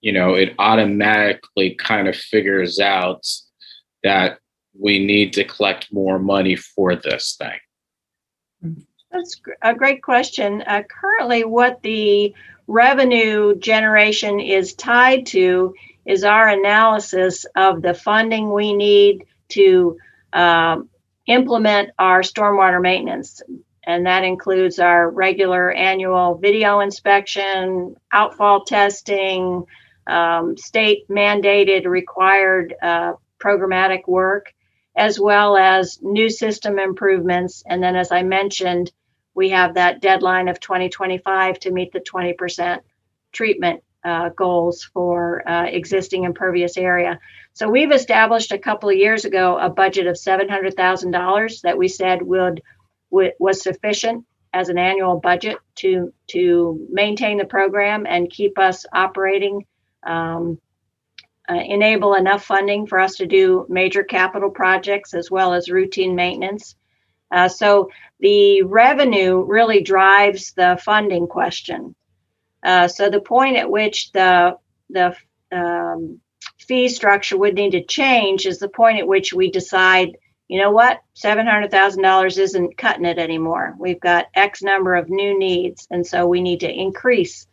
it automatically kind of figures out that we need to collect more money for this thing? That's a great question. Currently, what the revenue generation is tied to is our analysis of the funding we need to implement our stormwater maintenance. And that includes our regular annual video inspection, outfall testing, state mandated required programmatic work, as well as new system improvements. And then, as I mentioned, we have that deadline of 2025 to meet the 20% treatment goals for existing impervious area. So we've established a couple of years ago a budget of $700,000 that we said was sufficient as an annual budget to maintain the program and keep us operating, enable enough funding for us to do major capital projects as well as routine maintenance. So the revenue really drives the funding question. So the point at which the fee structure would need to change is the point at which we decide, you know what, $700,000 isn't cutting it anymore. We've got X number of new needs, and so we need to increase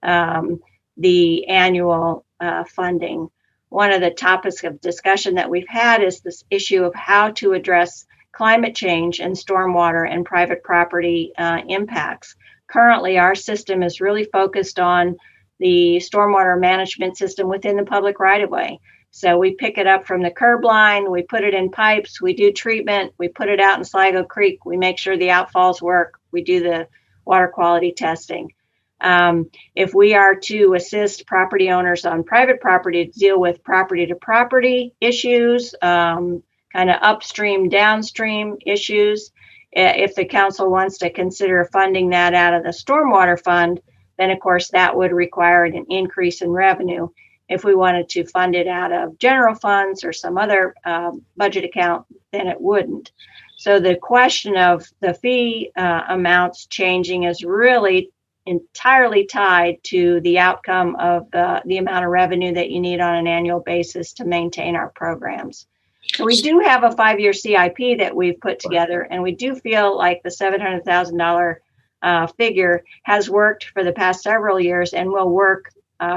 the annual funding. One of the topics of discussion that we've had is this issue of how to address climate change and stormwater and private property impacts. Currently, our system is really focused on the stormwater management system within the public right-of-way. So we pick it up from the curb line, we put it in pipes, we do treatment, we put it out in Sligo Creek, we make sure the outfalls work, we do the water quality testing. If we are to assist property owners on private property to deal with property-to-property issues, kind of upstream, downstream issues, if the council wants to consider funding that out of the stormwater fund, then of course that would require an increase in revenue. If we wanted to fund it out of general funds or some other budget account, then it wouldn't. So the question of the fee amounts changing is really entirely tied to the outcome of the amount of revenue that you need on an annual basis to maintain our programs. So we do have a 5-year CIP that we've put together, and we do feel like the $700,000 figure has worked for the past several years and will work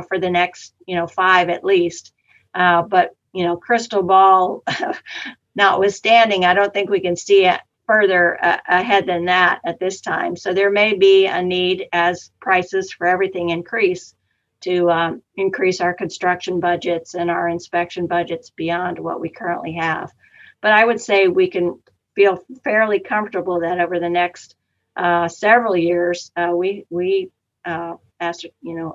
for the next, 5 at least. But, crystal ball notwithstanding, I don't think we can see it further ahead than that at this time. So there may be a need, as prices for everything increase, to increase our construction budgets and our inspection budgets beyond what we currently have. But I would say we can feel fairly comfortable that over the next several years, we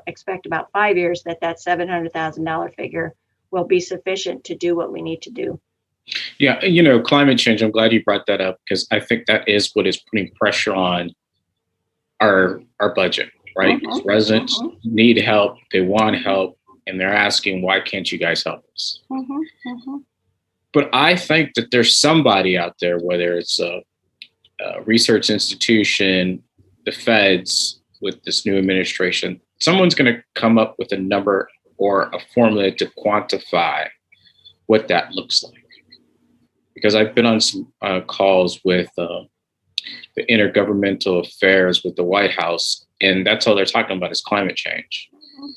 expect about 5 years that $700,000 figure will be sufficient to do what we need to do. Yeah, climate change, I'm glad you brought that up because I think that is what is putting pressure on our budget, right? 'Cause residents need help, they want help, and they're asking, why can't you guys help us? But I think that there's somebody out there, whether it's a research institution, the feds with this new administration, someone's going to come up with a number or a formula to quantify what that looks like. Because I've been on some calls with the intergovernmental affairs with the White House, and that's all they're talking about is climate change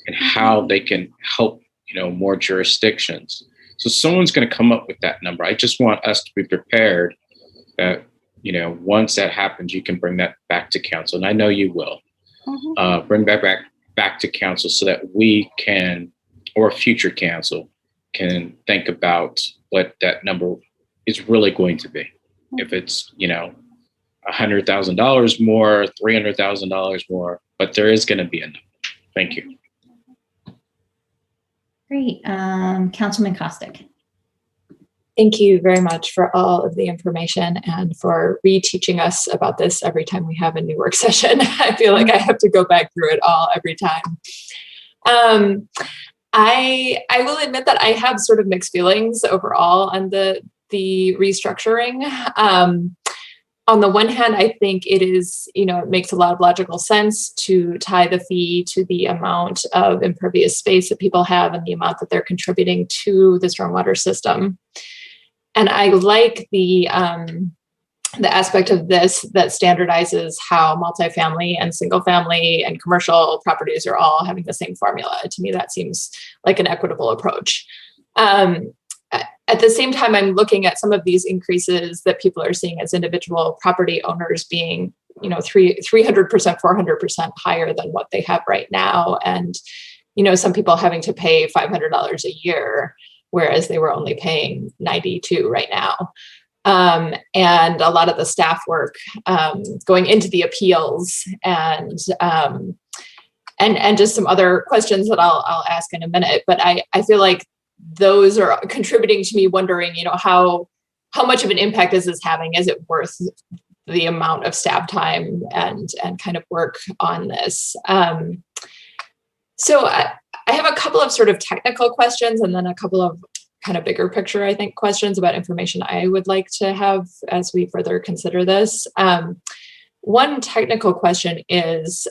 and how they can help, more jurisdictions. So someone's going to come up with that number. I just want us to be prepared that, once that happens, you can bring that back to council. And I know you will bring that back to council so that we can, or future council can think about what that number is really going to be. If it's, $100,000 more, $300,000 more, but there is going to be a number. Thank you. Great. Councilman Costick. Thank you very much for all of the information and for reteaching us about this every time we have a new work session. I feel like I have to go back through it all every time. I will admit that I have sort of mixed feelings overall on the restructuring. On the one hand, I think it is, it makes a lot of logical sense to tie the fee to the amount of impervious space that people have and the amount that they're contributing to the stormwater system. And I like the aspect of this that standardizes how multifamily and single family and commercial properties are all having the same formula. To me, that seems like an equitable approach. At the same time, I'm looking at some of these increases that people are seeing as individual property owners being, 300%, 400% higher than what they have right now. And, some people having to pay $500 a year, whereas they were only paying $92 right now. And a lot of the staff work going into the appeals and just some other questions that I'll ask in a minute. But I feel like those are contributing to me wondering, how much of an impact is this having? Is it worth the amount of staff time and kind of work on this? So I have a couple of sort of technical questions and then a couple of kind of bigger picture, I think, questions about information I would like to have as we further consider this. One technical question is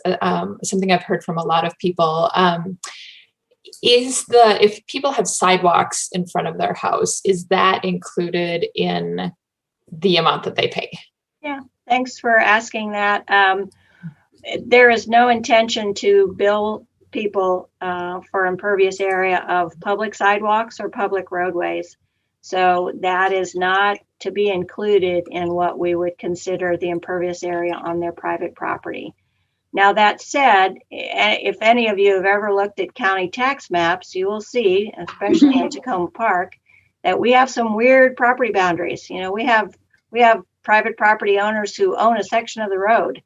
something I've heard from a lot of people. If people have sidewalks in front of their house, is that included in the amount that they pay? Yeah, thanks for asking that. There is no intention to bill people for impervious area of public sidewalks or public roadways. So that is not to be included in what we would consider the impervious area on their private property. Now, that said, if any of you have ever looked at county tax maps, you will see, especially in Takoma Park, that we have some weird property boundaries. We have private property owners who own a section of the road.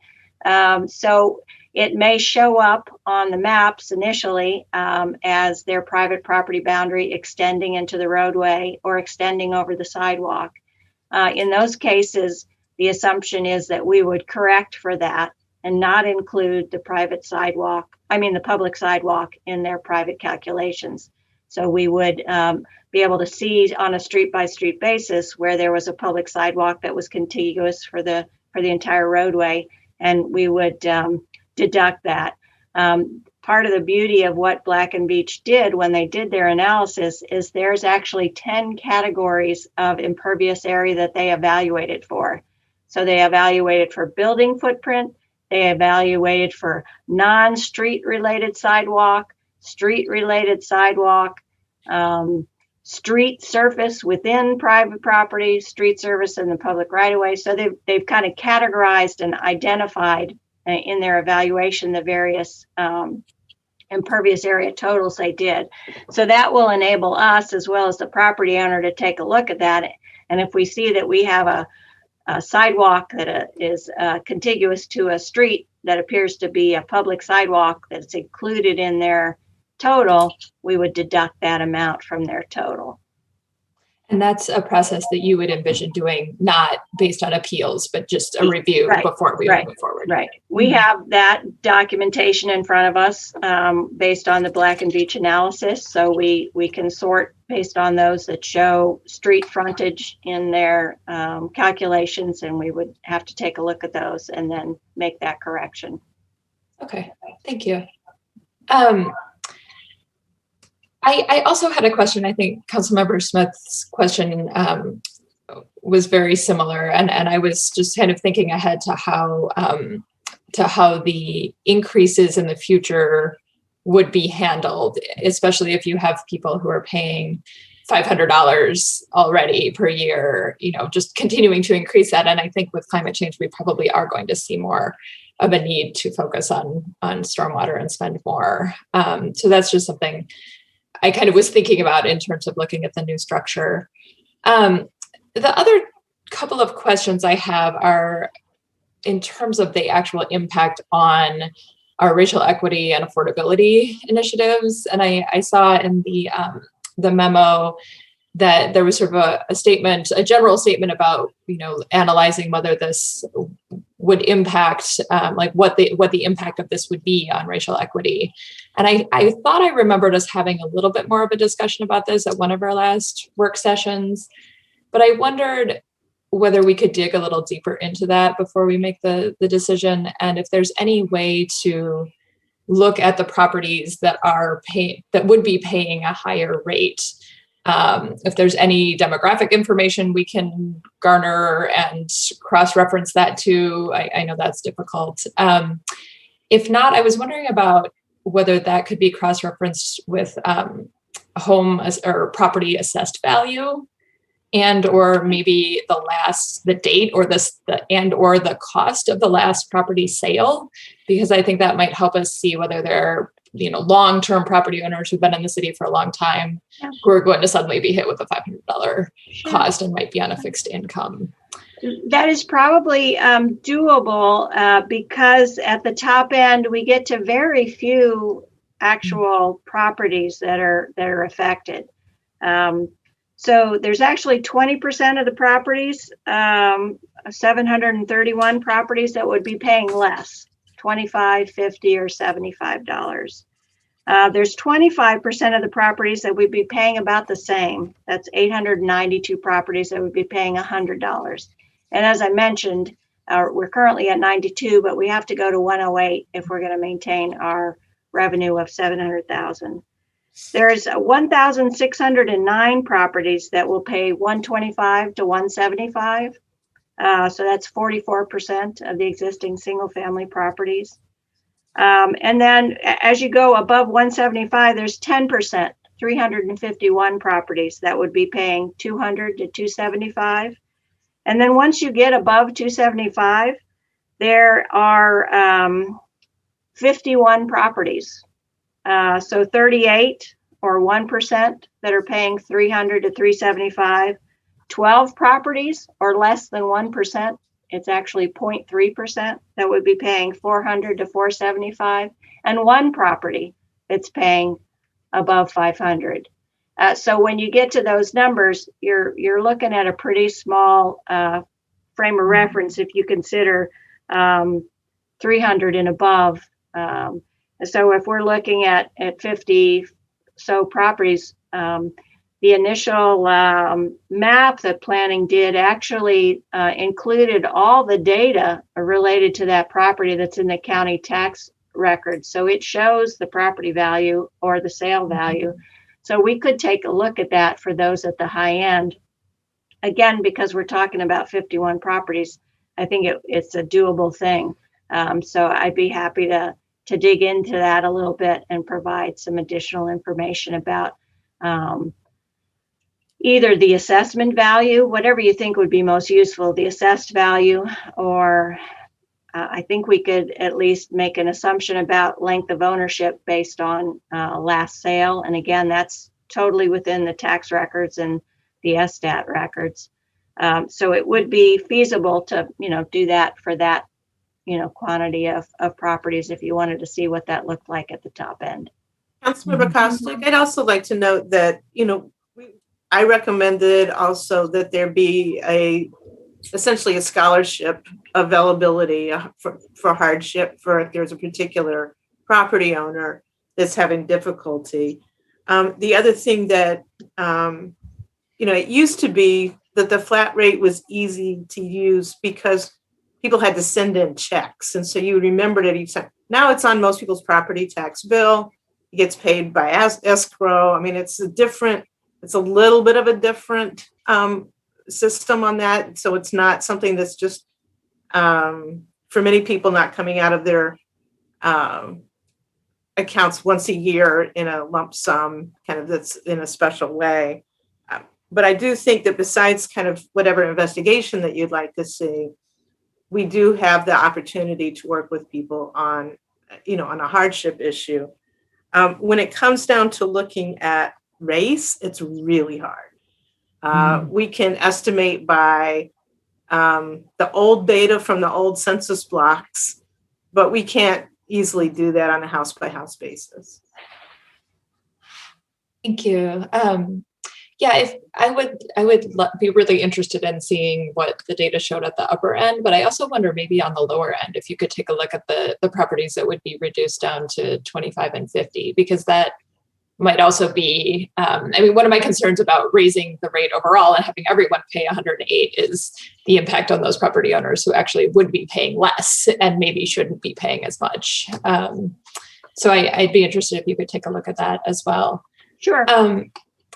So it may show up on the maps initially as their private property boundary extending into the roadway or extending over the sidewalk. In those cases, the assumption is that we would correct for that and not include the public sidewalk in their private calculations. So we would be able to see on a street by street basis where there was a public sidewalk that was contiguous for the entire roadway, and we would deduct that. Part of the beauty of what Black & Veatch did when they did their analysis is there's actually 10 categories of impervious area that they evaluated for. So they evaluated for building footprint, they evaluated for non-street related sidewalk, street related sidewalk, street surface within private property, street surface in the public right of way. So they've kind of categorized and identified in their evaluation the various impervious area totals they did. So that will enable us as well as the property owner to take a look at that. And if we see that we have a sidewalk that is contiguous to a street that appears to be a public sidewalk that's included in their total, we would deduct that amount from their total. And that's a process that you would envision doing, not based on appeals, but just a review before we move forward. Right. We have that documentation in front of us based on the Black and Beach analysis. So we can sort based on those that show street frontage in their calculations, and we would have to take a look at those and then make that correction. Okay, thank you. I also had a question. I think Councilmember Smith's question was very similar, and I was just kind of thinking ahead to how the increases in the future would be handled, especially if you have people who are paying $500 already per year, just continuing to increase that. And I think with climate change, we probably are going to see more of a need to focus on stormwater and spend more. So that's just something I kind of was thinking about in terms of looking at the new structure. The other couple of questions I have are in terms of the actual impact on our racial equity and affordability initiatives. And I saw in the memo that there was sort of a general statement about, analyzing whether this would impact, like what the impact of this would be on racial equity. And I thought I remembered us having a little bit more of a discussion about this at one of our last work sessions, but I wondered whether we could dig a little deeper into that before we make the decision, and if there's any way to look at the properties that would be paying a higher rate. If there's any demographic information we can garner and cross-reference that to, I know that's difficult. If not, I was wondering about whether that could be cross-referenced with home or property assessed value, and or maybe the date or the cost of the last property sale, because I think that might help us see whether they're long-term property owners who've been in the city for a long time who are going to suddenly be hit with a $500 cost and might be on a fixed income. That is probably doable because at the top end, we get to very few actual properties that are affected. So there's actually 20% of the properties, 731 properties that would be paying less, $25, $50, or $75. There's 25% of the properties that would be paying about the same. That's 892 properties that would be paying $100. And as I mentioned, we're currently at 92, but we have to go to 108 if we're going to maintain our revenue of 700,000. There's 1,609 properties that will pay 125 to 175. So that's 44% of the existing single family properties. And then as you go above 175, there's 10%, 351 properties that would be paying 200 to 275. And then once you get above 275, there are 51 properties. So 38 or 1% that are paying 300 to 375, 12 properties or less than 1%. It's actually 0.3% that would be paying 400 to 475, and one property that's paying above 500. So when you get to those numbers, you're looking at a pretty small frame of reference if you consider 300 and above. So if we're looking at 50 so properties, the initial map that planning did actually included all the data related to that property that's in the county tax record. So it shows the property value or the sale value. So we could take a look at that for those at the high end. Again, because we're talking about 51 properties, I think it's a doable thing. So I'd be happy to dig into that a little bit and provide some additional information about either the assessment value, whatever you think would be most useful, the assessed value, or I think we could at least make an assumption about length of ownership based on last sale. And again, that's totally within the tax records and the SSTAT records. So it would be feasible to, do that for that, quantity of properties if you wanted to see what that looked like at the top end. Councilmember Costick, I'd also like to note that, I recommended also that there be essentially a scholarship availability for hardship for if there's a particular property owner that's having difficulty. The other thing that, it used to be that the flat rate was easy to use because people had to send in checks. And so you remembered it each time. Now it's on most people's property tax bill. It gets paid by escrow. I mean, it's a little bit of a different system on that. So it's not something that's just, for many people, not coming out of their accounts once a year in a lump sum, kind of that's in a special way. But I do think that besides kind of whatever investigation that you'd like to see, we do have the opportunity to work with people on a hardship issue. When it comes down to looking at race, it's really hard. We can estimate by the old data from the old census blocks, but we can't easily do that on a house by house basis. Thank you. If I would be really interested in seeing what the data showed at the upper end, but I also wonder maybe on the lower end, if you could take a look at the properties that would be reduced down to 25 and 50, because that might also be, one of my concerns about raising the rate overall and having everyone pay 108 is the impact on those property owners who actually would be paying less and maybe shouldn't be paying as much. So I'd be interested if you could take a look at that as well. Sure.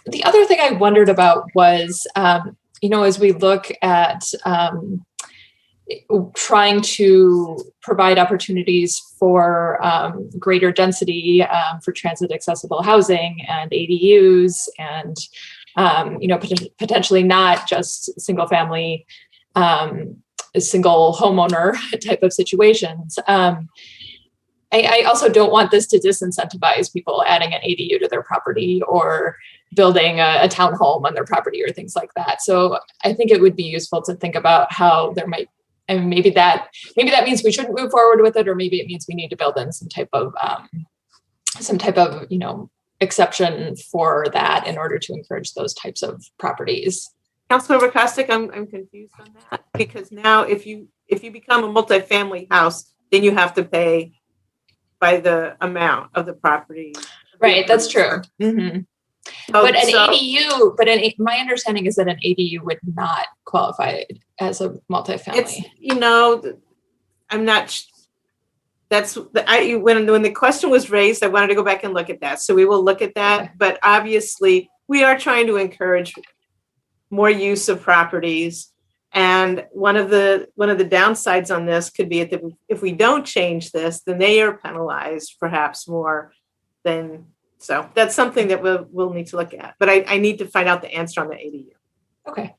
The other thing I wondered about was, as we look at trying to provide opportunities for greater density for transit accessible housing and ADUs and, potentially not just single family, single homeowner type of situations. I also don't want this to disincentivize people adding an ADU to their property or building a townhome on their property or things like that. So I think it would be useful to think about how there might, and maybe that means we shouldn't move forward with it, or maybe it means we need to build in some type of exception for that in order to encourage those types of properties. Councilmember Kostick, I'm confused on that, because now if you become a multifamily house, then you have to pay by the amount of the property. Right, that's true. Mm-hmm. But my understanding is that an ADU would not qualify as a multifamily. I'm not. When the question was raised, I wanted to go back and look at that. So we will look at that. Okay. But obviously, we are trying to encourage more use of properties. And one of the downsides on this could be that if we don't change this, then they are penalized perhaps more than. So that's something that we'll need to look at. But I need to find out the answer on the ADU. Okay,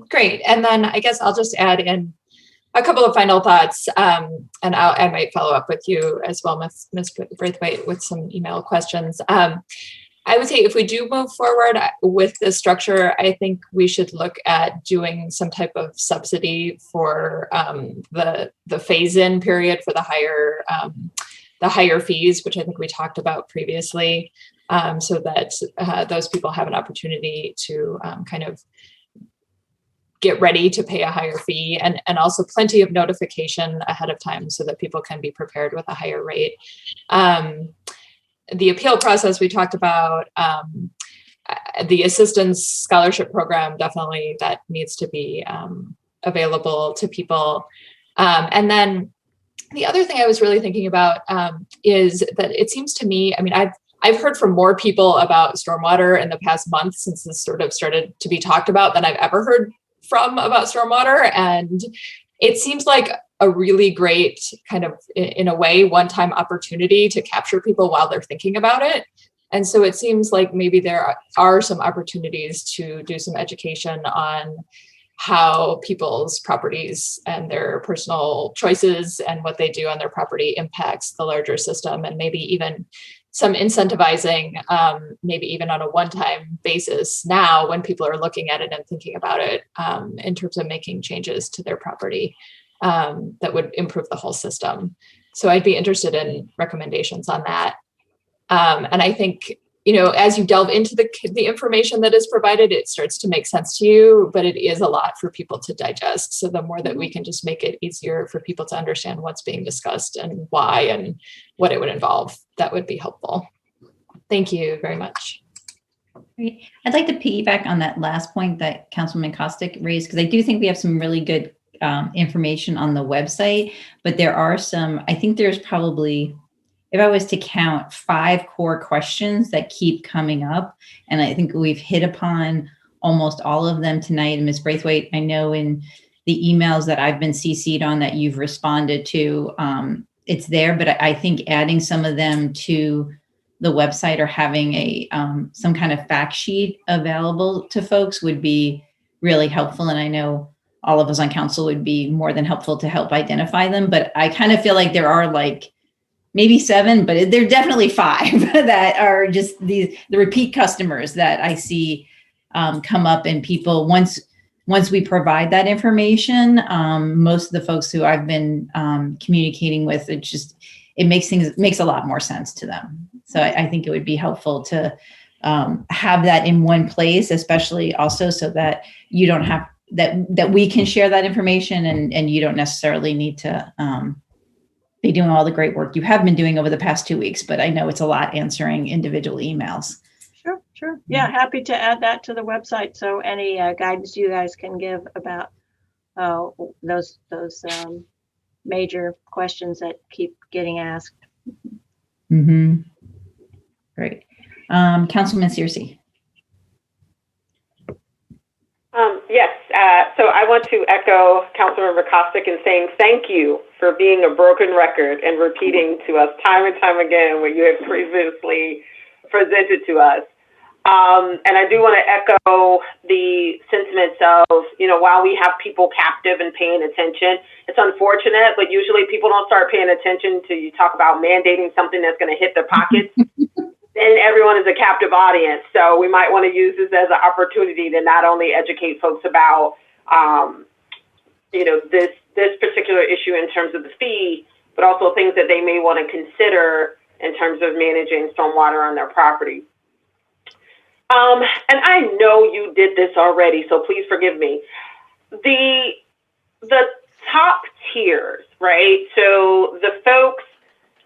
great. And then I guess I'll just add in a couple of final thoughts, and I might follow up with you as well, Ms. Braithwaite, with some email questions. I would say if we do move forward with this structure, I think we should look at doing some type of subsidy for the phase-in period for the higher fees, which I think we talked about previously, so that those people have an opportunity to kind of get ready to pay a higher fee, and also plenty of notification ahead of time so that people can be prepared with a higher rate. The appeal process we talked about, the assistance scholarship program, definitely that needs to be available to people. And then the other thing I was really thinking about is that it seems to me, I've heard from more people about stormwater in the past month since this sort of started to be talked about than I've ever heard from about stormwater. And it seems like a really great kind of, in a way, one-time opportunity to capture people while they're thinking about it. And so it seems like maybe there are some opportunities to do some education on how people's properties and their personal choices and what they do on their property impacts the larger system, and maybe even some incentivizing, maybe even on a one-time basis now when people are looking at it and thinking about it in terms of making changes to their property that would improve the whole system. So I'd be interested in recommendations on that. And I think as you delve into the information that is provided, it starts to make sense to you, but it is a lot for people to digest. So the more that we can just make it easier for people to understand what's being discussed and why and what it would involve, that would be helpful. Thank you very much. Great. I'd like to piggyback on that last point that Councilman Kostick raised, because I do think we have some really good information on the website, but there are I think there's probably, if I was to count, 5 core questions that keep coming up. And I think we've hit upon almost all of them tonight. And Ms. Braithwaite, I know in the emails that I've been CC'd on that you've responded to, it's there, but I think adding some of them to the website or having some kind of fact sheet available to folks would be really helpful. And I know all of us on council would be more than helpful to help identify them. But I kind of feel like there are maybe 7, but there are definitely 5 that are just the repeat customers that I see come up, and people, once we provide that information, most of the folks who I've been communicating with, it makes a lot more sense to them. So I think it would be helpful to have that in one place, especially also so that you don't have that we can share that information, and you don't necessarily need to be doing all the great work you have been doing over the past 2 weeks, but I know it's a lot answering individual emails. Sure. Yeah, happy to add that to the website. So any guidance you guys can give about those major questions that keep getting asked. Mm-hmm. Great. Councilman Searcy. Yes, so I want to echo Councilmember Kostick in saying thank you for being a broken record and repeating to us time and time again what you have previously presented to us. And I do want to echo the sentiments of, while we have people captive and paying attention, it's unfortunate, but usually people don't start paying attention till you talk about mandating something that's going to hit their pockets. Then everyone is a captive audience. So we might want to use this as an opportunity to not only educate folks about, this particular issue in terms of the fee, but also things that they may want to consider in terms of managing stormwater on their property. And I know you did this already, so please forgive me. The top tiers, right? So the folks,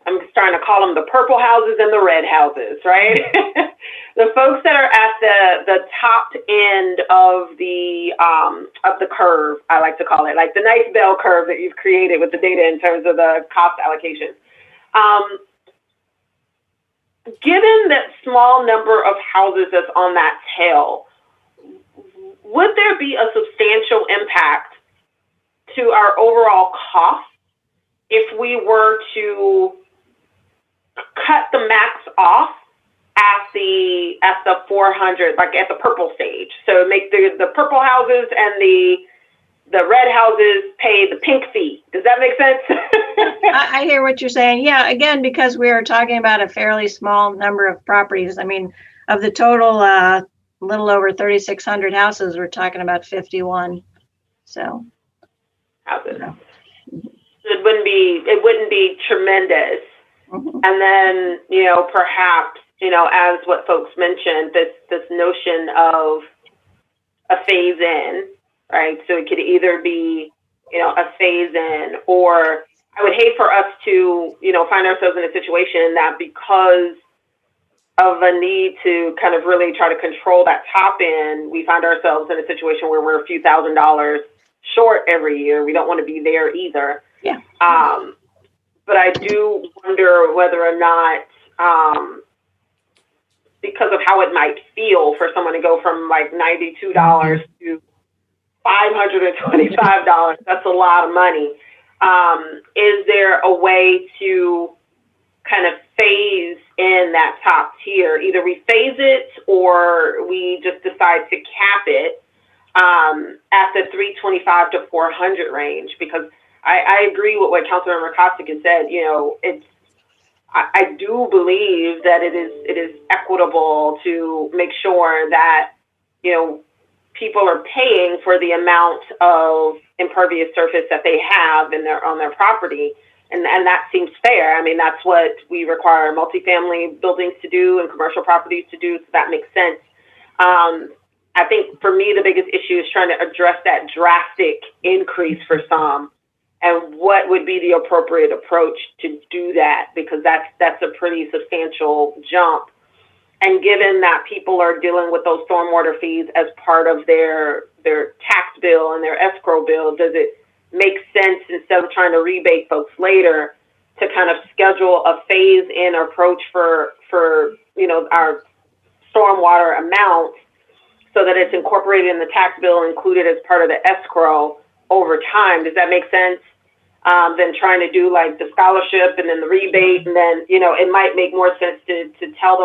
I'm starting to call them the purple houses and the red houses, right? The folks that are at the top end of the curve, I like to call it, like the nice bell curve that you've created with the data in terms of the cost allocation. Given that small number of houses that's on that tail, would there be a substantial impact to our overall cost if we were to cut the max off at the 400, like at the purple stage? So make the purple houses and the red houses pay the pink fee. Does that make sense? I hear what you're saying. Yeah, again, because we are talking about a fairly small number of properties. I mean, of the total little over 3,600 houses, we're talking about 51. So houses. It wouldn't be tremendous. Mm-hmm. And then, perhaps, as what folks mentioned, this notion of a phase in, right? So it could either be, a phase in, or I would hate for us to, find ourselves in a situation that because of a need to kind of really try to control that top end, we find ourselves in a situation where we're a few $1,000s short every year. We don't want to be there either. Yeah. But I do wonder whether or not, because of how it might feel for someone to go from like $92 to $525, that's a lot of money. Is there a way to kind of phase in that top tier? Either we phase it or we just decide to cap it at the 325 to 400 range, because I agree with what Councilmember Kostick has said. I do believe that it is equitable to make sure that, people are paying for the amount of impervious surface that they have on their property. And that seems fair. I mean, that's what we require multifamily buildings to do and commercial properties to do, so that makes sense. I think for me, the biggest issue is trying to address that drastic increase for some, and what would be the appropriate approach to do that, because that's a pretty substantial jump. And given that people are dealing with those stormwater fees as part of their tax bill and their escrow bill, does it make sense, instead of trying to rebate folks later, to kind of schedule a phase-in approach for our stormwater amount, so that it's incorporated in the tax bill, included as part of the escrow over time? Does that make sense? Than trying to do like the scholarship and then the rebate, and then, it might make more sense to tell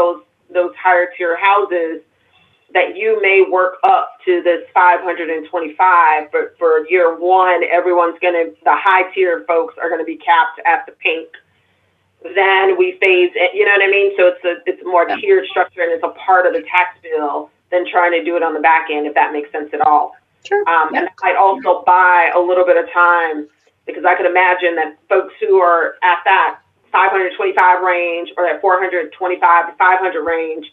those higher tier houses that you may work up to this 525, but for year one, the high tier folks are gonna be capped at the pink. Then we phase it, you know what I mean? So it's a more tiered structure, and it's a part of the tax bill than trying to do it on the back end, if that makes sense at all. Sure. And that might also buy a little bit of time, because I could imagine that folks who are at that 525 range or that 425 to 500 range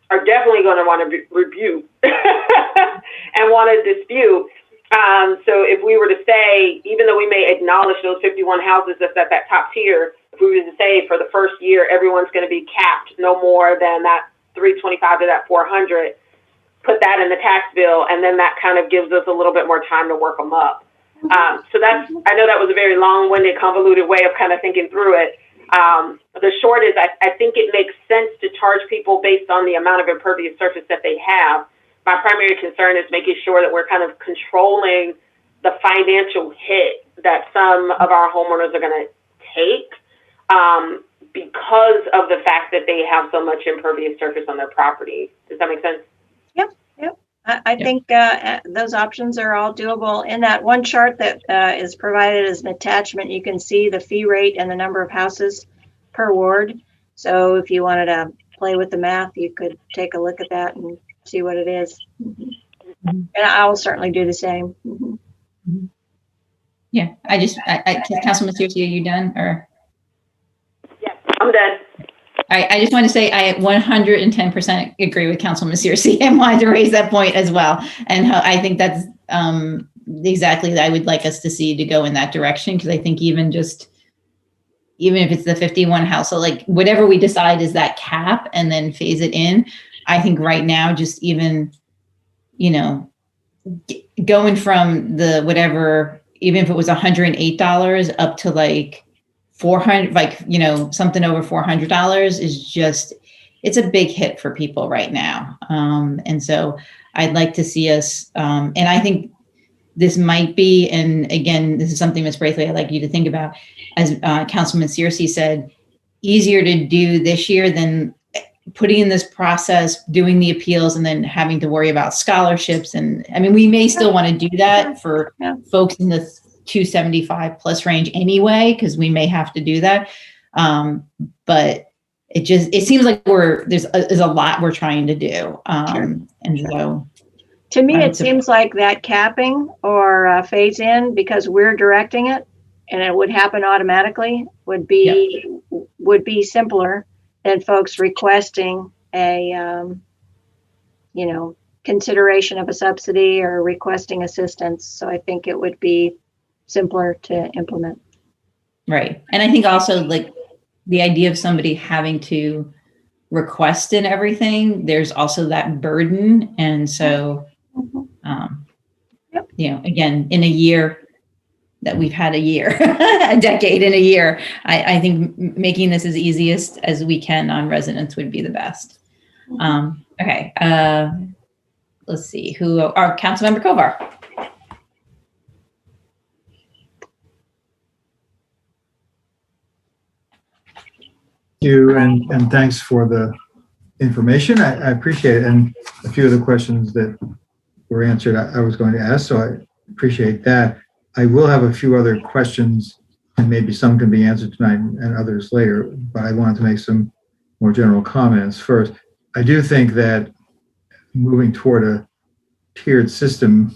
are definitely going to want to review and want to dispute. So if we were to say, even though we may acknowledge those 51 houses that's at that top tier, if we were to say for the first year, everyone's going to be capped no more than that 325 to that 400, put that in the tax bill, and then that kind of gives us a little bit more time to work them up. So I know that was a very long-winded, convoluted way of kind of thinking through it. The short is, I think it makes sense to charge people based on the amount of impervious surface that they have. My primary concern is making sure that we're kind of controlling the financial hit that some of our homeowners are going to take because of the fact that they have so much impervious surface on their property. Does that make sense? Yep. I think those options are all doable. In that one chart that is provided as an attachment, you can see the fee rate and the number of houses per ward. So if you wanted to play with the math, you could take a look at that and see what it is. And I will certainly do the same. Yeah, Councilman Searcy, are you done, or? Yes, I'm done. I just want to say I 110% agree with Councilman Searcy and wanted to raise that point as well. And how I think that's exactly that I would like us to see, to go in that direction, because I think even if it's the 51 household, like whatever we decide is that cap and then phase it in, I think right now, just even, going from the whatever, even if it was $108 up to like 400, like, something over $400 is just, it's a big hit for people right now. And so I'd like to see us, and I think this might be, and again, this is something, Ms. Braithwaite, I'd like you to think about, as Councilman Searcy said, easier to do this year than putting in this process, doing the appeals, and then having to worry about scholarships. And I mean, we may still want to do that for folks in the 275 plus range anyway, because we may have to do that. But it seems like there's a lot we're trying to do. And so to me, it seems like that capping or phase in, because we're directing it and it would happen automatically, would be simpler than folks requesting a, consideration of a subsidy or requesting assistance. So I think it would be simpler to implement. Right. And I think also, like, the idea of somebody having to request and everything, there's also that burden. And so, again, in a year that we've had a decade in a year, I think making this as easiest as we can on residents would be the best. Okay. Let's see our Councilmember Kovar. You and thanks for the information. I appreciate it. And a few of the questions that were answered I was going to ask, so I appreciate that. I will have a few other questions, and maybe some can be answered tonight and others later, but I wanted to make some more general comments. First, I do think that moving toward a tiered system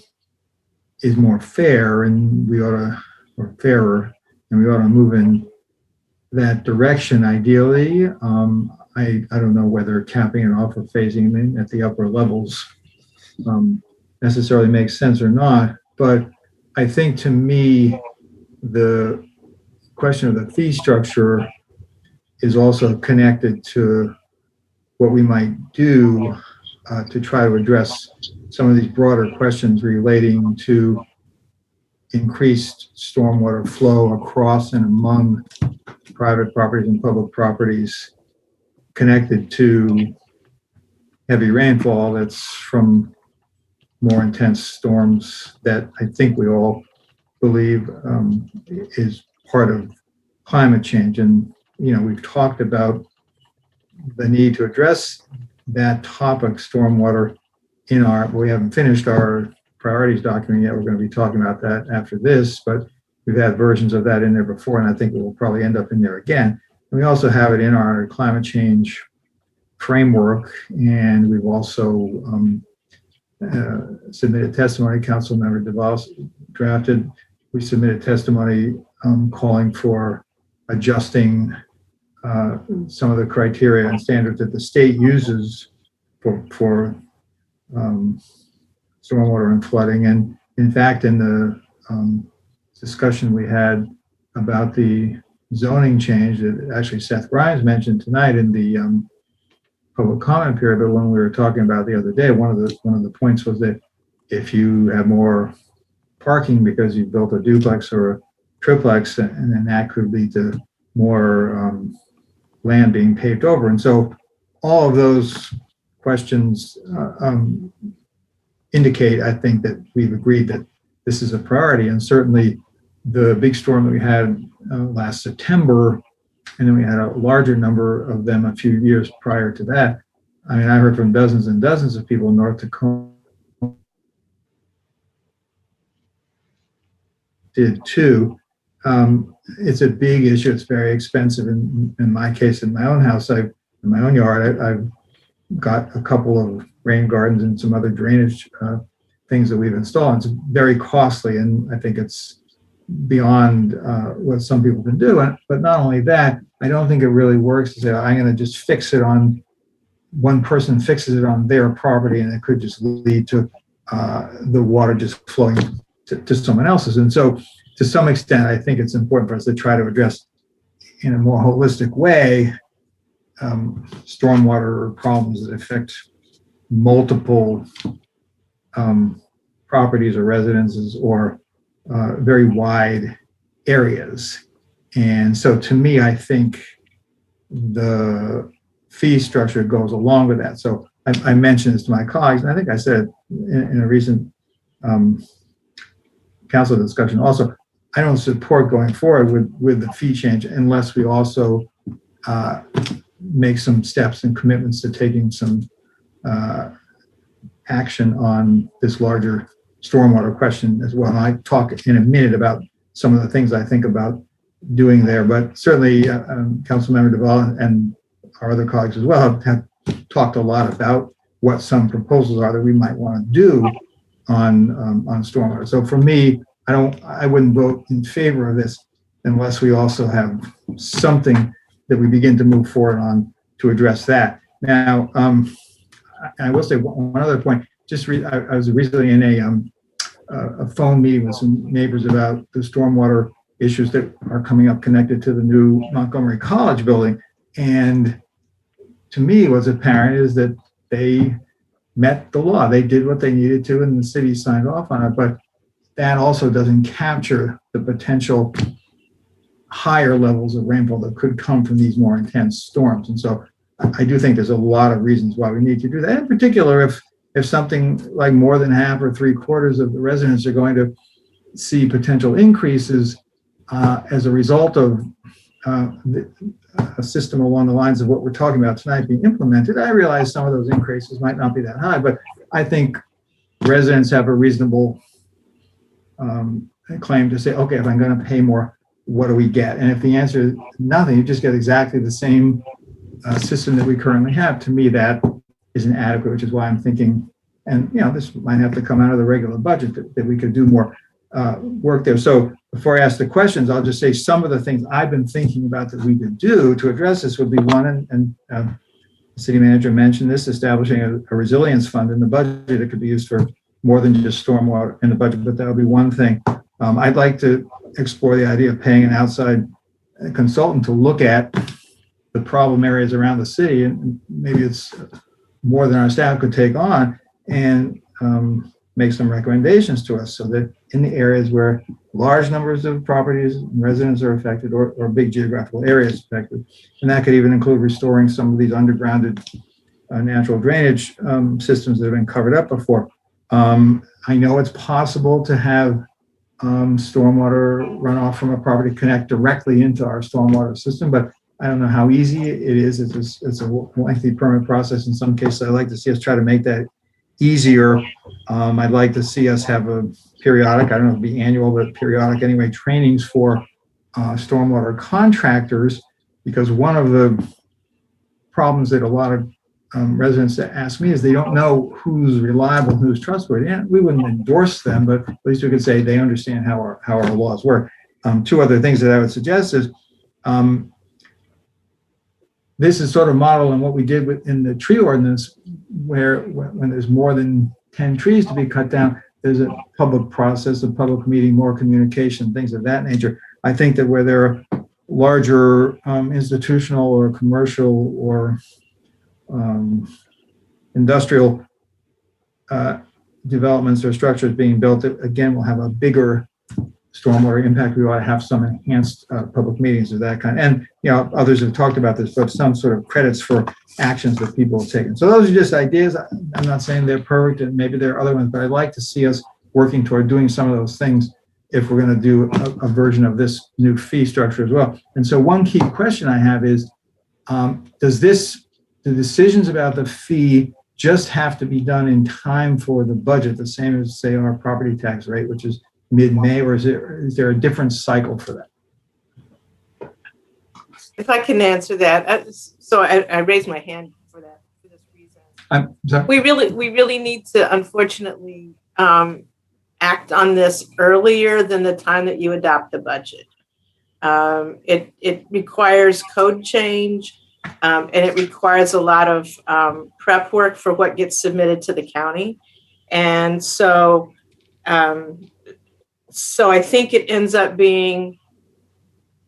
is more fair, and we ought to, or fairer, and we ought to move in that direction ideally. I don't know whether capping it off or phasing them in at the upper levels necessarily makes sense or not. But I think to me, the question of the fee structure is also connected to what we might do to try to address some of these broader questions relating to increased stormwater flow across and among private properties and public properties connected to heavy rainfall that's from more intense storms that I think we all believe is part of climate change. And, you know, we've talked about the need to address that topic, stormwater, we haven't finished our priorities document yet. We're going to be talking about that after this, but we've had versions of that in there before, and I think it will probably end up in there again. And we also have it in our climate change framework, and we've also submitted testimony. Councilmember DeVos drafted. We submitted testimony calling for adjusting some of the criteria and standards that the state uses for stormwater and flooding. And in fact, in the discussion we had about the zoning change that actually Seth Grimes mentioned tonight in the public comment period, but when we were talking about the other day, one of the points was that if you have more parking because you built a duplex or a triplex, and then that could lead to more land being paved over. And so all of those questions indicate, I think, that we've agreed that this is a priority. And certainly the big storm that we had last September, and then we had a larger number of them a few years prior to that. I mean, I heard from dozens and dozens of people in North Takoma did too. It's a big issue. It's very expensive. In my case, in my own house, in my own yard, I've got a couple of rain gardens and some other drainage things that we've installed. It's very costly, and I think it's beyond what some people can do. But not only that, I don't think it really works to say, I'm going to just fix it on, one person fixes it on their property, and it could just lead to the water just flowing to someone else's. And so to some extent, I think it's important for us to try to address in a more holistic way stormwater problems that affect multiple properties or residences or very wide areas. And so to me, I think the fee structure goes along with that. So I mentioned this to my colleagues, and I think I said in a recent council discussion also, I don't support going forward with the fee change unless we also make some steps and commitments to taking some action on this larger stormwater question as well. And I talk in a minute about some of the things I think about doing there, but certainly Councilmember Duvall and our other colleagues as well have talked a lot about what some proposals are that we might want to do on stormwater. So for me, I wouldn't vote in favor of this unless we also have something that we begin to move forward on to address that. Now, I will say one other point. I was recently in a phone meeting with some neighbors about the stormwater issues that are coming up connected to the new Montgomery College building. And to me, what's apparent is that they met the law. They did what they needed to, and the city signed off on it. But that also doesn't capture the potential higher levels of rainfall that could come from these more intense storms. And so I do think there's a lot of reasons why we need to do that. In particular, if something like more than half or 3/4 of the residents are going to see potential increases as a result of a system along the lines of what we're talking about tonight being implemented, I realize some of those increases might not be that high, but I think residents have a reasonable claim to say, okay, if I'm going to pay more, what do we get? And if the answer is nothing, you just get exactly the same system that we currently have. To me, that isn't adequate, which is why I'm thinking, and this might have to come out of the regular budget, that we could do more. work there. So before I ask the questions, I'll just say some of the things I've been thinking about that we could do to address this would be one, and the city manager mentioned this, establishing a resilience fund in the budget that could be used for more than just stormwater in the budget, but that would be one thing. I'd like to explore the idea of paying an outside consultant to look at the problem areas around the city, and maybe it's more than our staff could take on, and make some recommendations to us so that in the areas where large numbers of properties and residents are affected, or big geographical areas affected, and that could even include restoring some of these undergrounded natural drainage systems that have been covered up before. I know it's possible to have stormwater runoff from a property connect directly into our stormwater system, but I don't know how easy it is. It's a lengthy permit process in some cases. I'd like to see us try to make that easier. I'd like to see us have a periodic, I don't know if it'd be annual, but periodic anyway, trainings for stormwater contractors, because one of the problems that a lot of residents that ask me is they don't know who's reliable, who's trustworthy. And we wouldn't endorse them, but at least we could say they understand how our laws work. Two other things that I would suggest is this is sort of modeled on what we did in the tree ordinance, where when there's more than 10 trees to be cut down, there's a public process, a public meeting, more communication, things of that nature. I think that where there are larger institutional or commercial or industrial developments or structures being built, that again will have a bigger stormwater impact. We ought to have some enhanced public meetings of that kind. And others have talked about this, but some sort of credits for actions that people have taken. So those are just ideas. I'm not saying they're perfect, and maybe there are other ones, but I'd like to see us working toward doing some of those things if we're going to do a version of this new fee structure as well. And so one key question I have is, the decisions about the fee just have to be done in time for the budget, the same as, say, our property tax rate, which is mid-May, or is there a different cycle for that? If I can answer that, so I raised my hand for that for this reason. I'm sorry? We really need to, unfortunately, act on this earlier than the time that you adopt the budget. It requires code change, and it requires a lot of prep work for what gets submitted to the county, and so I think it ends up being,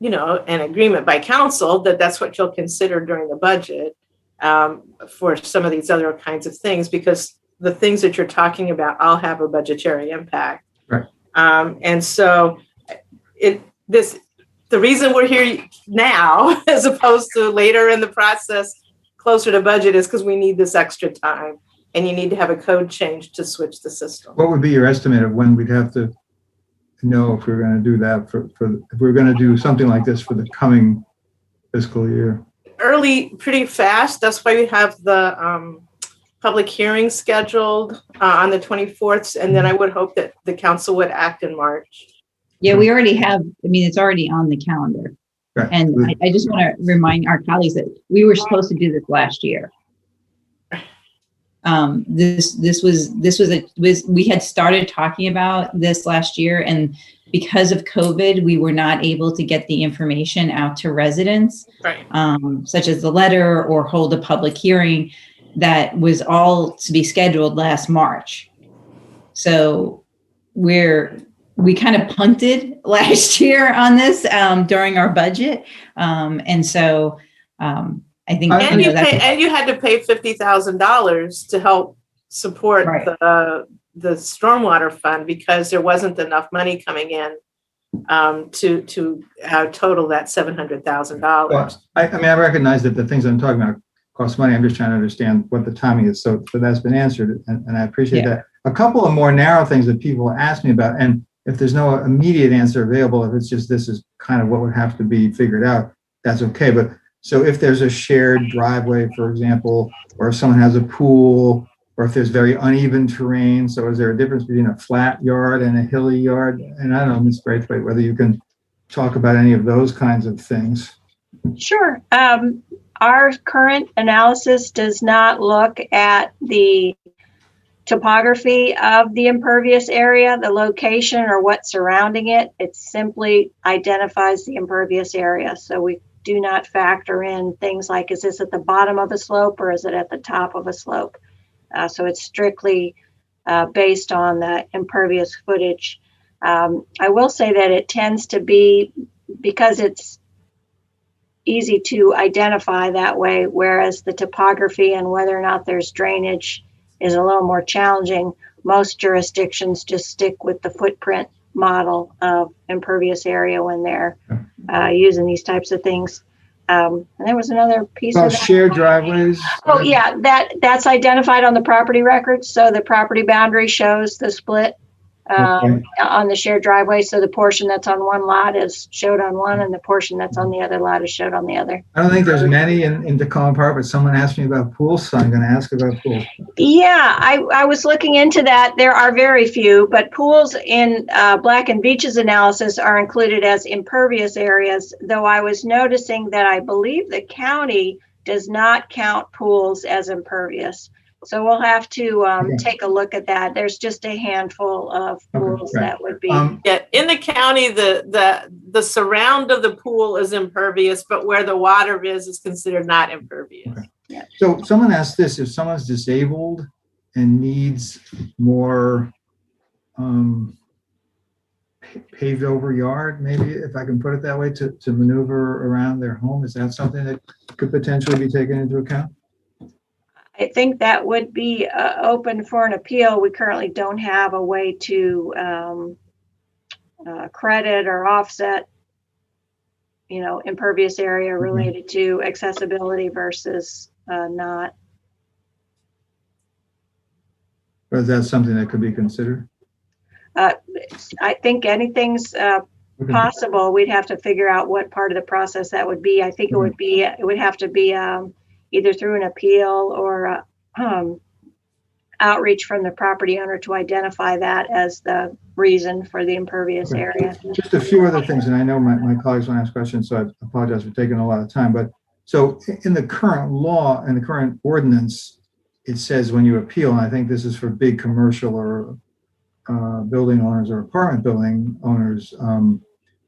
an agreement by council that that's what you'll consider during the budget for some of these other kinds of things, because the things that you're talking about all have a budgetary impact. Right. And so the reason we're here now, as opposed to later in the process, closer to budget, is because we need this extra time, and you need to have a code change to switch the system. What would be your estimate of when we'd have to know if we're going to do that if we're going to do something like this for the coming fiscal year? Early, pretty fast. That's why we have the public hearing scheduled on the 24th, and then I would hope that the council would act in March. Yeah, we already have, it's already on the calendar. Right. And I just want to remind our colleagues that we were supposed to do this last year. We had started talking about this last year, and because of COVID, we were not able to get the information out to residents, right? Such as the letter or hold a public hearing. That was all to be scheduled last March. So we kind of punted last year on this during our budget. And so I think and you had to pay $50,000 to help support the stormwater fund, because there wasn't enough money coming in to total that $700,000. Well, I recognize that the things I'm talking about cost money. I'm just trying to understand what the timing is. So that's been answered, and I appreciate that. A couple of more narrow things that people ask me about, and if there's no immediate answer available, if it's just this is kind of what would have to be figured out, that's okay. But so if there's a shared driveway, for example, or if someone has a pool, or if there's very uneven terrain, so is there a difference between a flat yard and a hilly yard? And I don't know, Ms. Braithwaite, whether you can talk about any of those kinds of things. Sure. Our current analysis does not look at the topography of the impervious area, the location or what's surrounding it. It simply identifies the impervious area. So we do not factor in things like, is this at the bottom of a slope or is it at the top of a slope? So it's strictly based on the impervious footage. I will say that it tends to be, because it's easy to identify that way, whereas the topography and whether or not there's drainage is a little more challenging. Most jurisdictions just stick with the footprint model of impervious area when they're using these types of things. And there was another piece Well, of that. shared driveways. Oh yeah, that's identified on the property records. So the property boundary shows the split on the shared driveway. So the portion that's on one lot is showed on one, and the portion that's on the other lot is showed on the other. I don't think there's many in Takoma Park, but someone asked me about pools, so I'm going to ask about pools. Yeah, I was looking into that. There are very few, but pools in Black and Beach's analysis are included as impervious areas, though I was noticing that I believe the county does not count pools as impervious. So we'll have to take a look at that. There's just a handful of pools that would be. Yeah, in the county, the surround of the pool is impervious, but where the water is considered not impervious. Okay. Yeah. So someone asked this: if someone's disabled and needs more paved over yard, maybe, if I can put it that way, to maneuver around their home, is that something that could potentially be taken into account? I think that would be open for an appeal. We currently don't have a way to credit or offset, impervious area related to accessibility versus not. Or is that something that could be considered? I think anything's possible. We'd have to figure out what part of the process that would be. I think it would have to be either through an appeal or outreach from the property owner to identify that as the reason for the impervious area. Just a few other things, and I know my colleagues want to ask questions, so I apologize for taking a lot of time. But so in the current law and the current ordinance, it says when you appeal, and I think this is for big commercial or building owners or apartment building owners,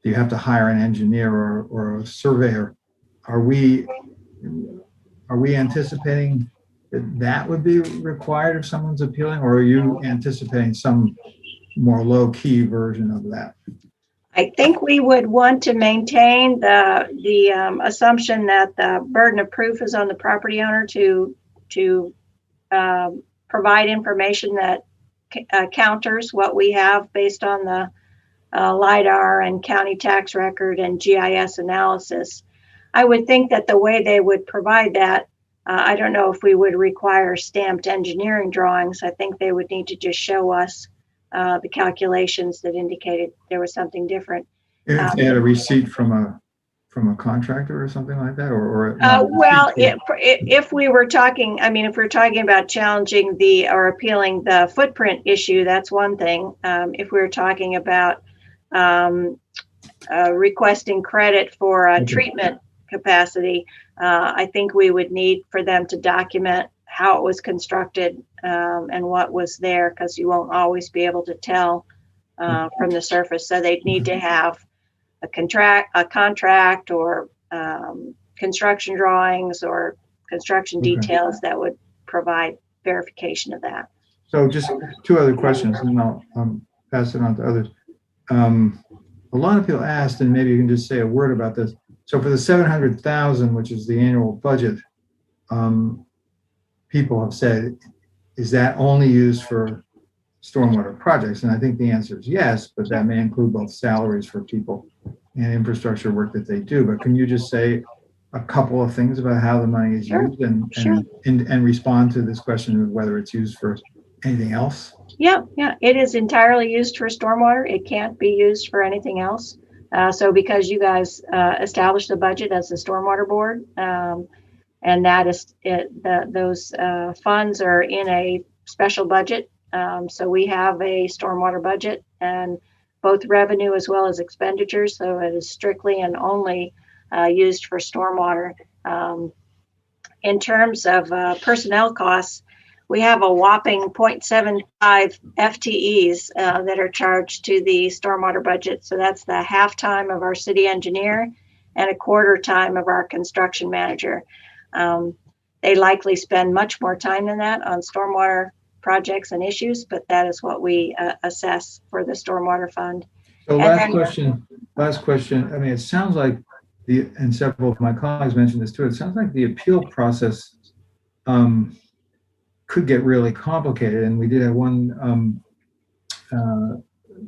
you have to hire an engineer or a surveyor. Are we anticipating that would be required if someone's appealing, or are you anticipating some more low-key version of that? I think we would want to maintain the assumption that the burden of proof is on the property owner to provide information that counters what we have based on the LIDAR and county tax record and GIS analysis. I would think that the way they would provide that, I don't know if we would require stamped engineering drawings. I think they would need to just show us the calculations that indicated there was something different. If they had a receipt from a contractor or something like that, well, if we were talking, if we're talking about challenging or appealing the footprint issue, that's one thing. If we were talking about requesting credit for a treatment capacity, I think we would need for them to document how it was constructed and what was there, because you won't always be able to tell from the surface. So they'd need to have a contract or construction drawings or construction details that would provide verification of that. So just two other questions, and then I'll pass it on to others. A lot of people asked, and maybe you can just say a word about this. So for the 700,000, which is the annual budget, people have said, is that only used for stormwater projects? And I think the answer is yes, but that may include both salaries for people and infrastructure work that they do. But can you just say a couple of things about how the money is used and respond to this question of whether it's used for anything else? Yeah, it is entirely used for stormwater. It can't be used for anything else. So because you guys established the budget as the stormwater board, and that is those funds are in a special budget. So we have a stormwater budget, and both revenue as well as expenditures. So it is strictly and only used for stormwater. In terms of personnel costs, we have a whopping 0.75 FTEs that are charged to the stormwater budget. So that's the half time of our city engineer and a quarter time of our construction manager. They likely spend much more time than that on stormwater projects and issues, but that is what we assess for the stormwater fund. So last question. I mean, it sounds like and several of my colleagues mentioned this too, it sounds like the appeal process could get really complicated. And we did have one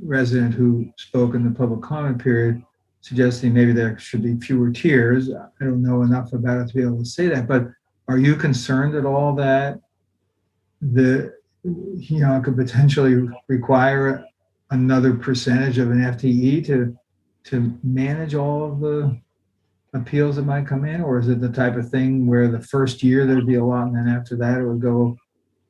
resident who spoke in the public comment period suggesting maybe there should be fewer tiers. I don't know enough about it to be able to say that, but are you concerned at all that it could potentially require another percentage of an FTE to manage all of the appeals that might come in? Or is it the type of thing where the first year there'd be a lot and then after that it would go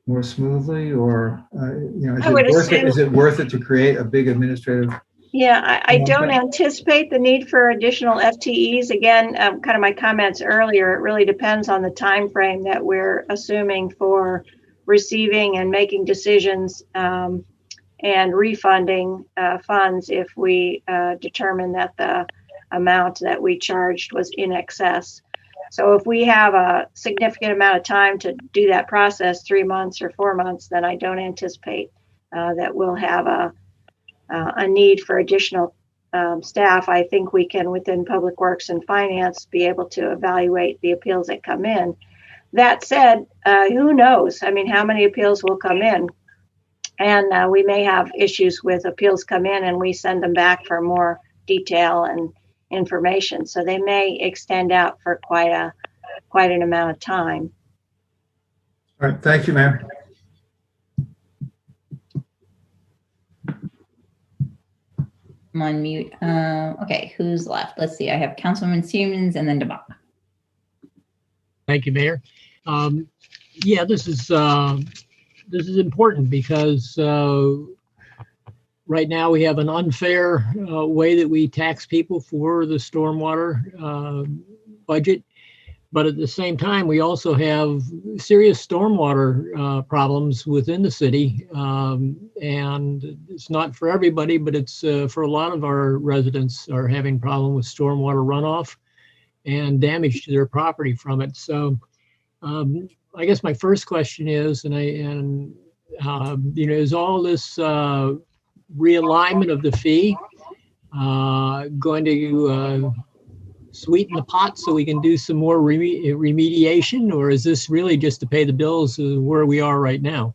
more smoothly? Or is it worth it to create a big administrative? Yeah, I don't anticipate the need for additional FTEs. Again, kind of my comments earlier, it really depends on the time frame that we're assuming for receiving and making decisions and refunding funds if we determine that the amount that we charged was in excess. So if we have a significant amount of time to do that process, 3 months or 4 months, then I don't anticipate that we'll have a need for additional staff. I think we can, within Public Works and Finance, be able to evaluate the appeals that come in. That said, who knows? I mean, how many appeals will come in? And we may have issues with appeals come in and we send them back for more detail and information. So they may extend out for quite an amount of time. All right, thank you, ma'am. I'm on mute. Okay, who's left? Let's see. I have Councilman Siemens and then DeBach. Thank you, Mayor. Yeah, this is important because right now we have an unfair way that we tax people for the stormwater budget. But at the same time, we also have serious stormwater problems within the city. And it's not for everybody, but it's for a lot of our residents are having problem with stormwater runoff and damage to their property from it. So I guess my first question is, is all this realignment of the fee going to sweeten the pot so we can do some more remediation, or is this really just to pay the bills where we are right now?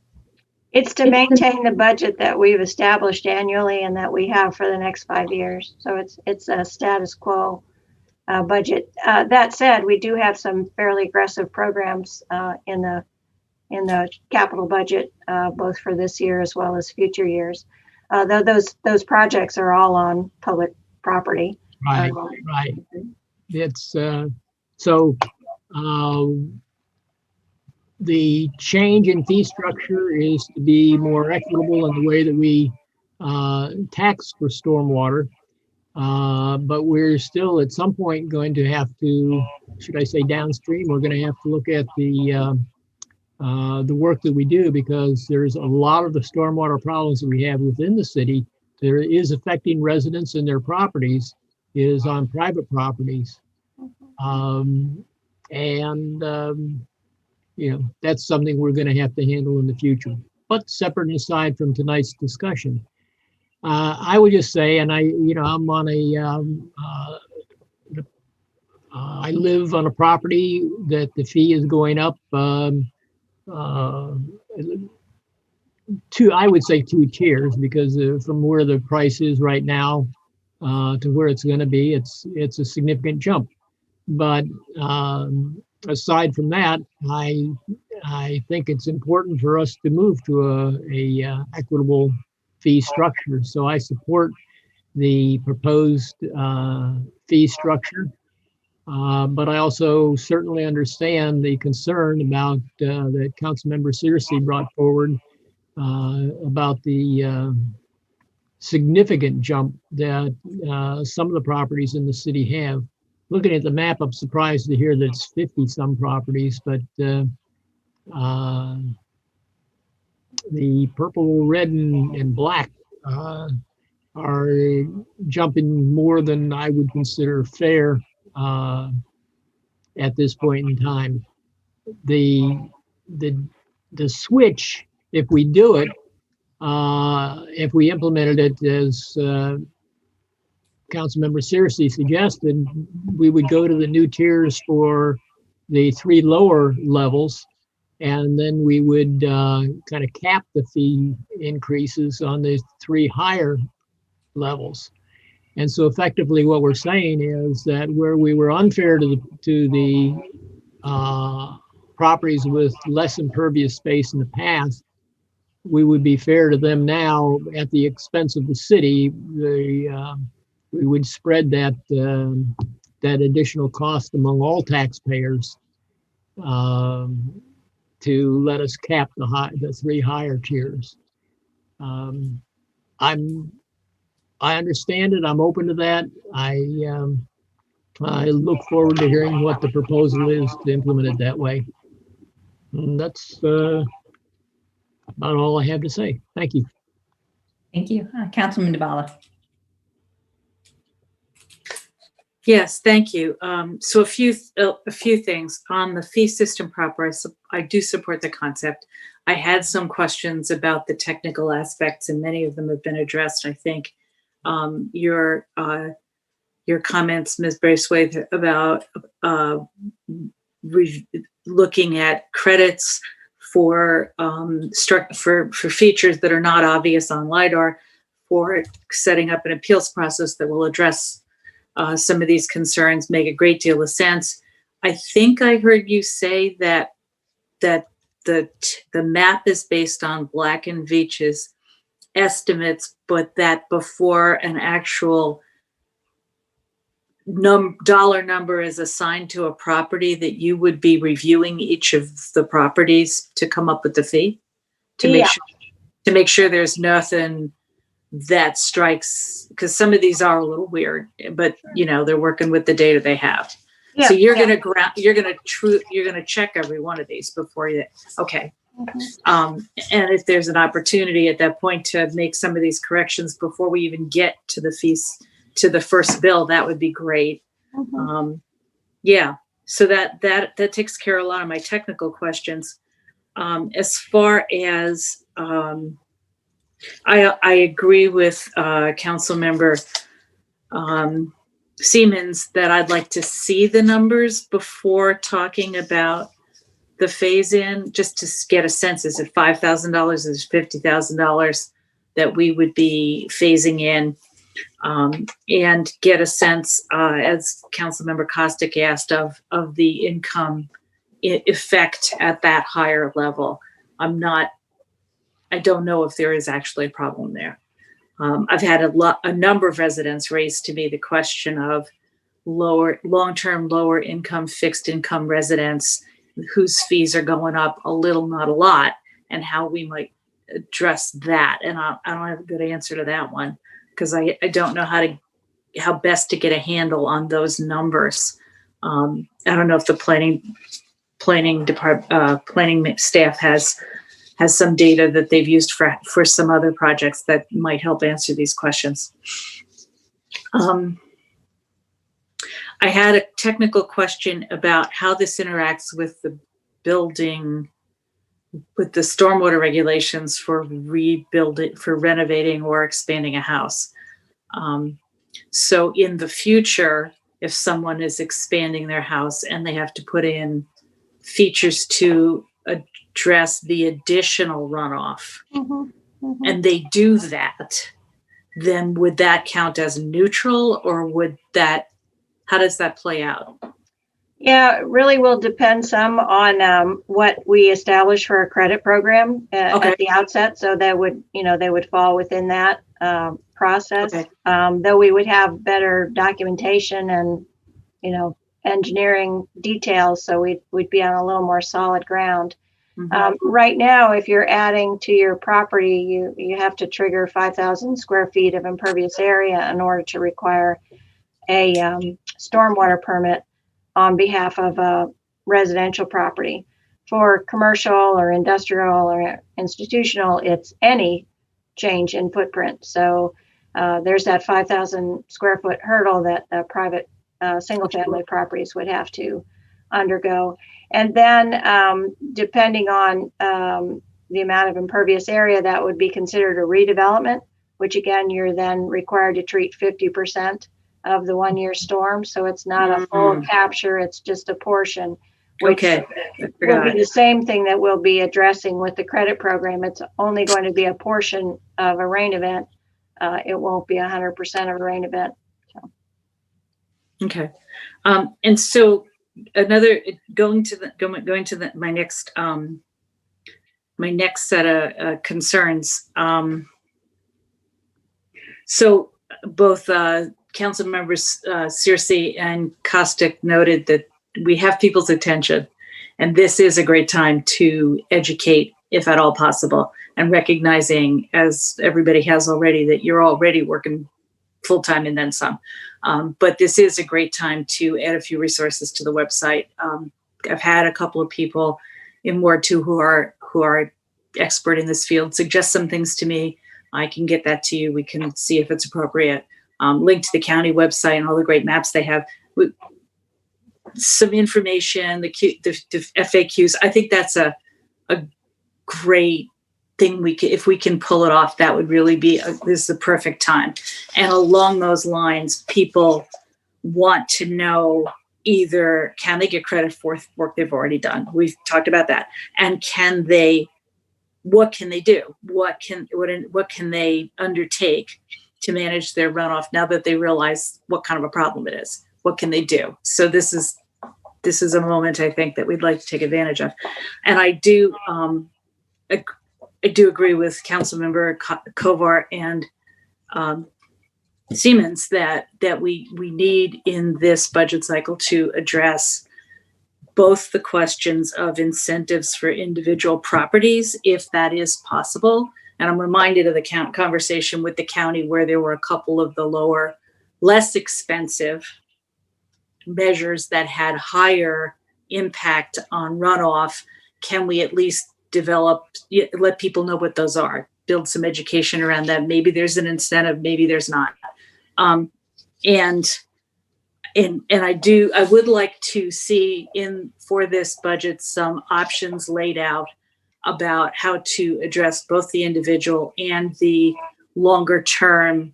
It's to maintain the budget that we've established annually and that we have for the next 5 years. So it's a status quo budget. That said, we do have some fairly aggressive programs in the capital budget, both for this year as well as future years. Though those projects are all on public property. Right. It's the change in fee structure is to be more equitable in the way that we tax for stormwater. But we're still at some point going to have to, should I say downstream, we're going to have to look at the work that we do, because there's a lot of the stormwater problems that we have within the city that is affecting residents and their properties is on private properties. That's something we're going to have to handle in the future. But separate and aside from tonight's discussion, I would just say, and I'm on I live on a property that the fee is going up I would say two tiers, because from where the price is right now to where it's going to be, it's a significant jump. But aside from that, I think it's important for us to move to a equitable fee structure. So I support the proposed fee structure. But I also certainly understand the concern about that Councilmember Searcy brought forward about the significant jump that some of the properties in the city have. Looking at the map, I'm surprised to hear that it's 50 some properties, but the purple, red, and black are jumping more than I would consider fair at this point in time. The switch, if we do it, if we implemented it as Councilmember Searcy suggested, we would go to the new tiers for the 3 lower levels, and then we would kind of cap the fee increases on the 3 higher levels. And so effectively what we're saying is that where we were unfair to the properties with less impervious space in the past, we would be fair to them now at the expense of the city. We would spread that that additional cost among all taxpayers to let us cap the 3 higher tiers. I understand it. I'm open to that. I look forward to hearing what the proposal is to implement it that way. And that's about all I have to say. Thank you. Thank you. Councilman DeBala. Yes, thank you. So a few things on the fee system proper. I do support the concept. I had some questions about the technical aspects, and many of them have been addressed. I think your comments, Ms. Braithwaite, about looking at credits for features that are not obvious on LiDAR, for setting up an appeals process that will address some of these concerns, make a great deal of sense. I think I heard you say that the map is based on Black and Veatch's estimates, but that before an actual dollar number is assigned to a property, that you would be reviewing each of the properties to come up with the fee, to make sure there's nothing that strikes, because some of these are a little weird, but they're working with the data they have. Yeah, so you're gonna check every one of these before you. Okay. And if there's an opportunity at that point to make some of these corrections before we even get to the fees, to the first bill, that would be great. Yeah. So that takes care of a lot of my technical questions. As far as I agree with Councilmember Siemens that I'd like to see the numbers before talking about the phase in, just to get a sense. Is it $5,000? Is it $50,000 that we would be phasing in? And get a sense, as Councilmember Kostick asked, of the income effect at that higher level. I don't know if there is actually a problem there. I've had a number of residents raise to me the question of long-term, lower income, fixed income residents whose fees are going up a little, not a lot, and how we might address that. And I don't have a good answer to that one, because I don't know how best to get a handle on those numbers. I don't know if the planning staff has some data that they've used for some other projects that might help answer these questions. I had a technical question about how this interacts with the building, with the stormwater regulations for rebuilding, for renovating or expanding a house. So in the future, if someone is expanding their house and they have to put in features to address the additional runoff, and they do that, then would that count as neutral, or how does that play out? Yeah, it really will depend some on what we establish for a credit program at the outset. So that would, they would fall within that process. Okay. Though we would have better documentation and, engineering details, so we'd be on a little more solid ground. Right now, if you're adding to your property, you have to trigger 5,000 square feet of impervious area in order to require a stormwater permit on behalf of a residential property. For commercial or industrial or institutional, it's any change in footprint. So there's that 5,000 square foot hurdle that private single family properties would have to undergo. And then depending on the amount of impervious area, that would be considered a redevelopment, which again, you're then required to treat 50% of the 1 year storm. So it's not a full capture, it's just a portion, which will be the same thing that we'll be addressing with the credit program. It's only going to be a portion of a rain event. It won't be 100% of a rain event. So. Okay. And so another, going to my next set of concerns. So both council members Searcy and Kostick noted that we have people's attention, and this is a great time to educate, if at all possible, and recognizing, as everybody has already, that you're already working full-time and then some. But this is a great time to add a few resources to the website. I've had a couple of people in Ward 2 who are expert in this field suggest some things to me. I can get that to you. We can see if it's appropriate. Link to the county website and all the great maps they have. Some information, the FAQs. I think that's a great thing. If we can pull it off, that would really be this is the perfect time. And along those lines, people want to know either can they get credit for work they've already done? We've talked about that. And what can they do? What can they undertake to manage their runoff now that they realize what kind of a problem it is? What can they do? So this is a moment, I think, that we'd like to take advantage of. And I do agree with Councilmember Kovar and Siemens that we need in this budget cycle to address both the questions of incentives for individual properties, if that is possible. And I'm reminded of the conversation with the county where there were a couple of the lower, less expensive measures that had higher impact on runoff. Can we at least let people know what those are, build some education around that? Maybe there's an incentive, maybe there's not. And I would like to see for this budget some options laid out about how to address both the individual and the longer term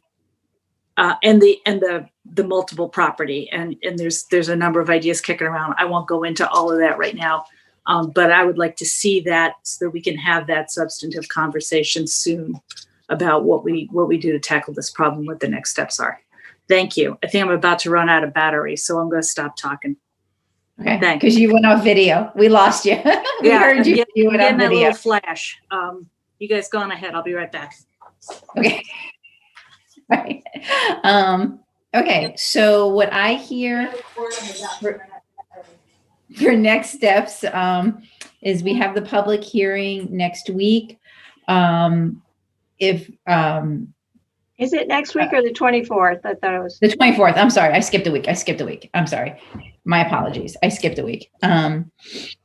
and the multiple property. And there's a number of ideas kicking around. I won't go into all of that right now, but I would like to see that so that we can have that substantive conversation soon about what we do to tackle this problem, what the next steps are. Thank you. I think I'm about to run out of battery, so I'm going to stop talking. Okay, because you went off video. We lost you. We heard you. You went off video. That little flash. You guys go on ahead. I'll be right back. Okay. Right. Okay. So what I hear for next steps is we have the public hearing next week. Is it next week or the 24th? I thought it was the 24th. I'm sorry. I skipped a week. I'm sorry. My apologies. I skipped a week.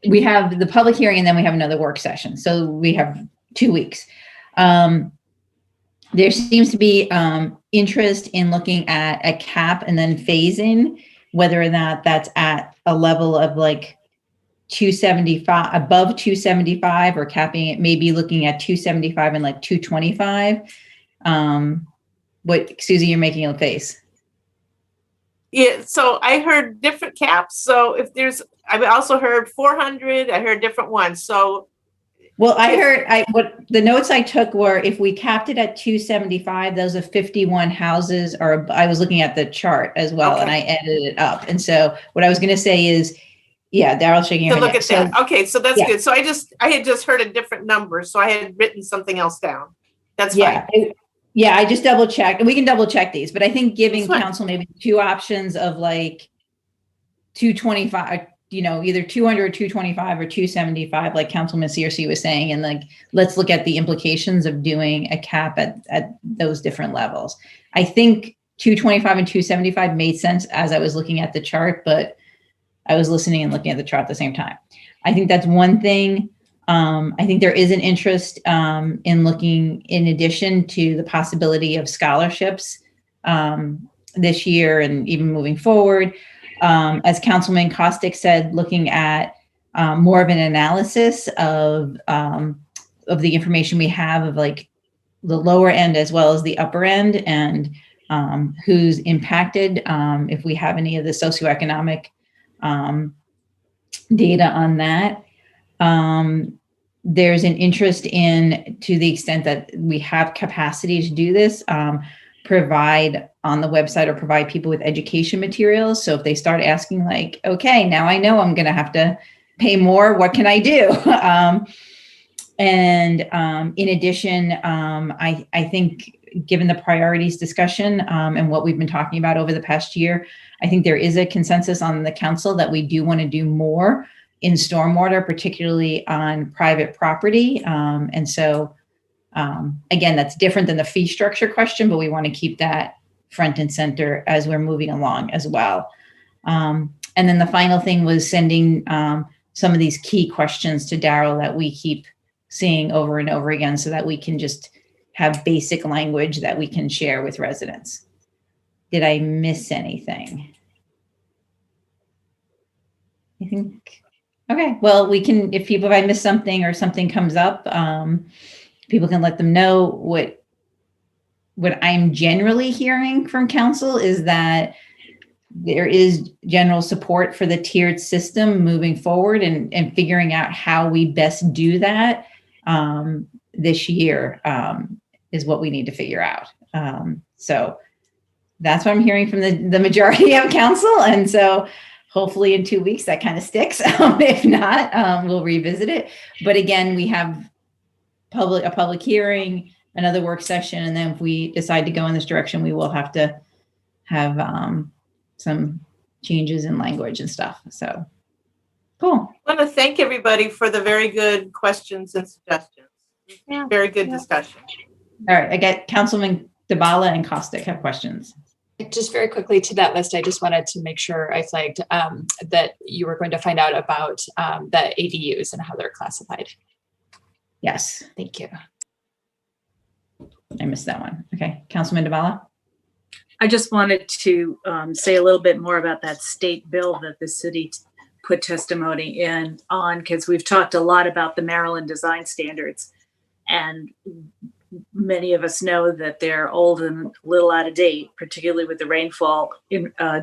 We have the public hearing and then we have another work session. So we have 2 weeks. There seems to be interest in looking at a cap and then phasing, whether or not that's at a level of like 275, above 275, or capping it, maybe looking at 275 and like 225. What, Susie, you're making a face. Yeah, so I heard different caps. So I also heard 400. I heard different ones. So, well, what the notes I took were if we capped it at 275, those are 51 houses, or I was looking at the chart as well, and I added it up. And so what I was going to say is, yeah, Daryl's shaking her head. Look at that. Okay, so that's good. So I had just heard a different number, so I had written something else down. That's fine. Yeah, I just double checked, and we can double check these, but I think giving council maybe two options of like 225, either 200 or 225 or 275, like Councilman Searcy was saying, and like, let's look at the implications of doing a cap at those different levels. I think 225 and 275 made sense as I was looking at the chart, but I was listening and looking at the chart at the same time. I think that's one thing. I think there is an interest in looking, in addition to the possibility of scholarships this year and even moving forward. As Councilman Kostick said, looking at more of an analysis of the information we have of like the lower end as well as the upper end, and who's impacted, if we have any of the socioeconomic data on that. There's an interest in, to the extent that we have capacity to do this, provide on the website or provide people with education materials. So if they start asking like, okay, now I know I'm going to have to pay more, what can I do? In addition, I think given the priorities discussion and what we've been talking about over the past year, I think there is a consensus on the council that we do want to do more in stormwater, particularly on private property. And so, again, that's different than the fee structure question, but we want to keep that front and center as we're moving along as well. And then the final thing was sending some of these key questions to Daryl that we keep seeing over and over again, so that we can just have basic language that we can share with residents. Did I miss anything? I think, okay, well, we can, if I miss something or something comes up, people can let them know. What I'm generally hearing from council is that there is general support for the tiered system moving forward, and figuring out how we best do that this year is what we need to figure out. So that's what I'm hearing from the majority of council. And so hopefully in 2 weeks that kind of sticks. If not, we'll revisit it. But again, we have a public hearing, another work session, and then if we decide to go in this direction, we will have to have some changes in language and stuff. So cool. I want to thank everybody for the very good questions and suggestions. Yeah. Very good discussion. All right, I get Councilman Dabala and Kostick have questions. Just very quickly to that list, I just wanted to make sure I flagged that you were going to find out about the ADUs and how they're classified. Yes. Thank you. I missed that one. Okay, Councilman Dabala. I just wanted to say a little bit more about that state bill that the city put testimony in on, because we've talked a lot about the Maryland design standards, and many of us know that they're old and a little out of date, particularly with the rainfall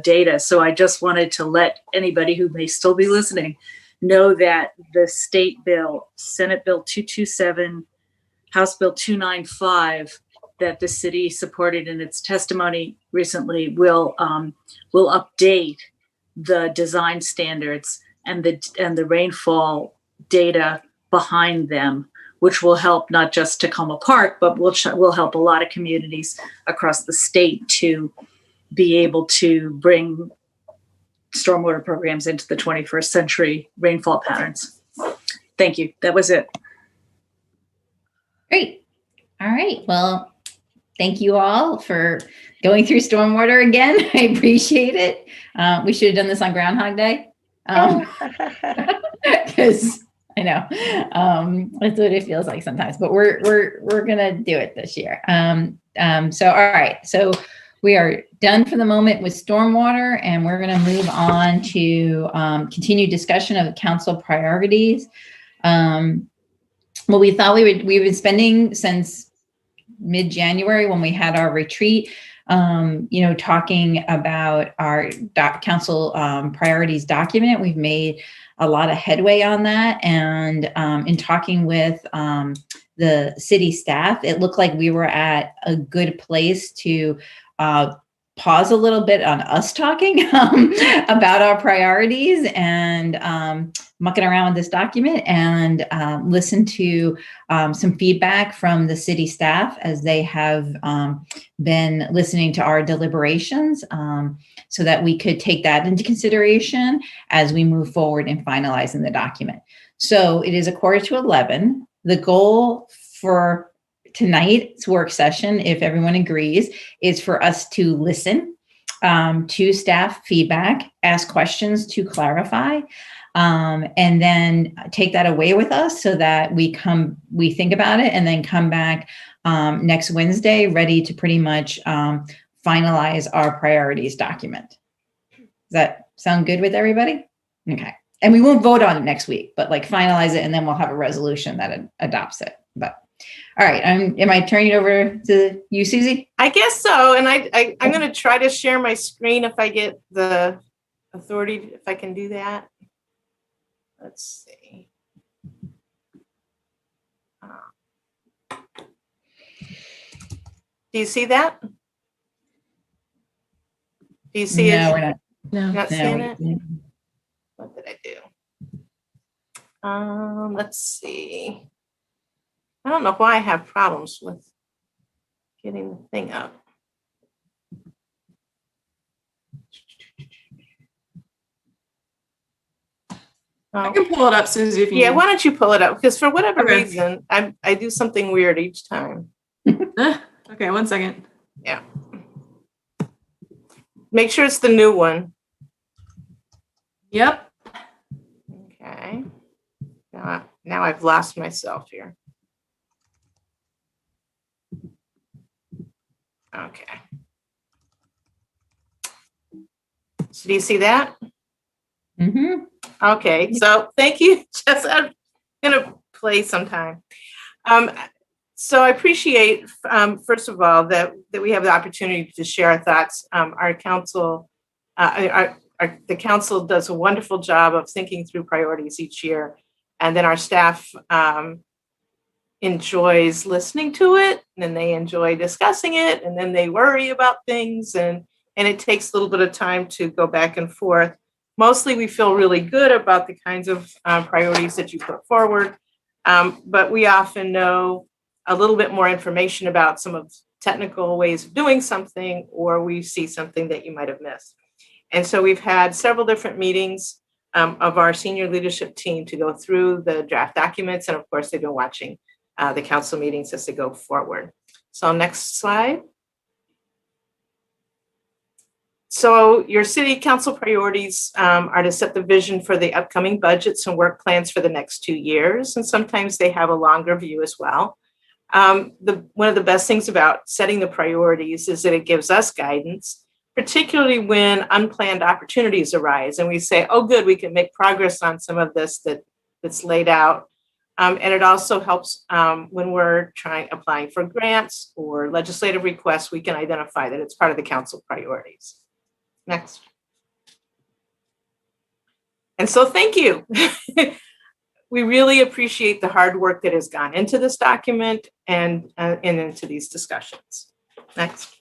data. So I just wanted to let anybody who may still be listening know that the state bill, Senate Bill 227, House Bill 295, that the city supported in its testimony recently will update the design standards and the rainfall data behind them, which will help not just Takoma Park, but will help a lot of communities across the state to be able to bring stormwater programs into the 21st century rainfall patterns. Thank you. That was it. Great. All right. Well, thank you all for going through stormwater again. I appreciate it. We should have done this on Groundhog Day. Because I know that's what it feels like sometimes, but we're gonna do it this year. So all right, so we are done for the moment with stormwater, and we're gonna move on to continued discussion of council priorities. Well, we thought we've been spending since mid-January when we had our retreat, talking about our council priorities document. We've made a lot of headway on that. And in talking with the city staff, it looked like we were at a good place to pause a little bit on us talking about our priorities and mucking around with this document, and listen to some feedback from the city staff as they have been listening to our deliberations, so that we could take that into consideration as we move forward in finalizing the document. So it is 10:45. The goal for tonight's work session, if everyone agrees, is for us to listen to staff feedback, ask questions to clarify, and then take that away with us so that we think about it and then come back next Wednesday ready to pretty much finalize our priorities document. Does that sound good with everybody? Okay. And we won't vote on it next week, but like finalize it and then we'll have a resolution that adopts it. But all right, am I turning it over to you, Susie? I guess so. And I'm going to try to share my screen if I get the authority, if I can do that. Let's see. Do you see that? Do you see it? No, we're not. Not seeing it? No. What did I do? Let's see. I don't know why I have problems with getting the thing up. I can pull it up, Susie, if you Yeah, need. why don't you pull it up? Because for whatever Okay. reason, I do something weird each time. Okay, 1 second. Yeah. Make sure it's the new one. Yep. Okay. Now I've lost myself here. Okay. So do you see that? Mm-hmm. Okay, so thank you, Jess. I'm gonna play sometime. So I appreciate, first of all, that we have the opportunity to share our thoughts. Our council, the council does a wonderful job of thinking through priorities each year, and then our staff enjoys listening to it, and then they enjoy discussing it, and then they worry about things, and it takes a little bit of time to go back and forth. Mostly, we feel really good about the kinds of priorities that you put forward, but we often know a little bit more information about some of technical ways of doing something, or we see something that you might have missed. And so we've had several different meetings of our senior leadership team to go through the draft documents, and of course, they've been watching the council meetings as they go forward. So next slide. So your city council priorities are to set the vision for the upcoming budgets and work plans for the next 2 years. And sometimes they have a longer view as well. One of the best things about setting the priorities is that it gives us guidance, particularly when unplanned opportunities arise. And we say, oh, good, we can make progress on some of this that's laid out. And it also helps when we're applying for grants or legislative requests, we can identify that it's part of the council priorities. Next. And so thank you. We really appreciate the hard work that has gone into this document and into these discussions. Next.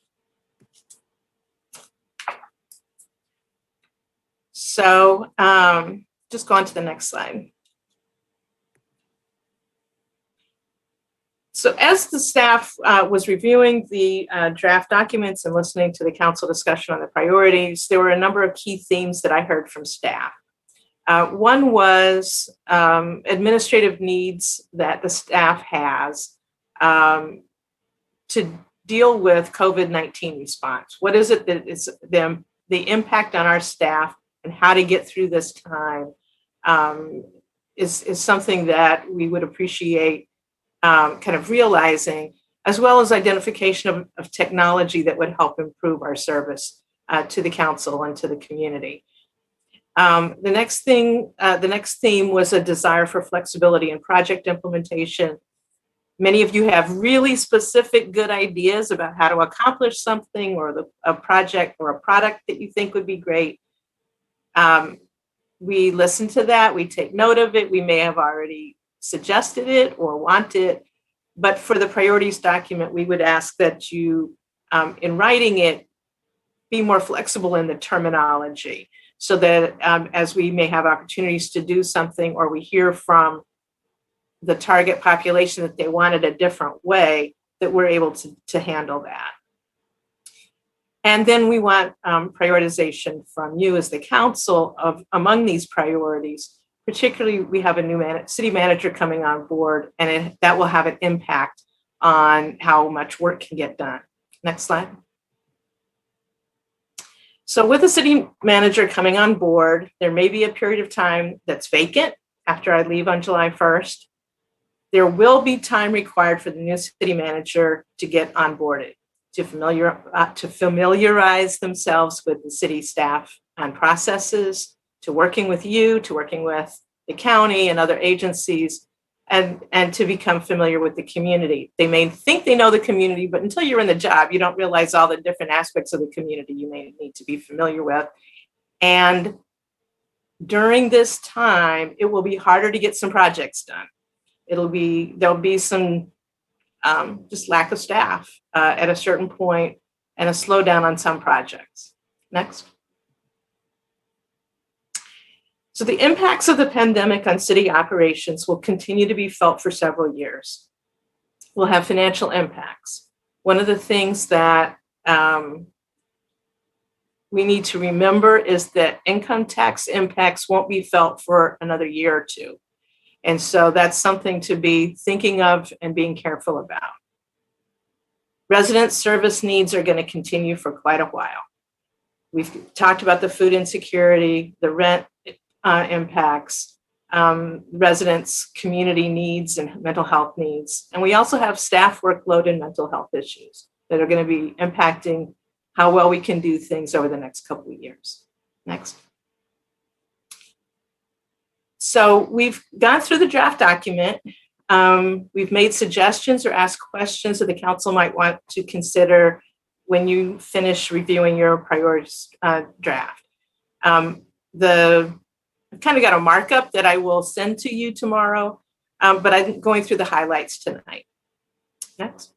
So just go on to the next slide. So as the staff was reviewing the draft documents and listening to the council discussion on the priorities, there were a number of key themes that I heard from staff. One was administrative needs that the staff has to deal with COVID-19 response. What is it that is the impact on our staff and how to get through this time is something that we would appreciate kind of realizing, as well as identification of technology that would help improve our service to the council and to the community. The next theme was a desire for flexibility in project implementation. Many of you have really specific good ideas about how to accomplish something or a project or a product that you think would be great. We listen to that, we take note of it, we may have already suggested it or want it, but for the priorities document, we would ask that you, in writing it, be more flexible in the terminology so that as we may have opportunities to do something or we hear from the target population that they want it a different way, that we're able to handle that. And then we want prioritization from you as the council of among these priorities. Particularly, we have a new city manager coming on board, and that will have an impact on how much work can get done. Next slide. So with the city manager coming on board, there may be a period of time that's vacant after I leave on July 1st. There will be time required for the new city manager to get onboarded, to familiarize themselves with the city staff and processes, to working with you, to working with the county and other agencies, and to become familiar with the community. They may think they know the community, but until you're in the job, you don't realize all the different aspects of the community you may need to be familiar with. And during this time, it will be harder to get some projects done. There'll be some just lack of staff at a certain point and a slowdown on some projects. Next. So the impacts of the pandemic on city operations will continue to be felt for several years. We'll have financial impacts. One of the things that we need to remember is that income tax impacts won't be felt for another year or two. And so that's something to be thinking of and being careful about. Resident service needs are going to continue for quite a while. We've talked about the food insecurity, the rent impacts, residents' community needs and mental health needs. And we also have staff workload and mental health issues that are going to be impacting how well we can do things over the next couple of years. Next. So we've gone through the draft document. We've made suggestions or asked questions that the council might want to consider when you finish reviewing your priorities draft. I've kind of got a markup that I will send to you tomorrow, but I'm going through the highlights tonight. Next.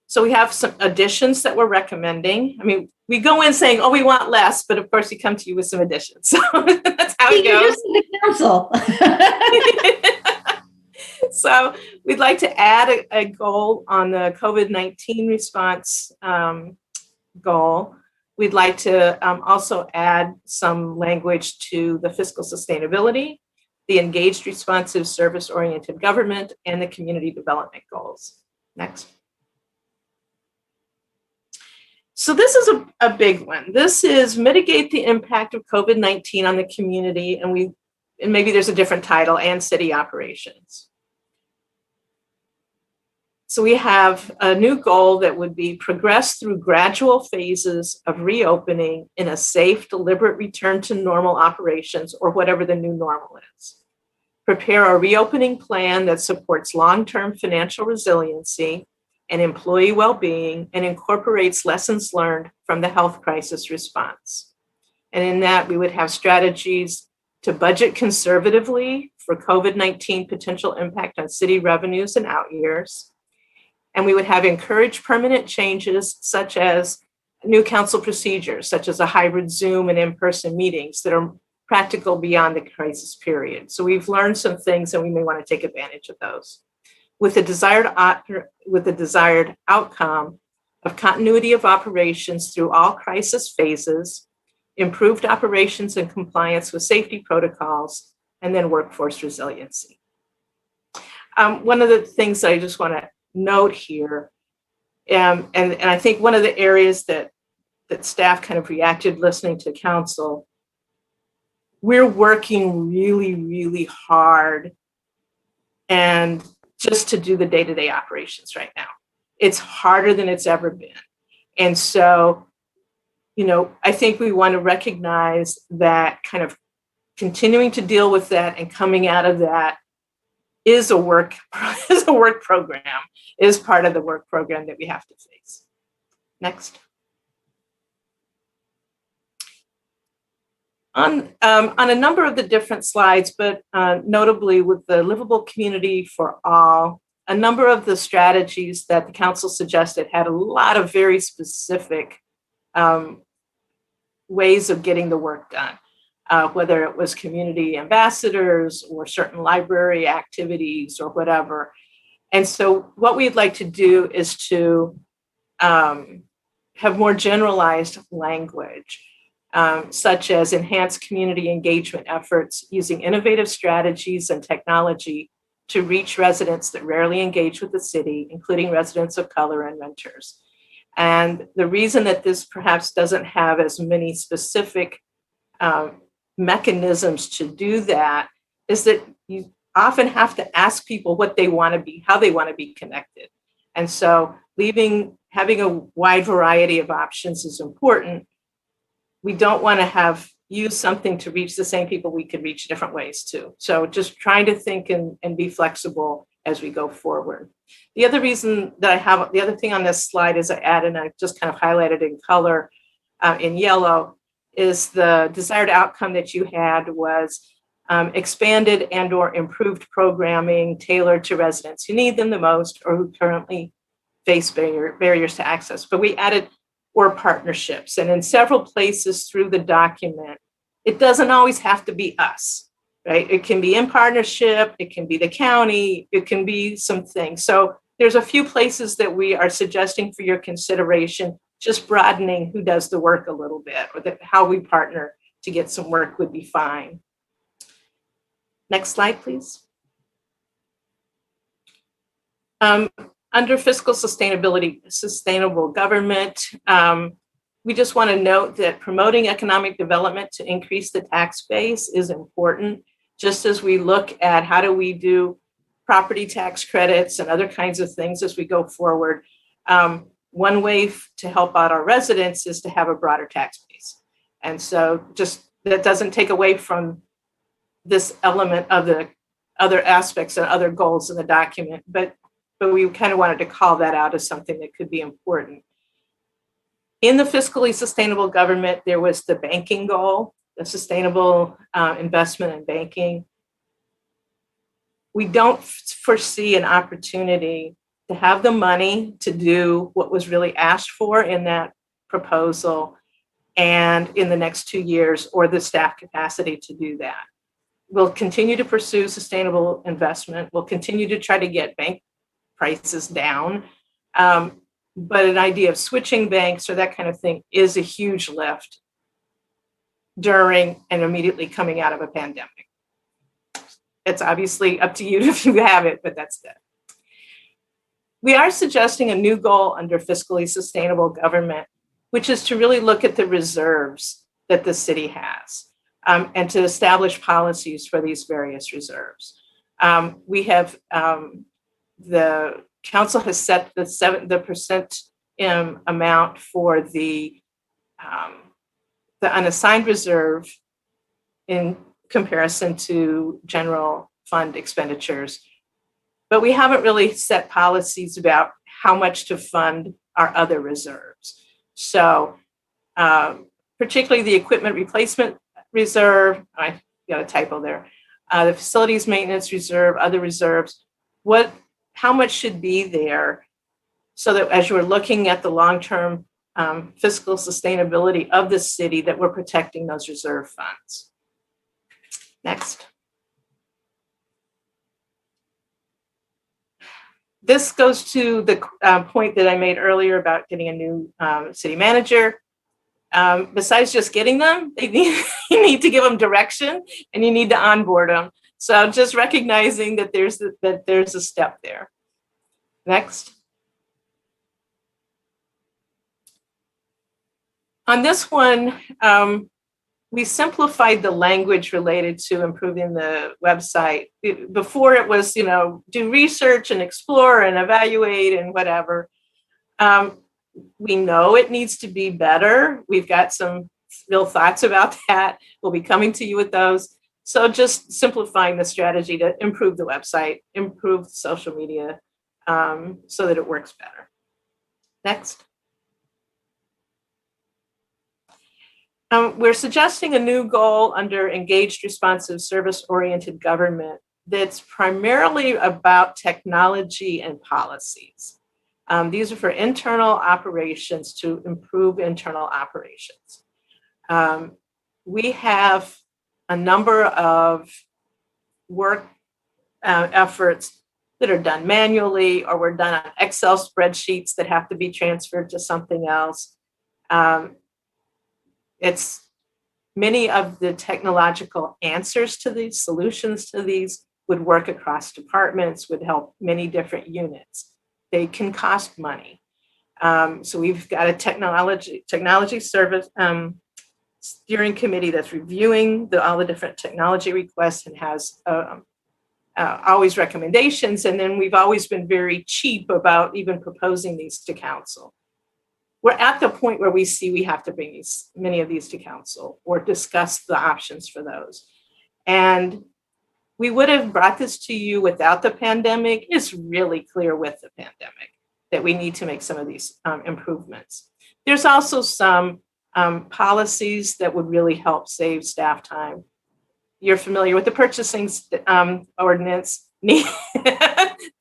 So we have some additions that we're recommending. I mean, we go in saying, oh, we want less, but of course we come to you with some additions. So that's how it goes. The council. So we'd like to add a goal on the COVID-19 response goal. We'd like to also add some language to the fiscal sustainability, the engaged, responsive, service-oriented government, and the community development goals. Next. So this is a big one. This is mitigate the impact of COVID-19 on the community, and maybe there's a different title, and city operations. So we have a new goal that would be progress through gradual phases of reopening in a safe, deliberate return to normal operations, or whatever the new normal is. Prepare a reopening plan that supports long-term financial resiliency and employee well-being and incorporates lessons learned from the health crisis response. And in that, we would have strategies to budget conservatively for COVID-19 potential impact on city revenues and out years. And we would have encouraged permanent changes such as new council procedures, such as a hybrid Zoom and in-person meetings that are practical beyond the crisis period. So we've learned some things and we may want to take advantage of those. With the desired outcome of continuity of operations through all crisis phases, improved operations and compliance with safety protocols, and then workforce resiliency. One of the things that I just want to note here, and I think one of the areas that staff kind of reacted listening to council, we're working really, really hard and just to do the day-to-day operations right now. It's harder than it's ever been. And so, I think we want to recognize that kind of continuing to deal with that and coming out of that is a work program, is part of the work program that we have to face. Next. On a number of the different slides, but notably with the livable community for all, a number of the strategies that the council suggested had a lot of very specific ways of getting the work done, whether it was community ambassadors or certain library activities or whatever. And so what we'd like to do is to have more generalized language, such as enhance community engagement efforts using innovative strategies and technology to reach residents that rarely engage with the city, including residents of color and renters. And the reason that this perhaps doesn't have as many specific mechanisms to do that is that you often have to ask people what they want to be, how they want to be connected. And so having a wide variety of options is important. We don't want to use something to reach the same people we could reach different ways too. So just trying to think and be flexible as we go forward. The other reason that the other thing on this slide is I added, and I just kind of highlighted in color in yellow, is the desired outcome that you had was expanded and or improved programming tailored to residents who need them the most or who currently face barriers to access. But we added or partnerships. And in several places through the document, it doesn't always have to be us, right? It can be in partnership, it can be the county, it can be some things. So there's a few places that we are suggesting for your consideration, just broadening who does the work a little bit, or how we partner to get some work would be fine. Next slide, please. Under fiscal sustainability, sustainable government, we just want to note that promoting economic development to increase the tax base is important, just as we look at how do we do property tax credits and other kinds of things as we go forward. One way to help out our residents is to have a broader tax base. And so just that doesn't take away from this element of the other aspects and other goals in the document, but we kind of wanted to call that out as something that could be important. In the fiscally sustainable government, there was the banking goal, the sustainable investment in banking. We don't foresee an opportunity to have the money to do what was really asked for in that proposal and in the next 2 years, or the staff capacity to do that. We'll continue to pursue sustainable investment. We'll continue to try to get bank prices down. But an idea of switching banks or that kind of thing is a huge lift during and immediately coming out of a pandemic. It's obviously up to you if you have it, but that's it. We are suggesting a new goal under fiscally sustainable government, which is to really look at the reserves that the city has and to establish policies for these various reserves. We have the council has set the percent amount for the unassigned reserve in comparison to general fund expenditures. But we haven't really set policies about how much to fund our other reserves. So particularly the equipment replacement reserve, I got a typo there, the facilities maintenance reserve, other reserves, how much should be there so that as you're looking at the long-term fiscal sustainability of the city, that we're protecting those reserve funds. Next. This goes to the point that I made earlier about getting a new city manager. Besides just getting them, you need to give them direction and you need to onboard them. So just recognizing that there's a step there. Next. On this one, we simplified the language related to improving the website. Before it was, do research and explore and evaluate and whatever. We know it needs to be better. We've got some real thoughts about that. We'll be coming to you with those. So just simplifying the strategy to improve the website, improve social media so that it works better. Next. We're suggesting a new goal under engaged, responsive, service-oriented government that's primarily about technology and policies. These are for internal operations to improve internal operations. We have a number of work efforts that are done manually or were done on Excel spreadsheets that have to be transferred to something else. It's many of the technological answers to these, solutions to these would work across departments, would help many different units. They can cost money. So we've got a technology service steering committee that's reviewing all the different technology requests and has always recommendations. And then we've always been very cheap about even proposing these to council. We're at the point where we see we have to bring many of these to council or discuss the options for those. And we would have brought this to you without the pandemic. It's really clear with the pandemic that we need to make some of these improvements. There's also some policies that would really help save staff time. You're familiar with the purchasing ordinance,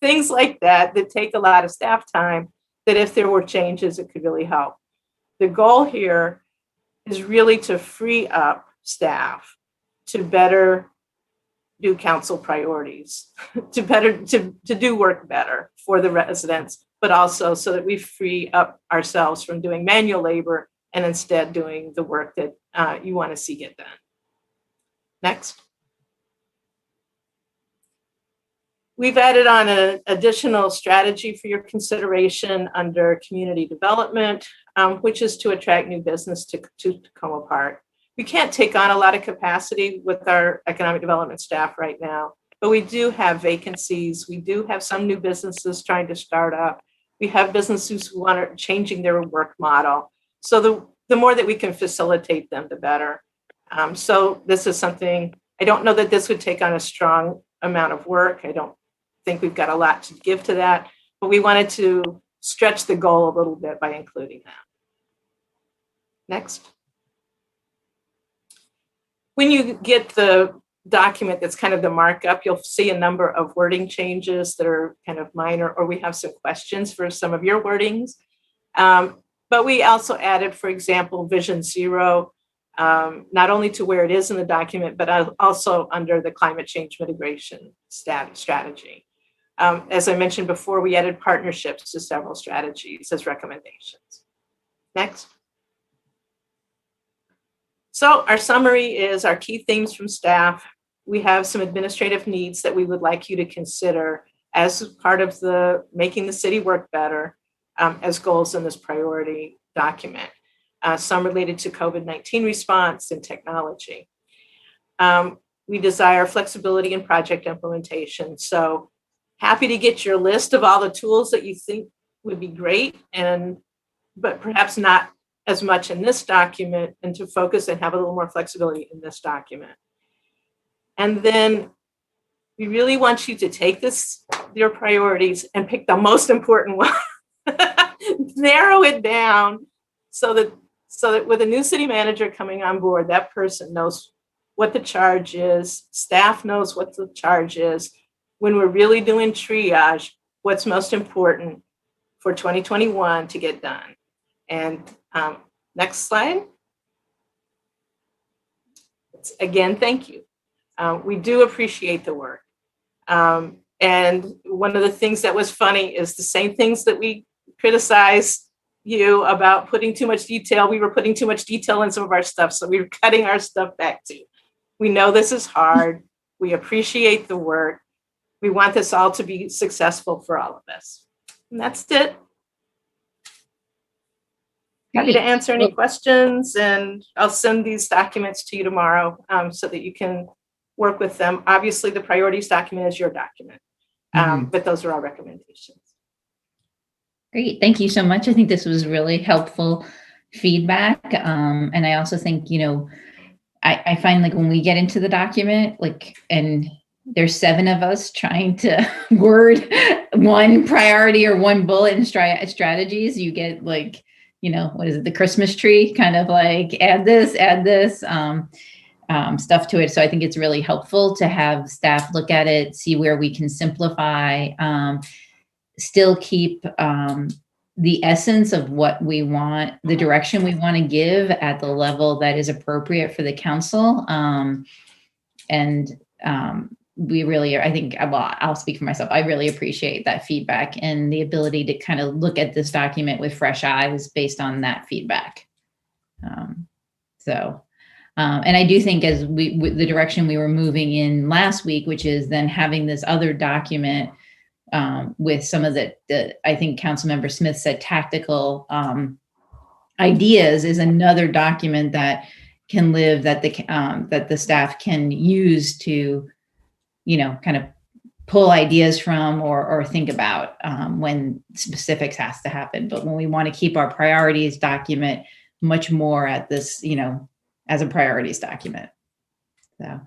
things like that take a lot of staff time, that if there were changes, it could really help. The goal here is really to free up staff to better do council priorities, to do work better for the residents, but also so that we free up ourselves from doing manual labor and instead doing the work that you want to see get done. Next. We've added on an additional strategy for your consideration under community development, which is to attract new business to Takoma Park. We can't take on a lot of capacity with our economic development staff right now, but we do have vacancies. We do have some new businesses trying to start up. We have businesses who are changing their work model. So the more that we can facilitate them, the better. So this is something, I don't know that this would take on a strong amount of work. I don't think we've got a lot to give to that, but we wanted to stretch the goal a little bit by including that. Next. When you get the document that's kind of the markup, you'll see a number of wording changes that are kind of minor, or we have some questions for some of your wordings. But we also added, for example, Vision Zero, not only to where it is in the document, but also under the climate change mitigation strategy. As I mentioned before, we added partnerships to several strategies as recommendations. Next. So our summary is our key themes from staff. We have some administrative needs that we would like you to consider as part of the making the city work better as goals in this priority document. Some related to COVID-19 response and technology. We desire flexibility in project implementation. So happy to get your list of all the tools that you think would be great, but perhaps not as much in this document, and to focus and have a little more flexibility in this document. And then we really want you to take your priorities and pick the most important one, narrow it down so that with a new city manager coming on board, that person knows what the charge is, staff knows what the charge is. When we're really doing triage, what's most important for 2021 to get done. And next slide. Again, thank you. We do appreciate the work. And one of the things that was funny is the same things that we criticize you about putting too much detail. We were putting too much detail in some of our stuff, so we were cutting our stuff back too. We know this is hard. We appreciate the work. We want this all to be successful for all of us. And that's it. Happy to answer any questions, and I'll send these documents to you tomorrow so that you can work with them. Obviously, the priorities document is your document, but those are our recommendations. Great, thank you so much. I think this was really helpful feedback. And I also think, I find like when we get into the document, and there's 7 of us trying to word one priority or one bullet in strategies, you get what is it, the Christmas tree, kind of like add this, stuff to it. So I think it's really helpful to have staff look at it, see where we can simplify, still keep the essence of what we want, the direction we want to give at the level that is appropriate for the council. We really are, I think, well, I'll speak for myself. I really appreciate that feedback and the ability to kind of look at this document with fresh eyes based on that feedback. And I do think as the direction we were moving in last week, which is then having this other document with some of the I think Councilmember Smith said tactical ideas is another document that can live, that the staff can use to, kind of pull ideas from or think about when specifics has to happen. But when we want to keep our priorities document much more at this, as a priorities document. So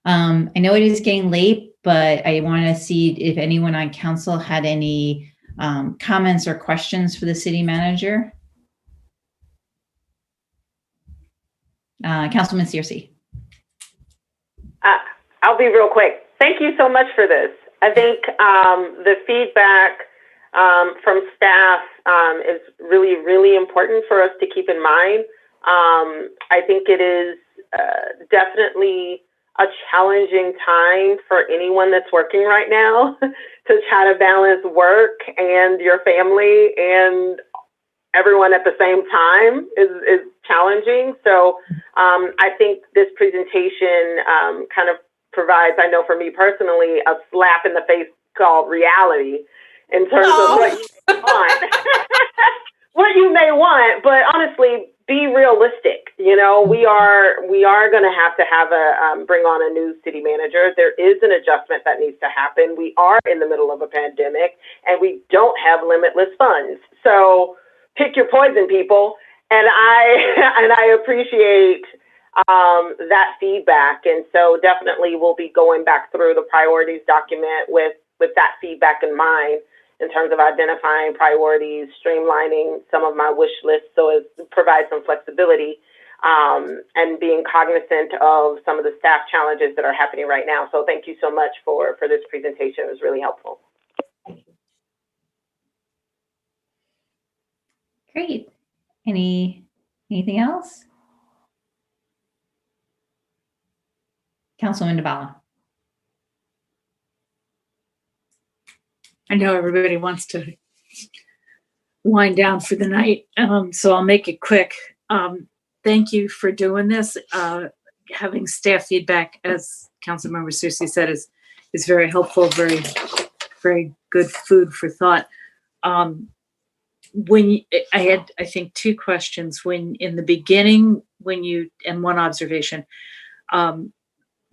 I know it is getting late, but I want to see if anyone on council had any comments or questions for the city manager. Councilman Searcy. I'll be real quick. Thank you so much for this. I think the feedback from staff is really, really important for us to keep in mind. I think it is definitely a challenging time for anyone that's working right now to try to balance work and your family and everyone at the same time is challenging. So I think this presentation kind of provides, I know for me personally, a slap in the face called reality in terms of what you may want. What you may want, but honestly, be realistic. We are going to have a bring on a new city manager. There is an adjustment that needs to happen. We are in the middle of a pandemic, and we don't have limitless funds. So pick your poison, people. And I appreciate that feedback. And so definitely we'll be going back through the priorities document with that feedback in mind, in terms of identifying priorities, streamlining some of my wish lists so as to provide some flexibility, and being cognizant of some of the staff challenges that are happening right now. So thank you so much for this presentation. It was really helpful. Great. Anything else? Councilwoman Dabala. I know everybody wants to wind down for the night, so I'll make it quick. Thank you for doing this. Having staff feedback, as Councilmember Searcy said, is very helpful, very, very good food for thought. I had, I think, two questions. When in the beginning, and one observation,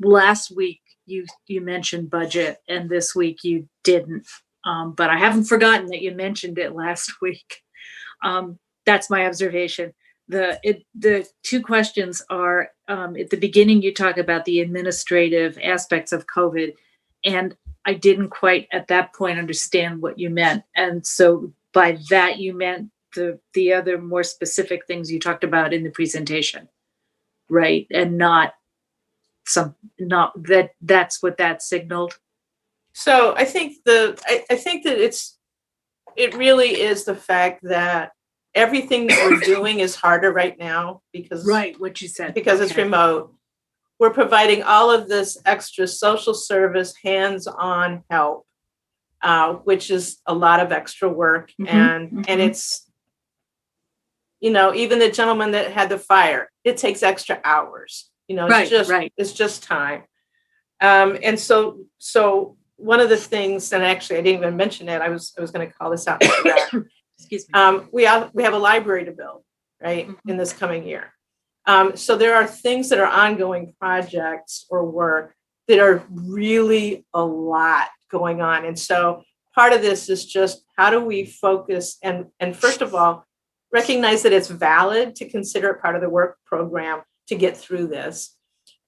last week you mentioned budget, and this week you didn't. But I haven't forgotten that you mentioned it last week. That's my observation. The two questions are, at the beginning you talk about the administrative aspects of COVID, and I didn't quite at that point understand what you meant. And so by that you meant the other more specific things you talked about in the presentation, right? And that's what that signaled. So I think I think that it really is the fact that everything that we're doing is harder right now because what you said, because it's remote. We're providing all of this extra social service, hands-on help, which is a lot of extra work, and it's, even the gentleman that had the fire, it takes extra hours. It's just time, and so one of the things, and actually I didn't even mention it, I was going to call this out. Excuse me. We have a library to build, right, in this coming year. So there are things that are ongoing projects or work that are really a lot going on. And so part of this is just how do we focus and first of all, recognize that it's valid to consider it part of the work program to get through this.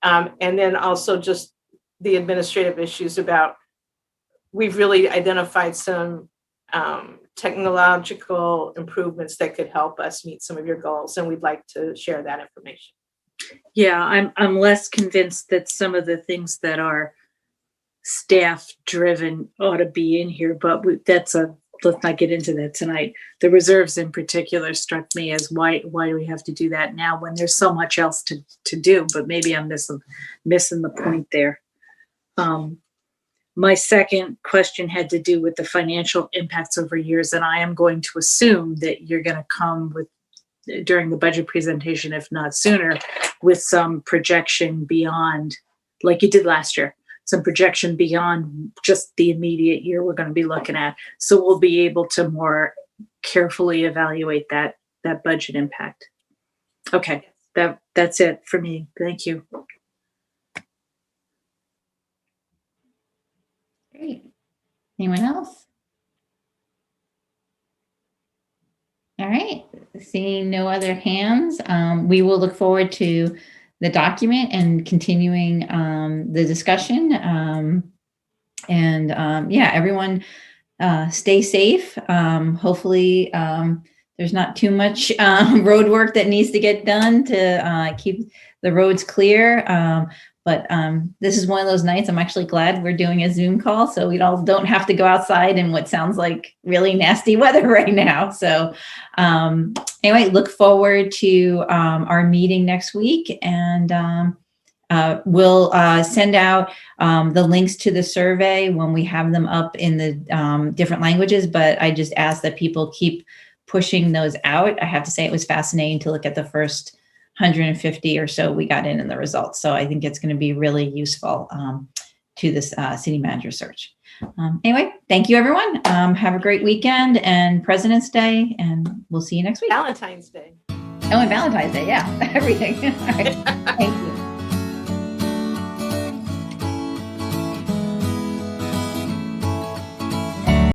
And then also just the administrative issues about, we've really identified some technological improvements that could help us meet some of your goals, and we'd like to share that information. Yeah, I'm less convinced that some of the things that are staff driven ought to be in here, but let's not get into that tonight. The reserves in particular struck me as why do we have to do that now when there's so much else to do? But maybe I'm missing the point there. My second question had to do with the financial impacts over years, and I am going to assume that you're going to come with, during the budget presentation, if not sooner, with some projection beyond, like you did last year, some projection beyond just the immediate year we're going to be looking at. So we'll be able to more carefully evaluate that budget impact. Okay, that's it for me. Thank you. Great. Anyone else? All right, seeing no other hands, we will look forward to the document and continuing the discussion. Yeah, everyone stay safe. Hopefully there's not too much road work that needs to get done to keep the roads clear. But this is one of those nights I'm actually glad we're doing a Zoom call so we all don't have to go outside in what sounds like really nasty weather right now. So anyway, look forward to our meeting next week, and we'll send out the links to the survey when we have them up in the different languages, but I just ask that people keep pushing those out. I have to say it was fascinating to look at the first 150 or so we got in the results. So I think it's going to be really useful to this city manager search. Anyway, thank you, everyone. Have a great weekend and President's Day, and we'll see you next week. Valentine's Day. Oh, and Valentine's Day. Yeah, everything. All right. Thank you.